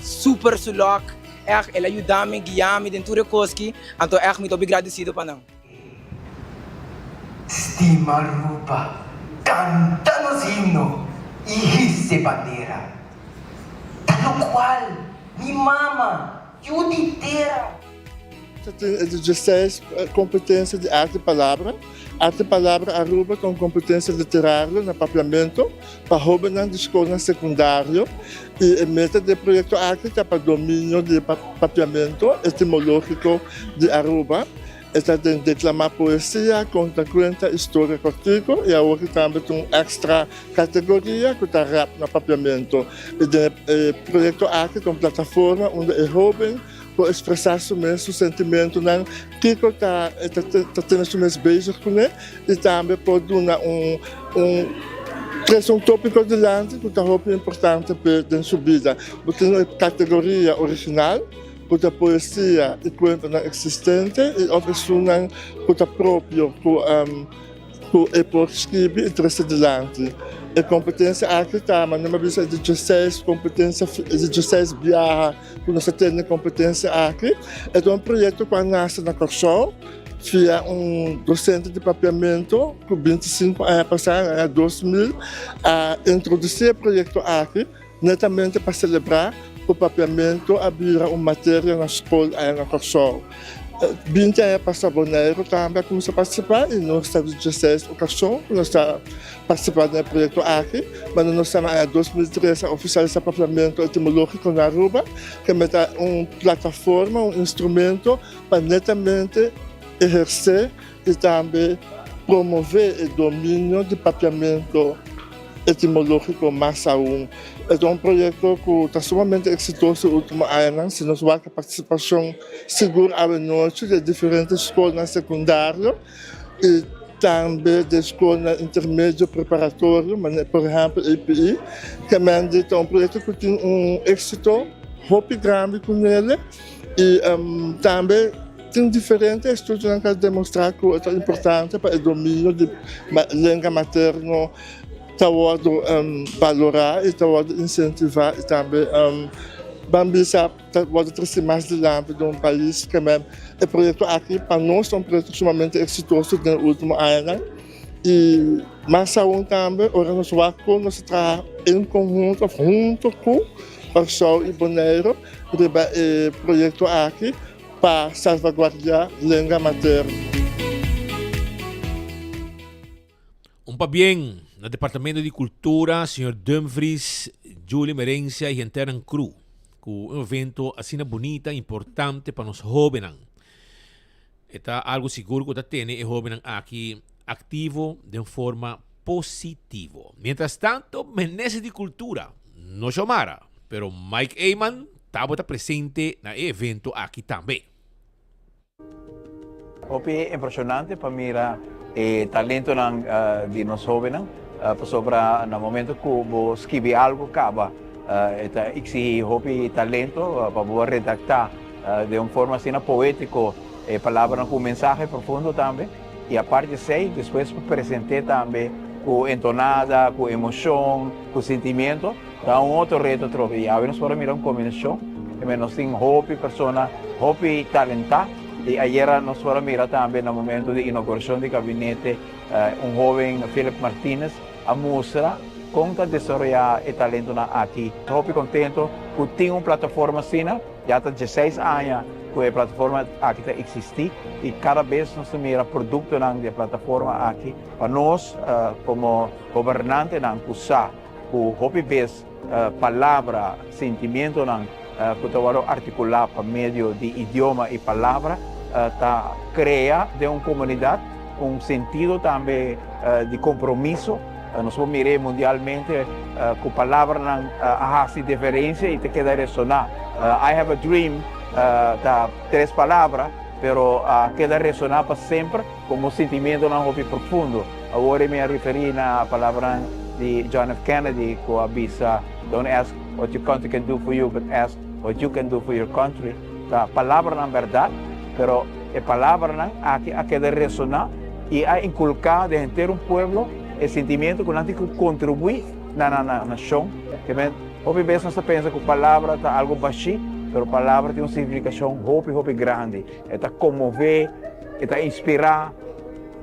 super sulok, ela ajudou-me, guiar-me dentro de coisas que, então muito agradecido para não. Estima Aruba, cantamos himno e hisse bandeira, tal qual mi mama, juditeira. Tem 16 competências de arte e palavra. Arte e palavra Aruba com competência literária no papiamento, para jovens de escola secundária. E a meta do projeto arte é para domínio de papiamento etimológico de Aruba. Está de declamar poesia, conta história cortico e agora também tem uma extra categoria que está rap no papiamento. E o projeto arte com plataforma onde é jovem pode expressar seu sentimento não que está tendo seu mesmo beijo com ele e também pode dar traz tópico de lente que está muito importante para sua vida. Porque tem uma categoria original, que a poesia e conta não existente e outra suna que próprio que é por escrever e trazer de lente. A competência aqui está, mas não é de 16 competências, de 16 viagens que nós temos competência aqui. É um projeto que nasce na Corchão, via docente de papiamento, que 25 anos passados, em 2000, a introduzir o projeto aqui, netamente para celebrar o papiamento, abrir matéria na escola na Corchão. 20 anos passados, Bonaire também começou a participar e nós estamos 16 ocasiões, nós estamos participando do projeto aqui, mas nós estamos em 2013 a oficializar o papiamento etimológico na Aruba, que é uma plataforma, instrumento para netamente exercer e também promover o domínio do papiamento etimológico mais aún. É um projeto que está sumamente exitoso no último ano, se nós vamos a participação segura à noite de diferentes escolas secundárias e também de escola intermédia preparatória, por exemplo, EPI, que é um projeto que tem êxito muito grande com ele e também tem diferentes estudos que demonstram que é importante para o domínio da língua materna, tawado valorar e tawado incentivar e também bambisa tawado trazer mais de lado de país que é o projeto aqui para nós é um projeto extremamente exitoso no último ano e mais aún também agora nós vamos trabalhar em conjunto junto com Corchão e Bonaire o projeto aqui para salvaguardar a língua materna. Pa bien, no Departamento de Cultura, Sr. Dumfries, Julie Merencia e Interan Cru, com um evento assim bonita, importante para os jovens. Está algo seguro que está tendo e jovens aqui ativo de forma positiva. Mientras tanto, Meneses de Cultura não chamara, pero Mike Eyman estava presente no evento aqui também. É impressionante para mirar o talento de nós jovens, sobre no momento que vou escrever algo, acaba exige talento para redactar de uma forma assim poética, palavras com mensagem profundo também, e a parte 6, depois apresentar também com entonada, com emoção, com sentimento, dá outro reto trobe. E agora nós vamos mirar uma combinação, que nós temos pessoa talentada. E ayer nós fomos mirar também no momento de inauguração do gabinete jovem Philip Martínez a mostrar como desenvolver o talento aqui. Estou contente que tem uma plataforma assim, já está 16 anos que a plataforma aqui existe e cada vez nós mira produto da plataforma aqui para nós como governante não usar o hobby vez palavra sentimento não que eu articular por meio de idioma e palavra tá cria de uma comunidade um sentido também de compromisso. Nós vamos mirar mundialmente com palavras não faz diferença e te queda ressonar. I have a dream, tá 3 palavras, pero queda ressonar para sempre como sentimento não hobby profundo. Agora me referi na palavra de John F. Kennedy que avisa, don't ask what your country can do for you, but ask what you can do for your country. Tá palavra não verdade, pero a palavra não aqui queda ressonar e a inculcar de inteiro um pueblo o sentimento que nós temos que contribuir na nação. Hobby vez nós pensa que a palavra está algo baixo, mas a palavra tem uma significação hobby grande. É comover, é inspirar,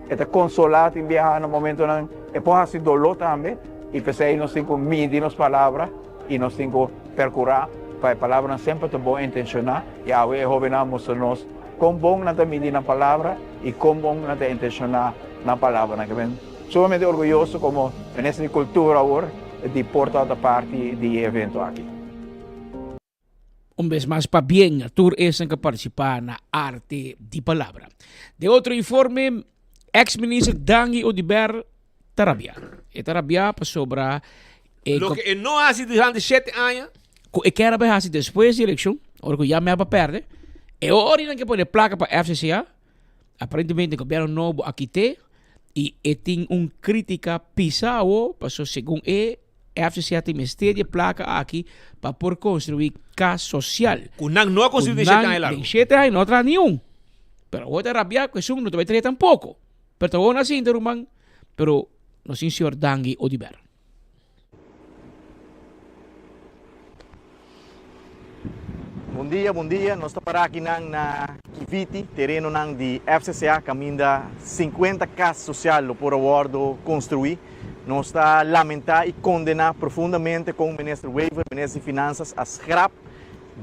é consolar, tem viajar no momento não. É pode ser dolor também. E pensei aí nós temos que medir as palavras e nós temos que percurar para a palavra sempre ter boa intencionar e a hobby não mostra nós como bom nós medir na palavra e como bom nós intencionar na palavra. Sumamente orgulhoso como nessa cultura agora de portar parte do evento aqui. Vez mais para bien, Arthur es que participar na arte de palavra. De outro informe, ex-ministro Dangi Odiber Tarabia. E Tarabia sobre... Lo que não há sido durante 7 anos. E que era bem assim depois da eleição, agora que já me vai perder. E agora que põe placa para a FCCA, aparentemente o governo novo aqui tem, e tem crítica pisado, porque segundo a FCCA tem mistério placa aqui para por construir casa social. Kunang não construiu 7 anos lá. 7 anos não traz nenhum. Pero outra rabia que isso não vai ter tampoco. Pero vou assim interrompan, pero no sin senhor Dangi Odiber. Bom dia. Nós estamos aqui na Kiviti, terreno de FCCA, caminda 50 casas sociais por acordo construir. Nós estamos a lamentar e condenar profundamente com o ministro Weaver, ministro de Finanças, a scrap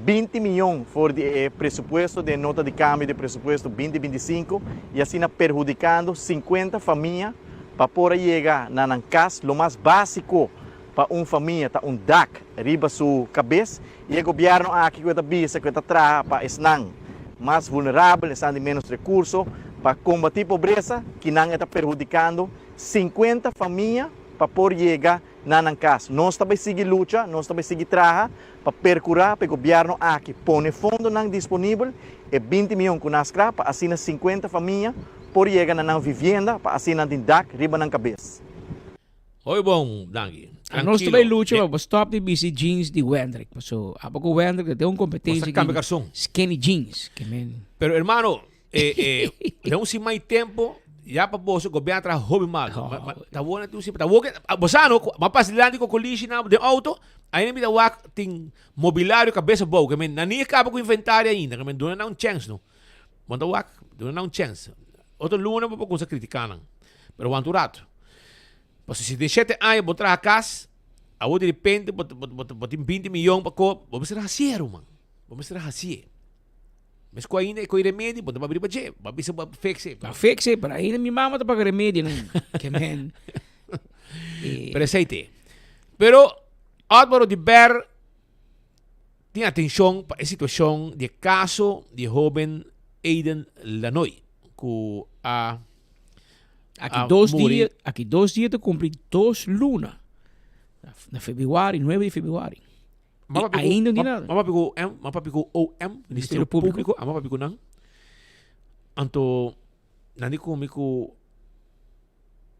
20 milhões por presupuesto de nota de câmbio de presupuesto 2025 e assim perjudicando 50 famílias para poder chegar na casa, lo mais básico para uma família, tá DAC riba sua cabeça e o governo aqui que está bisa, que está traga para esnang mais vulnerável, estão de menos recursos para combater pobreza, que não está prejudicando 50 famílias para poder chegar na casa. Nós também seguir luta, nós também seguir traga para percurar para o governo aqui põe fundo não disponível e 20 milhões com nascra para assim 50 famílias por chegar na vivenda para assim de DAC riba na cabeça. Oi bom, Dangi. Nós também lutamos para stop de BC jeans de Wendrick. So, apo ko Wendrick tem uma competência de skinny jeans. Pero hermano, não se mais tempo já para você governo traz hobby mal. Tá bom tu sempre. Tá bom que bosano, mas pasilando com collision de auto, aí me dá wak tem mobiliário cabeça boa, que men nani acaba com inventário ainda, que men dona não chance no. Manda wak, dona não chance. Outro luna para com se criticar não. Pero wanto rato. Mas se de 7 anos botar a casa, a de repente botar 20 milhões para co, vamos ser raciero, man. Vamos ser raciero. Mas com ainda com remédio, botar para abrir para je, para bisa para fixe. Para fixe, para ainda minha mama tá para remédio não. Que men. Presente. Pero Álvaro de Ber tinha atenção para a situação de caso de jovem Aiden Lanoy, que a Aqui 2 dias te cumpri 2 lunas. Na Februário, 9 de Februário. Ainda não nada. Mapa pico OM, Ministério Público, a mapa pico não. Anto, nani comigo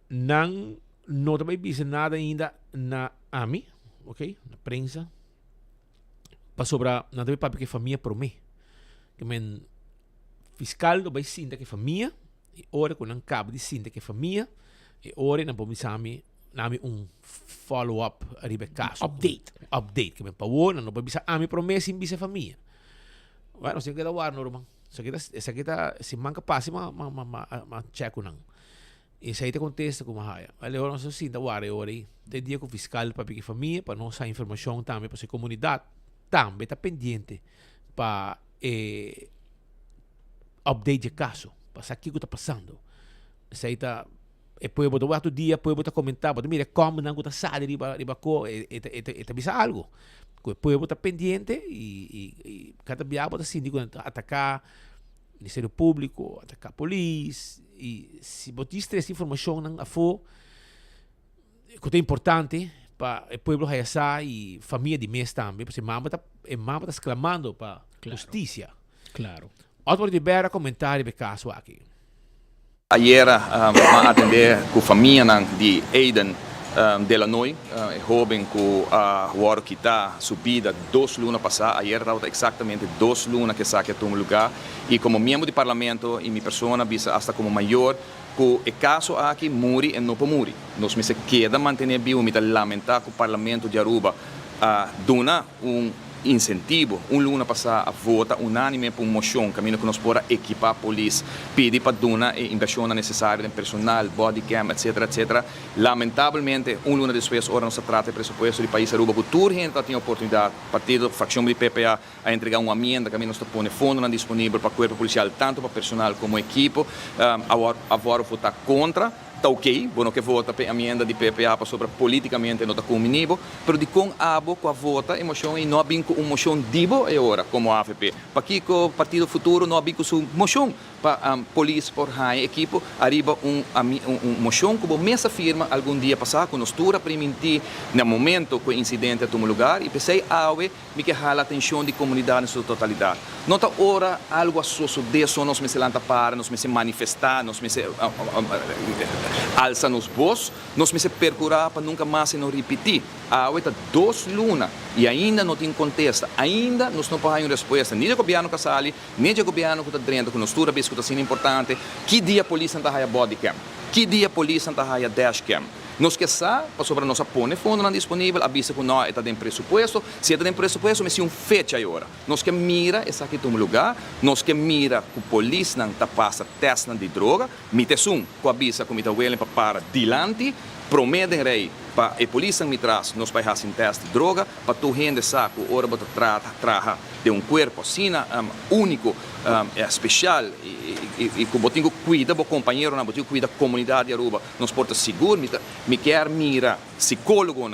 não também bisa nada ainda na AMI, ok? Na prensa. Para sobra, não também papi que família por mim. Que men fiscal do vai sinta que família. E ora com um cabo de cinta que família e ora na pomisami nami follow-up arriba caso update que me pawon no bisa ami promessa em bisa família bueno se queda war normal se queda se manca passe ma check não e se aí te contesta como haya ali ora não sinta war ora de dia com fiscal para que família para nossa informação também para a comunidade também está pendente para update de caso, para saber o que está passando. Isso aí tá, depois eu outro dia, depois eu comentar, mas mira, como não está sale riba co, e bisa algo. Depois eu pendiente e cada dia eu assim, digo, atacar o Ministério Público, atacar a polícia, e se botar essa informação não for, que é importante para o povo reaçar e família de mês também, porque mama está exclamando para justiça. Claro. Outro de Vera comentário de caso aqui. Ayer ma atender com a família de Aiden Delanoy, jovem que agora que está subida 2 lunas passadas, ayer era exatamente 2 lunas que saque a todo lugar, e como membro do parlamento e minha pessoa visa hasta como maior, que o caso aqui muri e não pode muri. Nós me se queda manter vivo, me lamentar que o parlamento de Aruba dona incentivo, luna passada a vota unânime para uma moção, caminho que nós podemos equipar a polícia, pedir para donar a inversão necessária em personal, body cam, etc, etc. Lamentavelmente, luna depois, ora não se trata de presupuesto do país Aruba, que toda gente tem a oportunidade, partido, facção do PPA, a entregar uma emenda, caminho nós põe fundo disponível para o corpo policial, tanto para personal como equipo, agora votar contra. Está ok, bueno que vota para a emenda de PPA para sobre politicamente não está comigo, mas de com abo com a vota emoção e não bem com uma moção dibo é hora como a AFP. Para que o Partido Futuro não bem com sua moção para a polícia por a equipe arriba moção que a mesa firma algum dia passar com nós tura permitir no momento que o incidente a tomar lugar e pensei me que jala a atenção da comunidade em sua totalidade. Não está hora algo associo disso, nós me se lanta para, nós me se manifestar, nós me se alça nos voz, nós me se percurar para nunca mais se não repetir. Há 2 lunas e ainda não tem contesta, ainda nós não temos resposta, nem do governo que sale, nem do governo que está dentro, que nós tudo que está sendo importante, que dia a polícia está a body cam, que dia a polícia está a dash cam. Nós que sabe, para sobre nossa pone fundo não disponível, avisa que não está em pressuposto, se está em pressuposto, mas se fecha agora. Nós que mira esse aqui tem lugar, nós que mira que a polícia não está passa teste de droga, mitesum, que avisa que está willing para dilante, prometem rei para a polícia me traz nós vai fazer teste de droga para tu gente saco ora bota trata de corpo assim único especial e que botinho cuida bo companheiro na botinho cuida comunidade Aruba nós porta seguro me quer mira psicólogo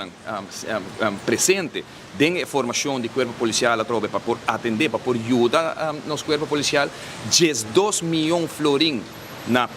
presente den informação de corpo policial a trobe para por atender para por ajuda nosso corpo policial 2 milhões florim na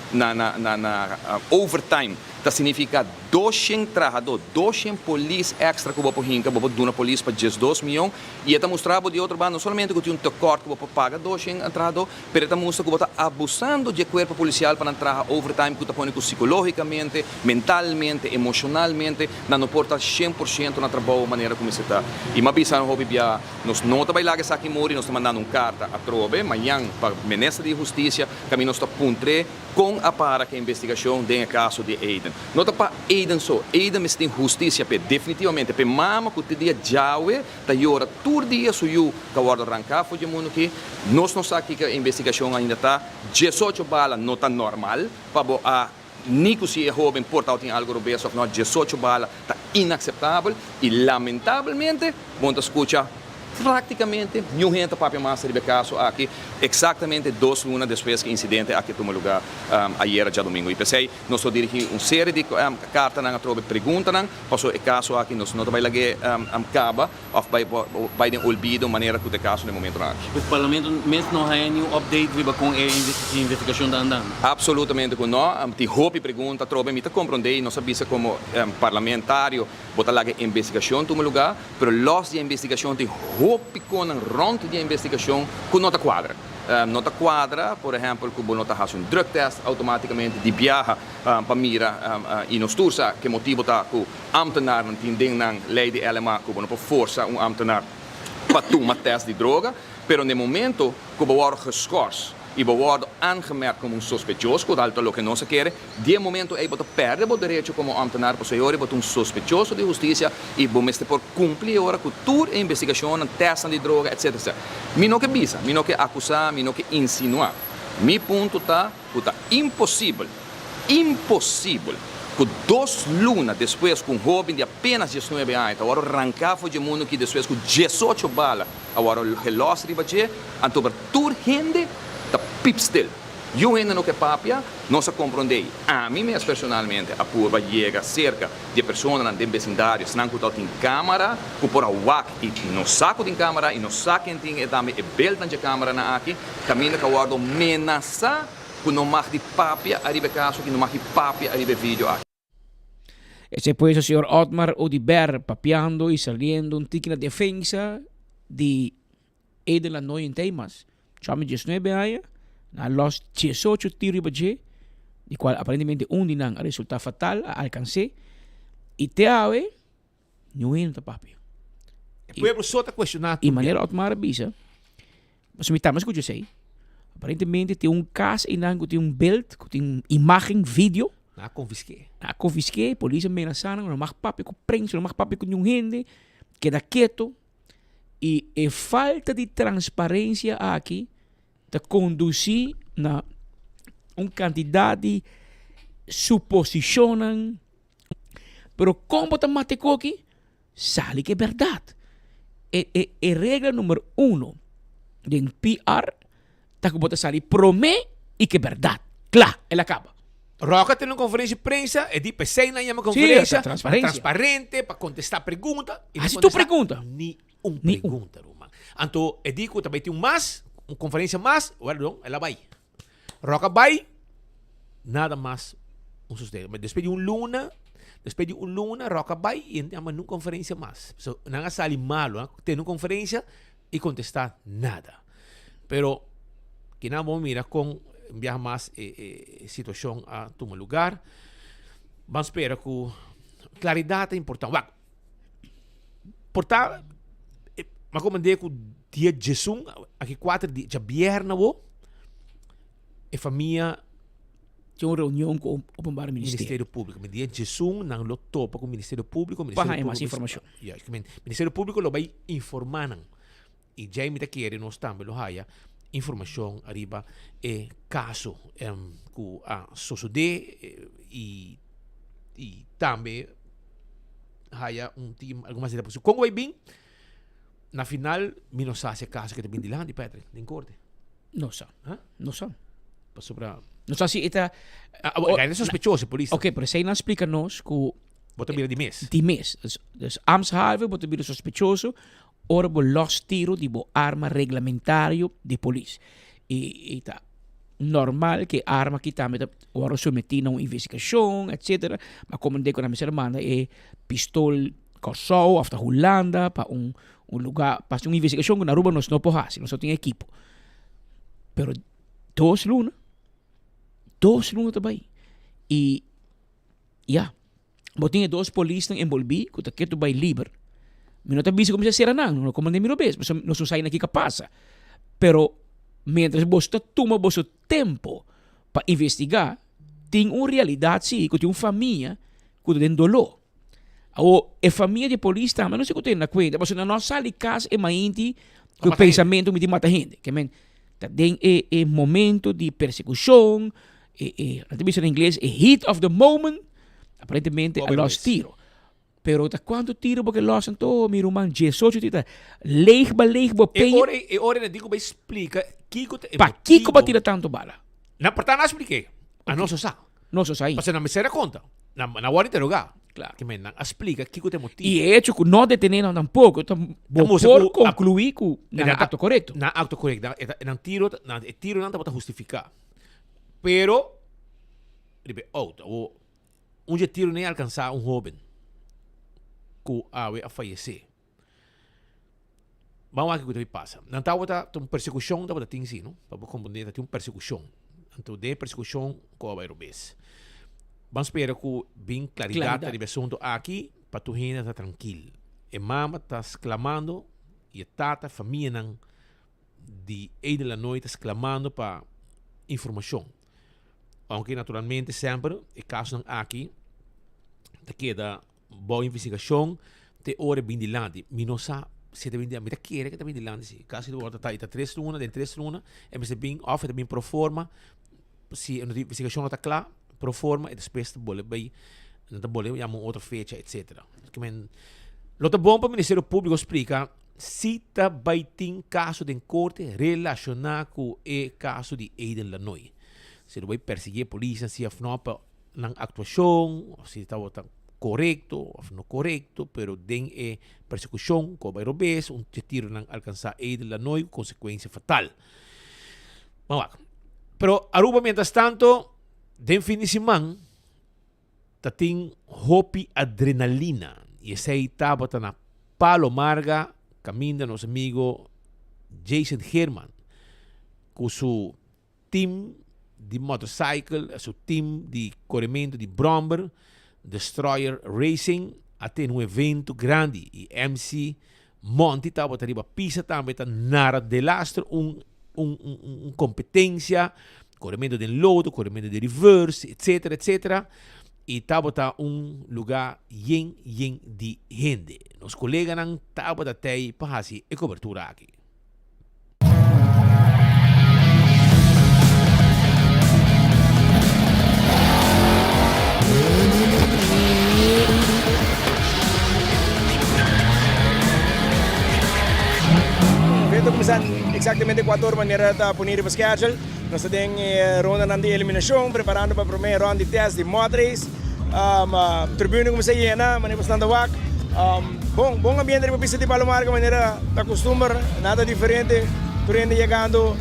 overtime tá significa 200 trabajadores, 200 polícia extra que vou hinca, vou dar uma polícia para 2 milhões e está mostrando de outro lado não somente que tem corte que vou pagar 200 trabajadores, mas está mostrando que vou estar abusando de corpo policial para entrar overtime que está pondo psicologicamente, mentalmente, emocionalmente, não porta 100% na trabalho da maneira como se está. E me avisaram que nós não estamos lá que aqui mori, nós estamos mandando uma carta a Trobe, amanhã para o Ministro de Justiça, que nós estamos puntre com a para que a investigação do caso de Aiden. Não está para Aiden só, Aiden me tem justiça, definitivamente, para mama que o dia jaue, tá hora todo dia suiu que o arrancar foi de mundo que nós não sabemos que a investigação ainda está 18 balas não está normal, para a Nico se é jovem, porta tem algo obeso, não 18 balas está inaceitável e lamentavelmente, vamos escutar praticamente, nenhum gente papel massa de caso aqui, exatamente 2 lunas depois que o incidente aqui tomou lugar ayer, já domingo. E pensei, nós só dirigimos uma série de cartas na trobe perguntas, passou o caso aqui, nós não vai lá acaba, ou vai de olvido, maneira que o caso no momento aqui. O parlamento mesmo não tem nenhum update com a investigação da andando? Absolutamente que não, tem roupa e pergunta, trobe, me compreender, nós sabemos como parlamentário, botar lá a investigação tomou lugar, mas los de investigação tem roupa com um ronde de investigação que não está quadra. Nota quadra, por exemplo, que nota faz drug test automaticamente de viaja para mira e nos tursa que motivo tá que ambtenaar não tem na lei de LMA que não pode força ambtenaar para tomar teste de droga, pero no momento que wordt geschorst e wordt aangemerkt como sospechoso, que lo que não se quer, de momento aí você perde o direito como ambtenaar posterior, você sospechoso de justiça e você por cumprir agora com toda a investigação, teste de droga, etc. Mi não que bisa, mi não que acusar, mi não que insinuar. Mi ponto tá que tá impossível que 2 lunas depois com um jovem de apenas 19 anos, agora arrancava de mundo que depois com 18 balas, agora o relógio de bater, então toda gente está pipstil. Eu ainda não que papia, não se compreende. A mim mesmo personalmente, a curva chega cerca de pessoas no vecindário, se não tem câmera, que por a WAC e no saco de câmera e no saco tem e também belt de câmera na aqui, caminha que o guardo menaça que não mag de papia, arriba caso que não mag de papia, arriba vídeo aqui. Ese pues el señor Otmar Odiber papeando y saliendo un tique na defensa de Edela Noy en temas. Chame 19 años, na los 18 tiros de de cual aparentemente un dinang resulta fatal a alcance y te ave no entra papi. El pueblo só está questionando. Y manera Otmar avisa, mas me estamos escuchando sei. Aparentemente tem um caso em que tem um belt, que tem uma imagem, vídeo. Na confisquei. Polícia ameaçando, não mag papi com prensa, não mag papi com nenhum gente, queda quieto. E a falta de transparência aqui te conduzir na uma quantidade de suposicionam. Pero como te mate aqui, sale que é verdade. E regra número 1 de PR, tá que bota sali promete e que é verdade. Claro, ela acaba. Roca tem uma conferência de prensa, e di PC na uma conferência transparente para contestar pergunta. Ah, se tu pergunta? Nenhuma pergunta, Roma. Então, eu digo também tem uma conferência mais, ela vai. Roca vai, nada mais um sustento. Mas depois de um luna, Roca vai e tem uma conferência mais. So, não sali malo, tem uma conferência e contestar nada. Pero, que não vamos mirar com enviar mais situação a tomar lugar. Vamos esperar que claridade é importante. Portanto, mas como digo que dia de Jesus, aqui 4 dias de viernes, a família tinha uma reunião com o Openbaar Ministério Público. No dia de Jesus, não lo topa com o Ministério Público. Para mais informação. O Ministério Público lo vai informar. E já me quer nós também lo haya informação arriba e caso que sucede e também haya time algumas vezes possível. Como vai bem? Na final, me não sabe se caso que te bem de lá de Pedro, em corte. Não sabe. Não sabe. Passou para não sabe se está é sospechoso polícia. Ok, pero se não explica-nos que bota vira de mês. De mês. Dus ambtshalve bota vira sospechoso. Ora bo los tiro di bo arma reglamentario de polícia. E tá normal que arma que também ora submetida a uma investigação, etc. Mas como digo na minha semana é pistol Kosovo, after Holanda, para lugar, para uma investigação que na Aruba nós não podemos, nós só tem equipo. Pero 2 lunas também. E botinha 2 polícias envolvidos, que tá vai livre. Não está visto como se será não como nem miro bem, mas não sai aqui que passa. Pero mientras você toma o seu tempo para investigar, tem uma realidade sim, que tem uma família que tem dolor. Ou a família de polícia também não se tem na conta, mas não sai casa e mainti que o pensamento me mata gente. Que men tem momento de persecução, não tem em inglês, heat of the moment, aparentemente a los tiro. Pero quanto tiro porque losan to mi ruman 18 tita leeg ba penha e ora ne digo ba explica Kiko Kiko ba tira tanto bala na portana expliquei a nosso sa mas na me será conta na hora interrogar claro que me explica Kiko te motivo e hecho que não deteneram tampouco por concluir que na acto correto na acto correto na tiro não tá para justificar pero ribe tiro nem alcançar jovem que a falecer. Vamos ver o que passa. Não está uma persecução, está tem sim, não? Para compreender, tem uma persecução. Então, de persecução, qual vai ser? Vamos esperar que bem claridade de assunto aqui, para tu gente estar tranquilo. E mama está exclamando, e a tata, a família não, de aí da noite, exclamando para informação. Aunque, naturalmente, sempre, o caso não aqui, queda boa investigação, te ora bem de lá, me não sabe se te bem de lá, me quer que te bem de lá, se caso de volta tá 3 luna, den 3 luna, e me se bem off, te bem pro forma, se a investigação não está clara, pro forma, e depois te bole bem, não te bole, chama outra fecha, etc. Que men, lota bom para o Ministério Público explica, cita baiting caso de corte relacionado com o caso de Aiden Lanoy. Se vai perseguir a polícia se não na atuação, se estava correto ou não correto, pero den persecução com o robês, tiro não alcançar Aiden Lanoy, consequência fatal. Vamos lá. Pero Aruba, mientras tanto, den fin de semana, tem hopi adrenalina. E esse aí estava na Palo Marga, caminho nosso amigo Jason Herman, com seu team de motorcycle, seu team de corrimento de Bromber, Destroyer Racing, até um evento grande. E MC Monty estava a pista também, nada de lastro, competência, corrimento de lodo, corrimento de reverse, etc, etc. E estava lugar yen de gente. Os colegas não estavam até para fazer a cobertura aqui. Evento começar exatamente 4 horas maneira de punir o schedule. Nós temos ronda de eliminação, preparando para a primeira ronda de teste de motriz. Tribuna começa a llenar, maneira bastante vac. Bom ambiente para a pista de Palo Marga, maneira da costume, nada diferente. Turendo chegando,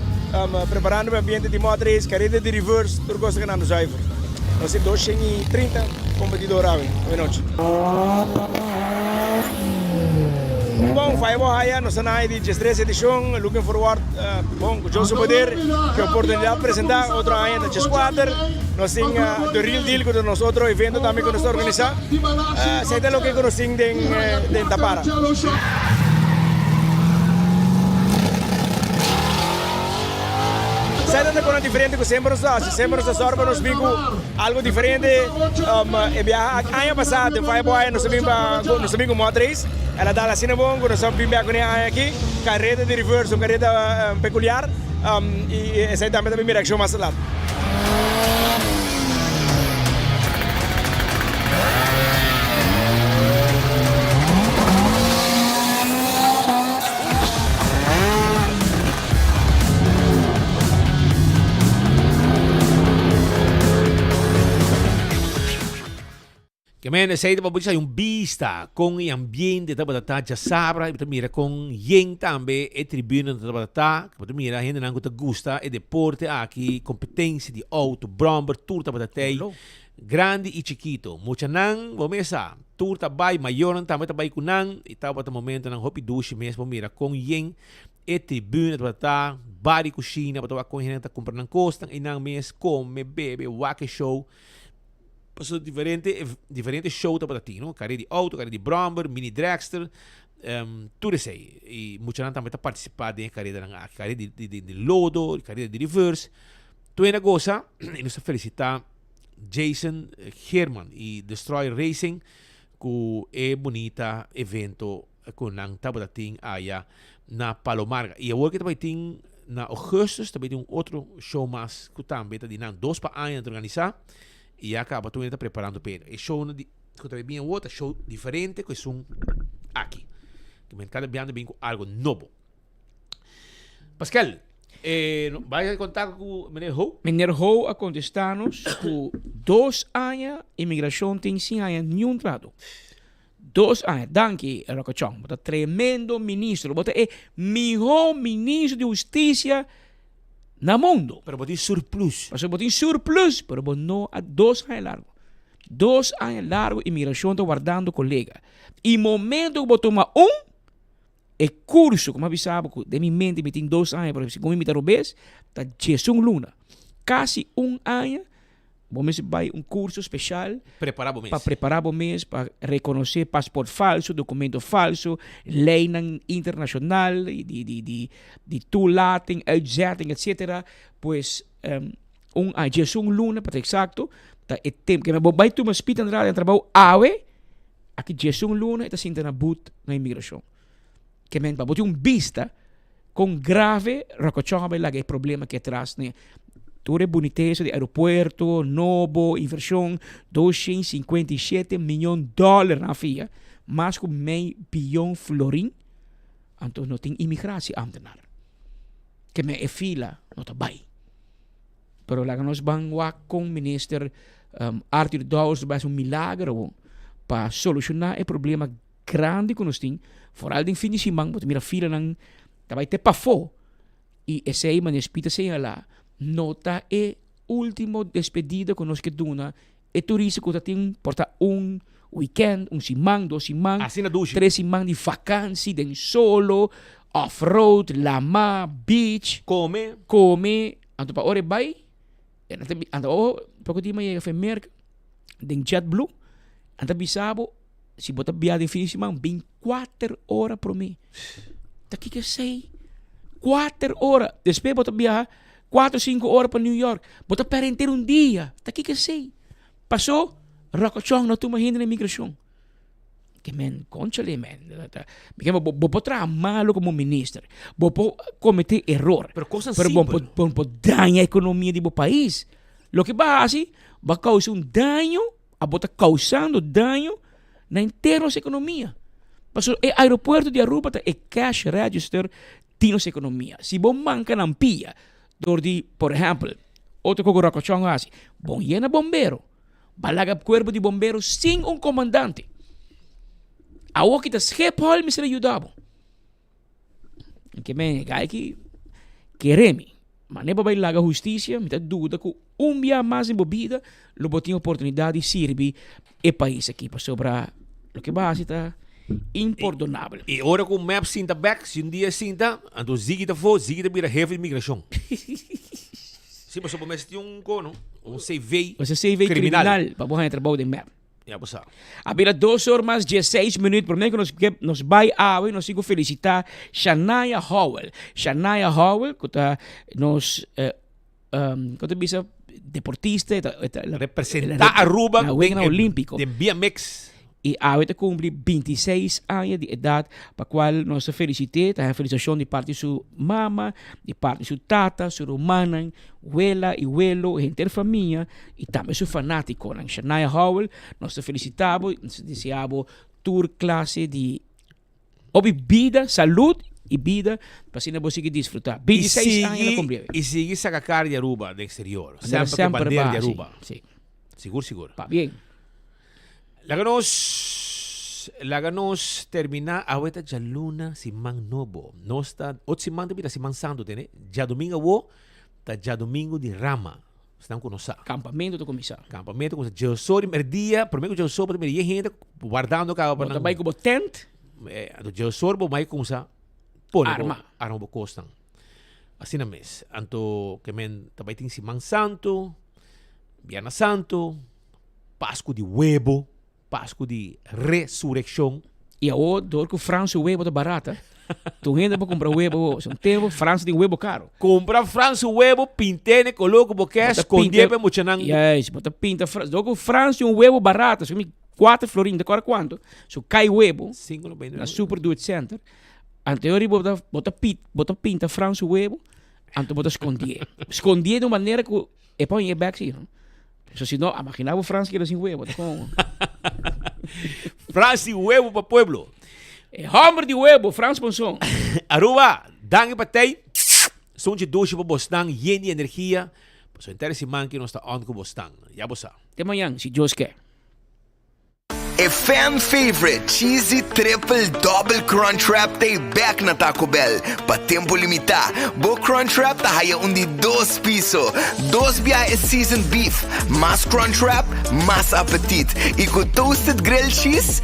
preparando para o ambiente de motriz, carreira de reverse, tudo coisa que não nos driver. Nós temos 230 competidores hoje. Boa noite. Bom, vai morrer, nós estamos aí de 13 edição, looking forward, bom, com o José Poder, que é a oportunidade de apresentar outro ano da Chesquater, nós temos o Real Deal, que é o nosso outro evento também que nós organizamos, sei até o que nós temos em Tapara. Sai da coisa diferente que sempre nos dá, sempre nos sorbe, nos vimos algo diferente. Ano passado, vai boa, nós vimos motriz, ela dá assim bom, nós vimos aqui, carreira de reverse, uma carreira peculiar, e essa também é a primeira ação mais lá. Que men sei para você vista com o ambiente da batata sabra, e mira com yen também e tribuna da batata, que mira gente não gosta e deporte aqui, competência de auto, bromber, turta batata, grande e chiquito. Mucha não, vamos a turta vai maior também vai com não, e tal para momento não hopi duche mesmo mira com yen e tribuna da batata, bari cozinha, para com gente comprar na costa e não mês come, bebe, wake show. Passou diferente show para ti, no? Carreira de auto, carreira de bromber, mini dragster, tudo isso aí. E muita gente também está participando em carreira de lodo, carreira de reverse. Tudo é coisa, e nós felicitamos Jason Herman e Destroyer Racing com é bonita evento com ang tabating aya na Palo Marga. E agora que também tem na agosto, também tem outro show mais que também está dinando 2 para anos de organizar. E acaba tu está preparando para ele. Show que também bem outro show diferente que são aqui. Que me cada vez bem com algo novo. Pascal, vai a contar com o Menor Ho? Menor Ho a contestar-nos com 2 anos imigração tem 5 anos nenhum trato. 2 anos, danke, Rocochong. Bota tremendo ministro, bota é melhor ministro de justiça na mundo. Pero botin surplus. Pero botin surplus, pero não a 2 anos largo. 2 anos largo, imigração está guardando colega. E momento que botou uma é curso, como avisava, de minha mente, me tem 2 anos, para como imitar o bes, está Jesus Luna. Quase 1 ano, vamos vai curso especial para preparar o mês, para reconhecer passaporte falso, documento falso, lei internacional, de toelating, uitzetting, etc. Pois, Jesus Luna, para exacto, é tempo que me vai tu mas pita entrada trabalho awe, aqui Jesus Luna está sinta na boot na imigração. Que men para botar vista com grave, recochão vai lá que problema que traz, né? Toda a boniteza do aeroporto, novo, inversão, $257 milhões na FIA, mais que meio bilhão florim, Anto no ting immigratieambtenaar. Que me e fila no tabay. Pero laga nos bang wak kong minister Arthur Dawes ba un milagro para solucionar o problema grande que nós temos. Vooral den fim de semana, porque mira fila nang tabay te pafo. E esse aí man espita sem lá. Nota e último despedida que nós que duna e turista que tem porta weekend, simang, 2 simang, 3 simang de vakantie, den solo, off-road, lama, beach, come, anto pa ore bay, anto pouco di may merk, den JetBlue, anto bisabo, si bota biya den finish simang, 24 horas por mim. Taki que sei, 4 horas, después bota biya 4-5 horas para New York, bota para inteiro dia, taki que sei. Passou, Rocochong na tumahin na imigrasyon. Que men, conchale men. Bo tra malo como ministro. Bo cometer error. Pero coisa Pero bo daña a economia do país. Lo que va assim, va causar daño, a bota causando daño na inteira economia. Passou, o aeroporto de Aruba é cash register de nossa economia. Se bo manca na pia, door die, por exemplo, outro que o Rocochong assim, bom llena bombero. Balaga cuerpo de bomberos sem comandante. Awo kita Schiphol me será ayudado. Que me gai que queremi. Mas nem para laga justiça, me tá dúvida que dia mais embobida, lo botin oportunidade de servir o país aqui para sobrar lo que base tá imperdonável. E ora com o map sinta back, se dia sinta, então zigita for, zigita vira jefe de imigração. Sim, mas o mestre tem cono, CV, CV criminal para borrar trabalho de map. Ja, pessoal. Abira 2 horas mais 16 minutos. Por mim que nos vai a e nós sigo felicitar Shania Howell. Shania Howell, que tá nos que bisa deportista, representa Aruba na Olímpico. De BMX. E a te cumpre 26 anos de idade, para qual nós felicitamos, a felicitação de parte de sua mama, de parte de sua tata, sua romana, abuela e abuelo, gente da família, e também seu fanático, Shania Howell, nós felicitamos, desejamos tour classe de vida, saúde e vida, para assim você conseguir desfrutar. 26 anos na cumprir. E sigue essa cara de Aruba, do exterior. Sempre bandeira de Aruba. Sim. Seguro. Bien. Laganos termina aweta ja luna si mang nobo. Nosta ot si mang si mang santo tene. Ja domingo wo ta ja domingo di Rama. Estão conosco. Campamento do comissário. Campamento com o sori merdia, por mim que o sori merdia gente guardando cá para não. Também como tent. O sori bo mai com sa arma bo costan. Assim na mes. Anto que men também tem si mang santo, Viernes Santo, Páscoa de huevo. Páscoa de resurrecção. E agora, dor que o França huevo tá barata. Tu ainda para comprar huevo, se não tem França tem huevo caro. Compra França huevo, pintene, coloca boquete, esconde para muchanang. Yes, bota pinta França. Dor que o França tem huevo barato, se me 4 florinhos, agora quanto? So cai huevo. 5,99. Na Super Do It Center. Anterior bota pinta França huevo, anto bota esconder. Esconder de maneira que e põe back assim, não? Si no, imaginaba Francia que era sin huevo. Francia y huevo para pueblo. Hammer de huevo, Frans Bonson. Aruba, danke patay. Sonje doosje para Bostan, yeni energia. So interesse man que não está on com Bostan. Ya bosa. Até amanhã, se Deus quer. A fan favorite cheesy triple double crunch wrap tay back na Taco Bell. Pa tempo limita, bo crunch wrap ta haya undi 2 piso. 2 biya is seasoned beef. Mas crunch wrap, mas appetit. Iko toasted grilled cheese,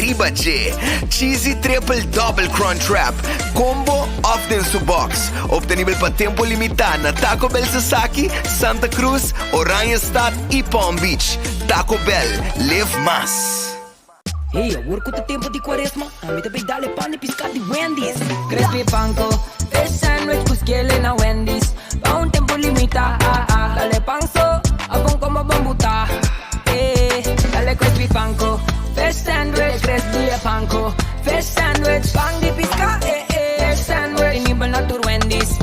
riba je. Cheesy triple double crunch wrap. Combo of den su box. Obtenible pa tempo limita na Taco Bell Sasaki, Santa Cruz, Oranjestad e Palm Beach. Taco Bell, live más. Hey, agora quanto tempo de quaresma, a mim também dá-lhe pão de piscar de Wendy's. Crispy panko, fish sandwich, cusquele na Wendy's. Pa um tempo limitado, dale panso, abon como bambuta. Hey, dale crispy panko, fish sandwich, crispy panko, fish sandwich, pan de piscar, fish sandwich, inibal na tur Wendy's.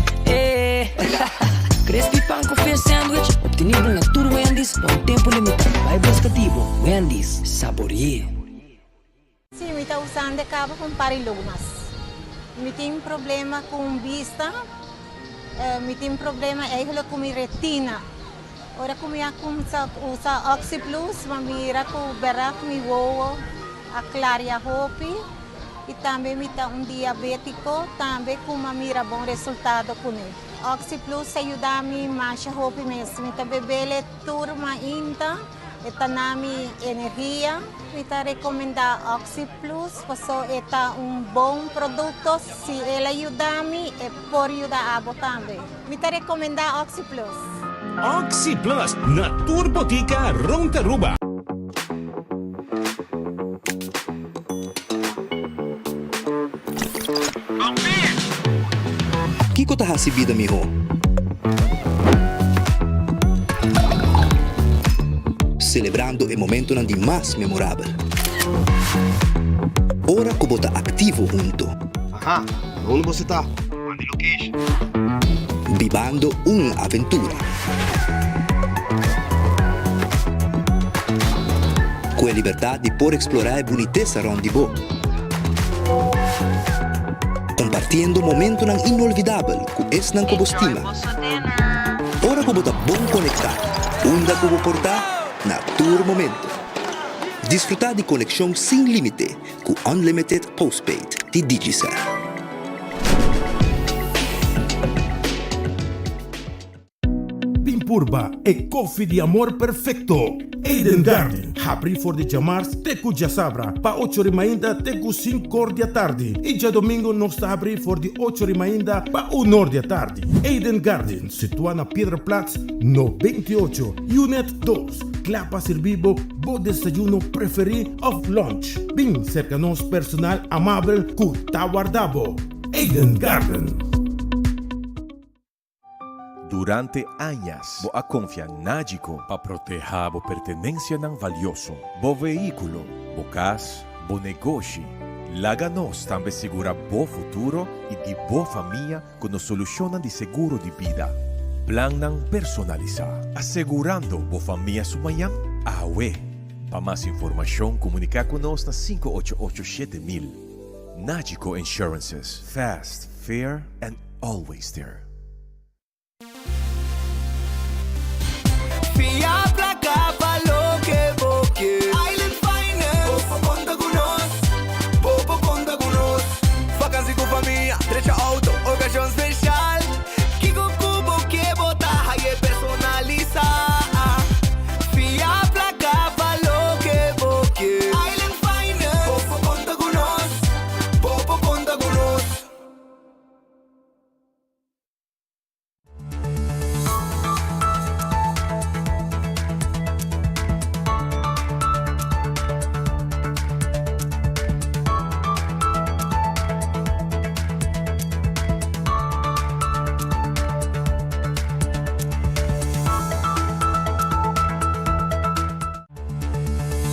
Crispy panko, fish sandwich, obtenible na tur Wendy's, pa um tempo limitado. Vai buscativo, Wendy's, saboreie. Sim, eu estou usando de cabo com parilumas. Me tem problema com vista, me tem problema eigenlijk com minha retina. Ora como eu usa Oxy Plus, mira com berak mi voa a claria hopi e também me tá diabético, também com mira bom resultado com ele. Oxy Plus ajuda me mais hopi mesmo, me tá bebele turma inta, e tá nami energia. Me recomendar Oxy Plus, porque é bom produto. Se ele ajuda-me, é por ajudar a também. Me recomendar Oxy Plus. Oxy Plus na Turbotica Rontaruba. Kiko ta hasibida miho. Celebrando o momento nandi mais memorável. Ora que bota ativo junto. Aha, onde você tá? Onde location? Vivando uma aventura. Com a liberdade de poder explorar a boniteza onde bo. Compartindo momento nan inolvidável com esse nan que bo estima. Ora que bota bom conectar. Onda que bo portar. Na Tour Momento. Desfrutar de conexão sem limite com Unlimited Postpaid de Digicel. Pimpurba é coffee de amor perfeito. Eden Garden, abri for de chamars teku já sabra, pa 8h30 teku 5h da tarde. E já domingo nós está abri for de 8h30 pa 1h da tarde. Eden Garden, situado na Piedraplatz, no 28, Unit 2. Clapa servibo, bo desayuno preferi of lunch. Bem cerca nos personal amável ku tawardabo. Eden Garden. Durante anos, bo a confia nágico para proteger bo pertenencia ng valioso, bo veículo, bo casa, bo negócio. Laganos também segura bo futuro e de bo família com solucionan de seguro de vida. Plan ng personalizar, asegurando bo família sumayang awe. Para mais informação, comunicar conosco na 5887 000. Nágico Insurances, fast, fair, and always there.